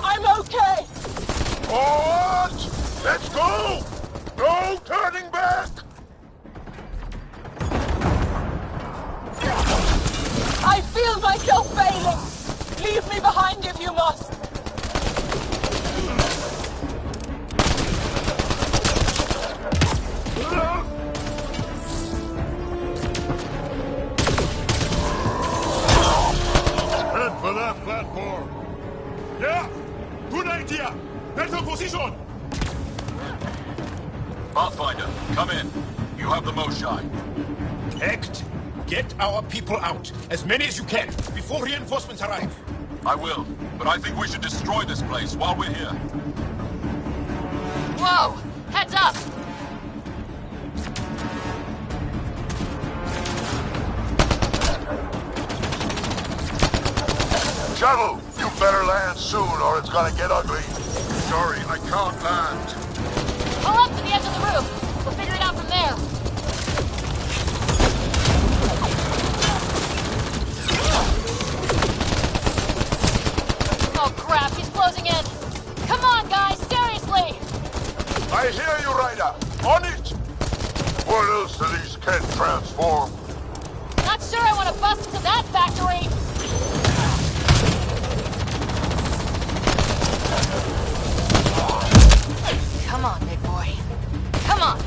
I'm okay! Forward! Let's go! No turning back! I feel myself failing! Leave me behind if you must! Head for that platform! Yeah! Good idea! Better position! Pathfinder, come in. You have the Mosai. Act. Get our people out. As many as you can, before reinforcements arrive. I will, but I think we should destroy this place while we're here. Whoa! Heads up! Shuttle, you better land soon or it's gonna get ugly. Sorry, I can't land. Pull up to the edge of the roof. We'll figure it out from there. Oh crap, he's closing in. Come on, guys, seriously! I hear you, Ryder. On it! What else do these can transform? Not sure I want to bust into that factory! Come on, big boy. Come on!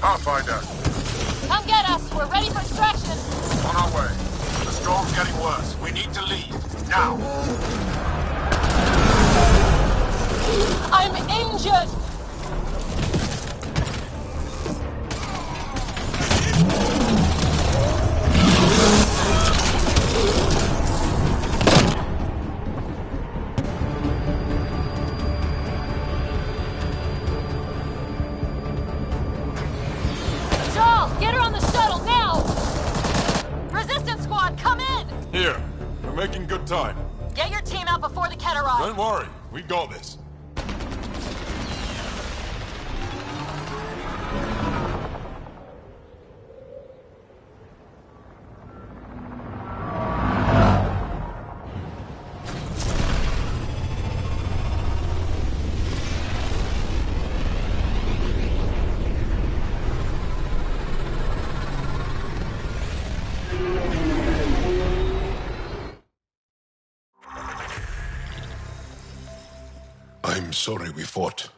Pathfinder, Come get us! We're ready for extraction! on our way. The storm's getting worse. We need to leave. Now! I'm injured! Joel, get her on the shuttle, now! Resistance squad, come in! Here. We're making good time. Get your team out before the Ket arrive. Don't worry. We got this. I'm sorry we fought.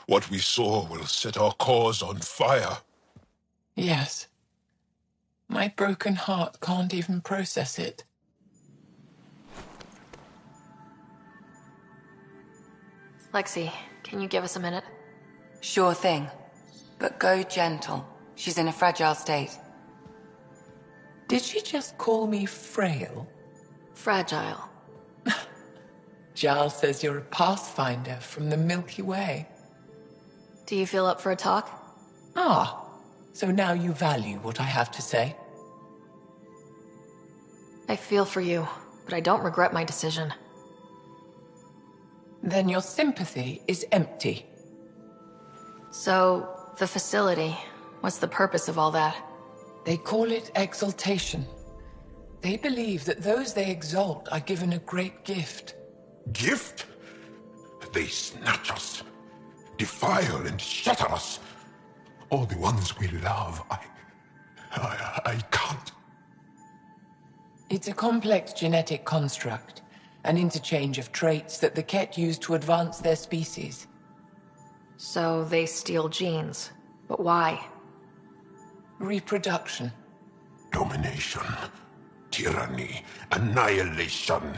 What we saw will set our cause on fire. Yes. My broken heart can't even process it. Lexi, can you give us a minute? Sure thing. But go gentle. She's in a fragile state. Did she just call me frail? Fragile. Giles says you're a pathfinder from the Milky Way. Do you feel up for a talk? Ah, so now you value what I have to say. I feel for you, but I don't regret my decision. Then your sympathy is empty. So, the facility, what's the purpose of all that? They call it exaltation. They believe that those they exalt are given a great gift. Gift? They snatch us, defile and shatter us. All the ones we love. I can't. It's a complex genetic construct, an interchange of traits that the Ket use to advance their species. So they steal genes. But why? Reproduction. Domination, tyranny, annihilation.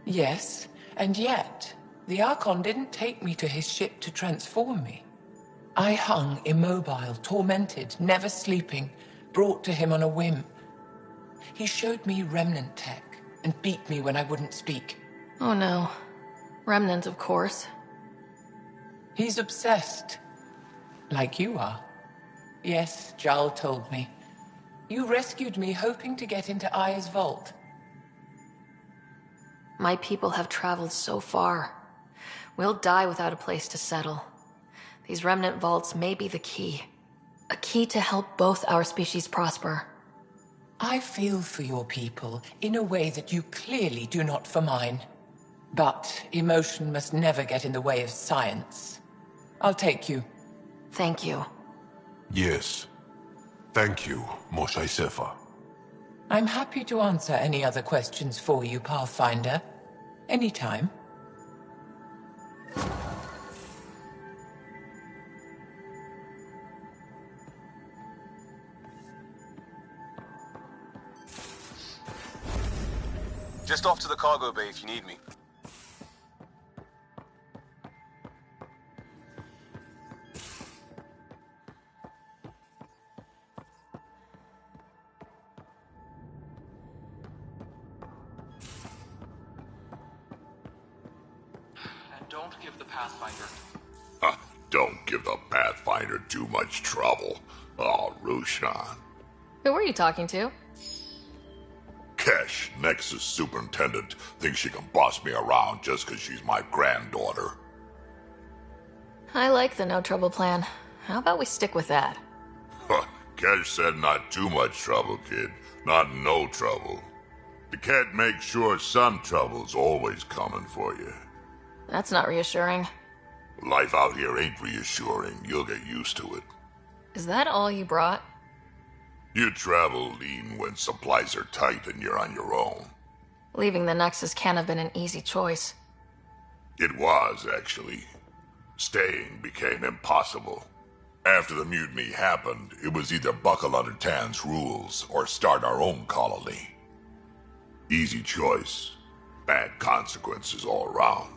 Yes, and yet, the Archon didn't take me to his ship to transform me. I hung immobile, tormented, never sleeping, brought to him on a whim. He showed me remnant tech and beat me when I wouldn't speak. Oh no. Remnant, of course. He's obsessed. Like you are. Yes, Jarl told me. You rescued me hoping to get into Aya's vault. My people have traveled so far. We'll die without a place to settle. These remnant vaults may be the key. A key to help both our species prosper. I feel for your people in a way that you clearly do not for mine. But emotion must never get in the way of science. I'll take you. Thank you. Yes. Thank you, Moshe Sefa. I'm happy to answer any other questions for you, Pathfinder. Anytime. Just off to the cargo bay if you need me. And don't give the Pathfinder... Don't give the Pathfinder too much trouble. Oh, Roshan. Who were you talking to? Kesh, Nexus Superintendent, thinks she can boss me around just because she's my granddaughter. I like the no trouble plan. How about we stick with that? Kesh said not too much trouble, kid. Not no trouble. The cat makes sure some trouble's always coming for you. That's not reassuring. Life out here ain't reassuring. You'll get used to it. Is that all you brought? You travel lean when supplies are tight and you're on your own. Leaving the Nexus can't have been an easy choice. It was, actually. Staying became impossible. After the mutiny happened, it was either buckle under Tan's rules or start our own colony. Easy choice. Bad consequences all around.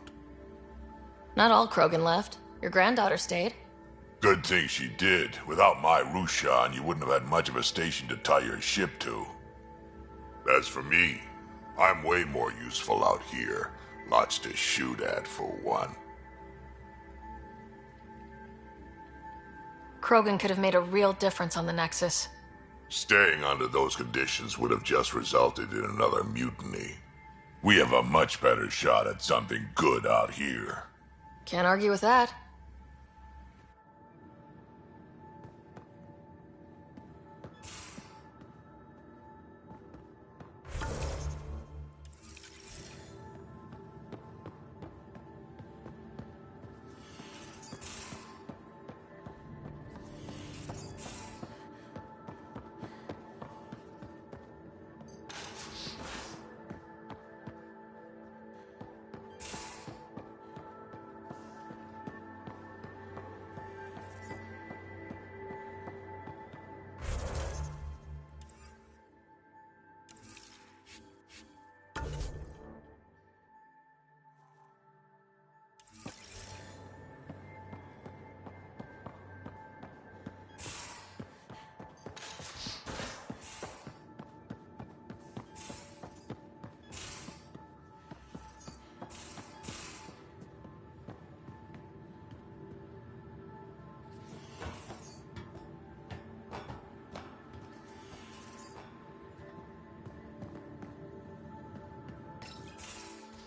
Not all Krogan left. Your granddaughter stayed. Good thing she did. Without my Rushan, you wouldn't have had much of a station to tie your ship to. As for me, I'm way more useful out here. Lots to shoot at, for one. Krogan could have made a real difference on the Nexus. Staying under those conditions would have just resulted in another mutiny. We have a much better shot at something good out here. Can't argue with that.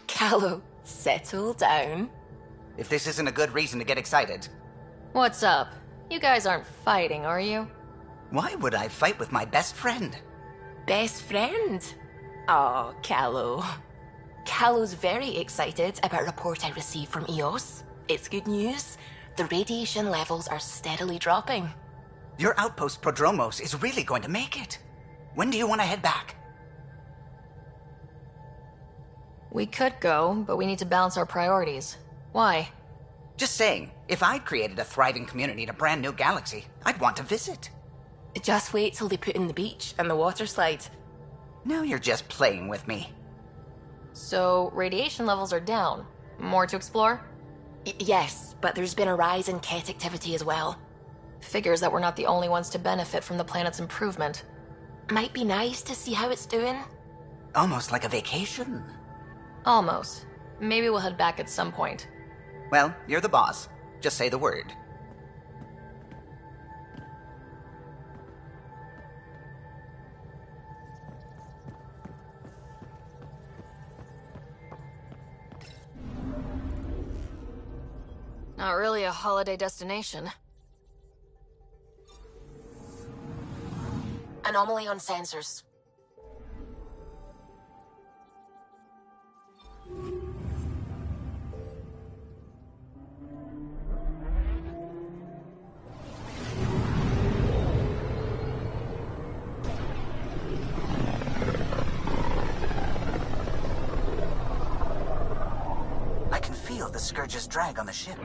Callow, settle down. If this isn't a good reason to get excited. What's up? You guys aren't fighting, are you? Why would I fight with my best friend? Best friend? Oh, Callow. Callow's very excited about a report I received from EOS. It's good news. The radiation levels are steadily dropping. Your outpost Prodromos is really going to make it. When do you want to head back? We could go, but we need to balance our priorities. Why? Just saying, if I'd created a thriving community in a brand new galaxy, I'd want to visit. Just wait till they put in the beach and the water slide. Now you're just playing with me. So, radiation levels are down. More to explore? Yes, but there's been a rise in Ket activity as well. Figures that we're not the only ones to benefit from the planet's improvement. Might be nice to see how it's doing. Almost like a vacation. Almost. Maybe we'll head back at some point. Well, you're the boss. Just say the word. Not really a holiday destination. Anomaly on sensors. the Scourge's drag on the ship.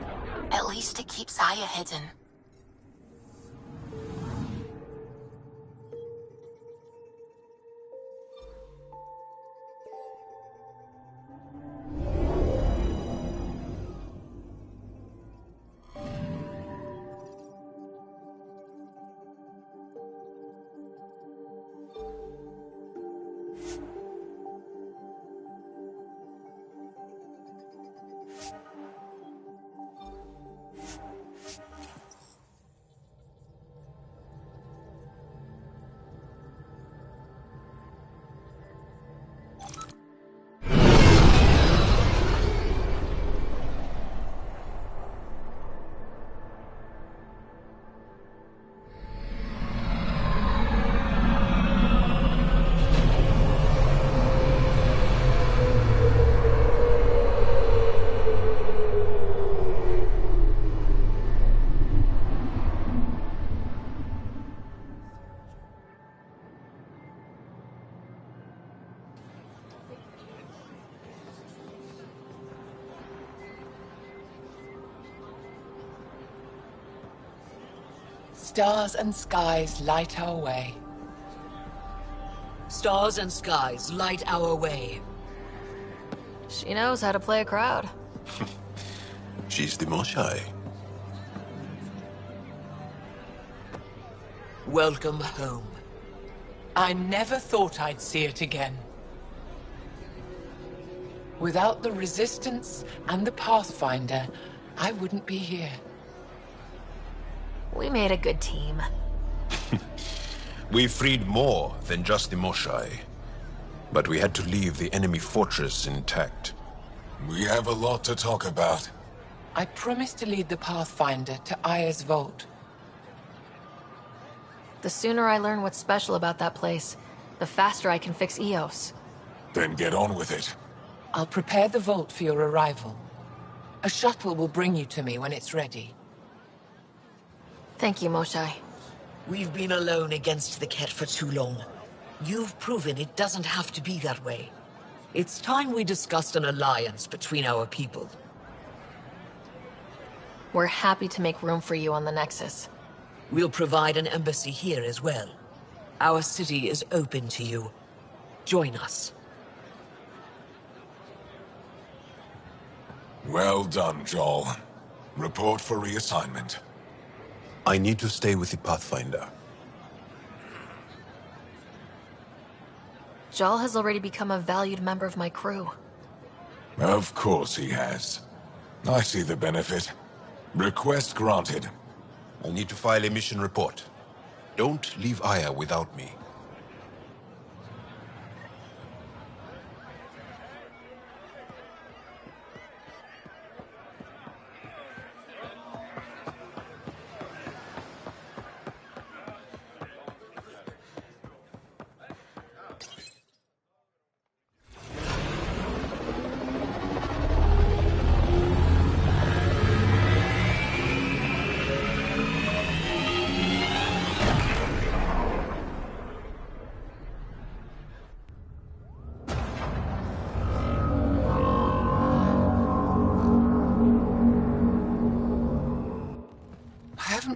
At least it keeps Aya hidden. Stars and skies light our way. Stars and skies light our way. She knows how to play a crowd. She's the Moshae. Welcome home. I never thought I'd see it again. Without the Resistance and the Pathfinder, I wouldn't be here. We made a good team. We freed more than just the Moshae. But we had to leave the enemy fortress intact. We have a lot to talk about. I promised to lead the Pathfinder to Aya's vault. The sooner I learn what's special about that place, the faster I can fix Eos. Then get on with it. I'll prepare the vault for your arrival. A shuttle will bring you to me when it's ready. Thank you, Moshae. We've been alone against the Kett for too long. You've proven it doesn't have to be that way. It's time we discussed an alliance between our people. We're happy to make room for you on the Nexus. We'll provide an embassy here as well. Our city is open to you. Join us. Well done, Jaal. Report for reassignment. I need to stay with the Pathfinder. Jaal has already become a valued member of my crew. Of course he has. I see the benefit. Request granted. I'll need to file a mission report. Don't leave Aya without me.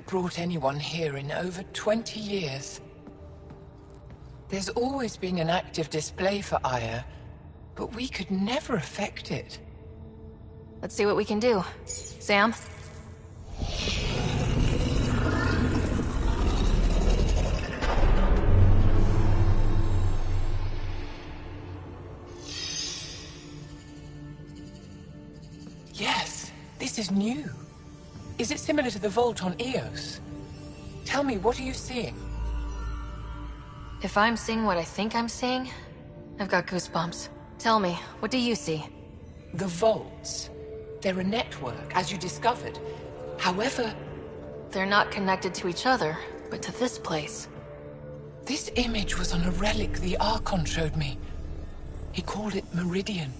Brought anyone here in over 20 years. There's always been an active display for Aya, but we could never affect it. Let's see what we can do. Sam? Yes, this is new. Is it similar to the vault on Eos? Tell me, what are you seeing? If I'm seeing what I think I'm seeing, I've got goosebumps. Tell me, what do you see? The vaults. They're a network, as you discovered. However... They're not connected to each other, but to this place. This image was on a relic the Archon showed me. He called it Meridian.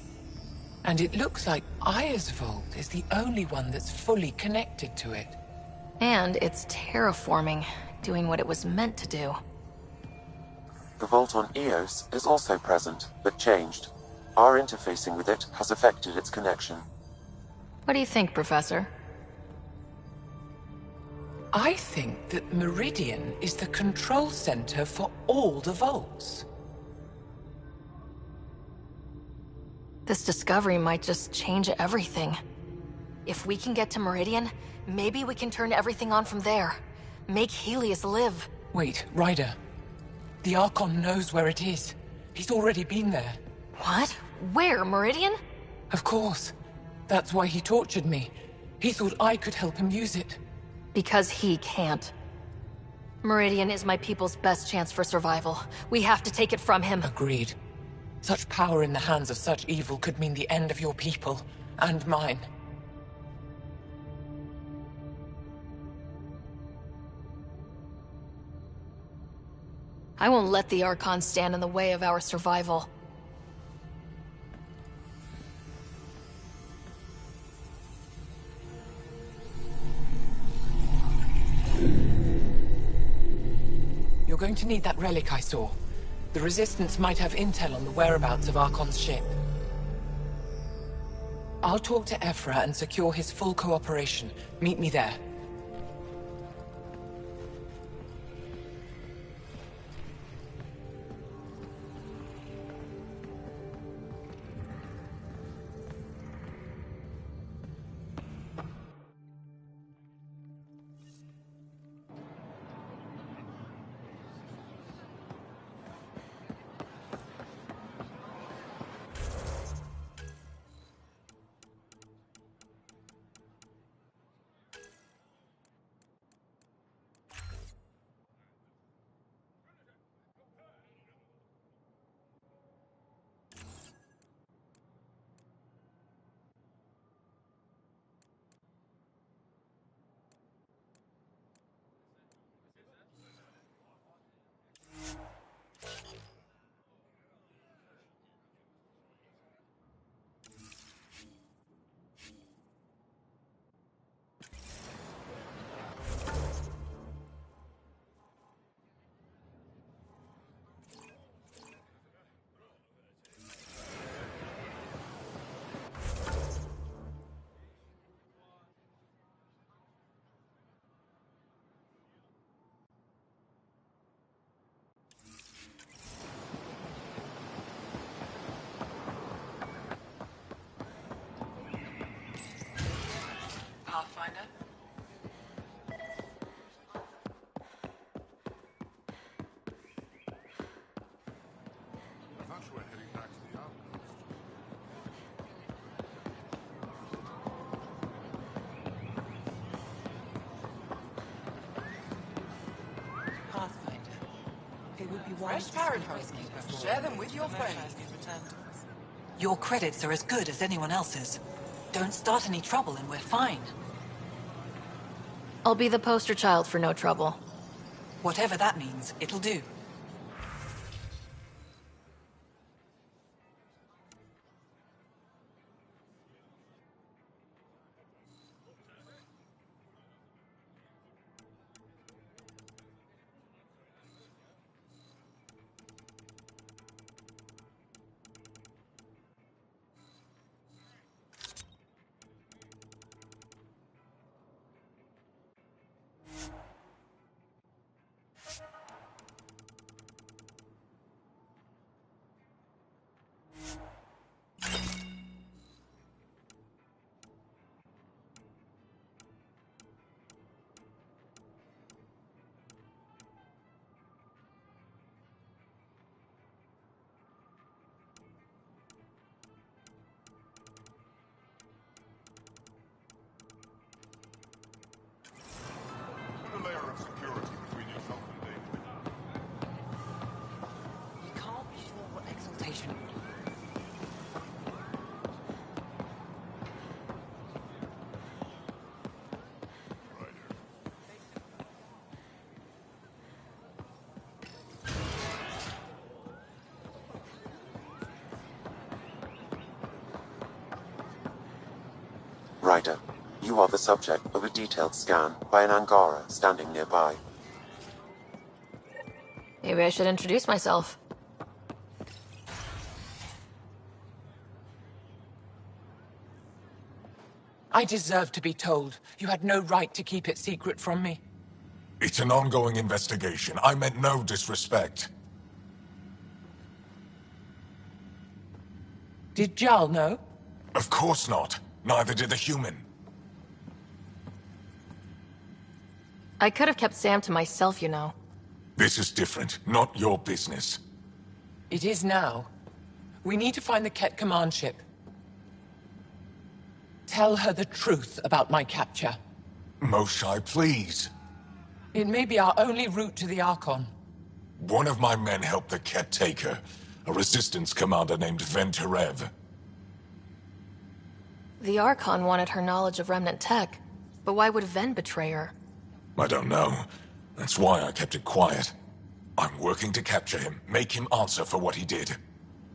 And it looks like Aya's vault is the only one that's fully connected to it. And it's terraforming, doing what it was meant to do. The vault on Eos is also present, but changed. Our interfacing with it has affected its connection. What do you think, Professor? I think that Meridian is the control center for all the vaults. This discovery might just change everything. If we can get to Meridian, maybe we can turn everything on from there. Make Helios live. Wait, Ryder. The Archon knows where it is. He's already been there. What? Where? Meridian? Of course. That's why he tortured me. He thought I could help him use it. Because he can't. Meridian is my people's best chance for survival. We have to take it from him. Agreed. Such power in the hands of such evil could mean the end of your people, and mine. I won't let the Archon stand in the way of our survival. You're going to need that relic I saw. The Resistance might have intel on the whereabouts of Archon's ship. I'll talk to Ephra and secure his full cooperation. Meet me there. Pathfinder? I thought you were heading back to the outpost. Pathfinder. It would be wise to speak with me before. Share them with your friends. Your credits are as good as anyone else's. Don't start any trouble and we're fine. I'll be the poster child for no trouble. Whatever that means, it'll do. Put a layer of security between yourself and David. You can't be sure what exaltation. Ryder, you are the subject of a detailed scan by an Angara standing nearby. Maybe I should introduce myself. I deserve to be told. You had no right to keep it secret from me. It's an ongoing investigation. I meant no disrespect. Did Jarl know? Of course not. Neither did the human. I could have kept Sam to myself, you know. This is different. Not your business. It is now. We need to find the Ket command ship. Tell her the truth about my capture. Moshae, please. It may be our only route to the Archon. One of my men helped the Ket take her. A resistance commander named Venturev. The Archon wanted her knowledge of Remnant tech, but why would Ven betray her? I don't know. That's why I kept it quiet. I'm working to capture him, make him answer for what he did.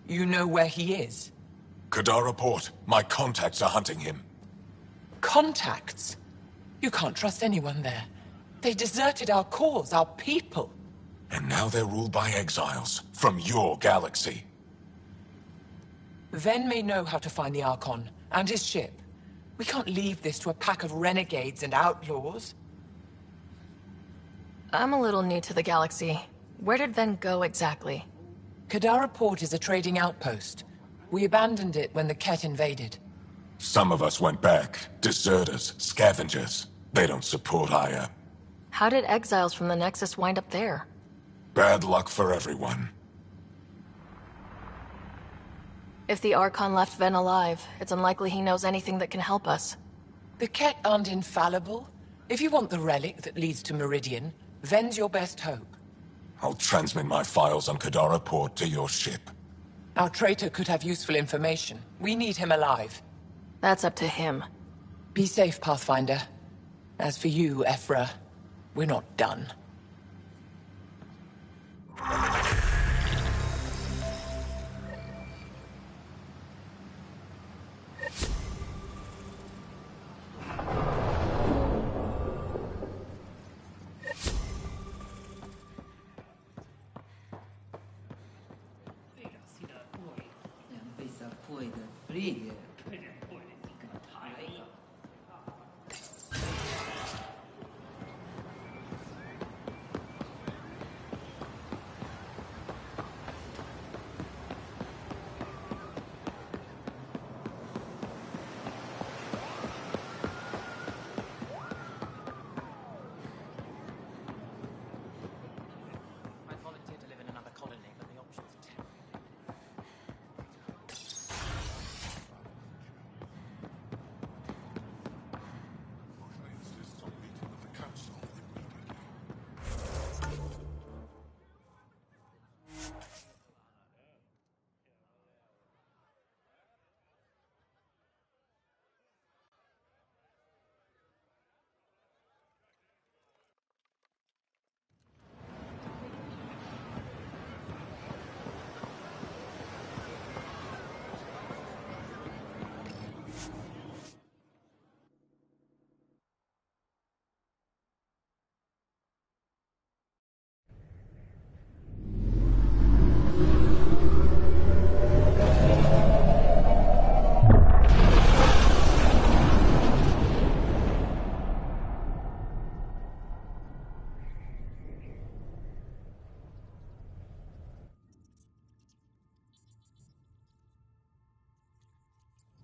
You know where he is? Kadara Port. My contacts are hunting him. Contacts? You can't trust anyone there. They deserted our cause, our people. And now they're ruled by exiles from your galaxy. Ven may know how to find the Archon and his ship. We can't leave this to a pack of renegades and outlaws. I'm a little new to the galaxy. Where did Ven go exactly? Kadara Port is a trading outpost. We abandoned it when the Ket invaded. Some of us went back. Deserters, scavengers. They don't support Aya. How did exiles from the Nexus wind up there? Bad luck for everyone. If the Archon left Ven alive, it's unlikely he knows anything that can help us. The Ket aren't infallible. If you want the relic that leads to Meridian, Ven's your best hope. I'll transmit my files on Kadara Port to your ship. Our traitor could have useful information. We need him alive. That's up to him. Be safe, Pathfinder. As for you, Ephra, we're not done.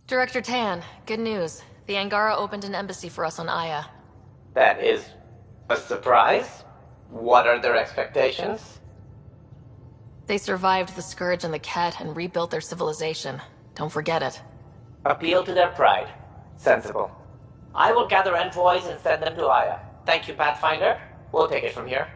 Director Tan, good news. The Angara opened an embassy for us on Aya. That is a surprise? What are their expectations? They survived the Scourge and the Ket and rebuilt their civilization. Don't forget it. Appeal to their pride. Sensible. I will gather envoys and send them to Aya. Thank you, Pathfinder. We'll take it from here.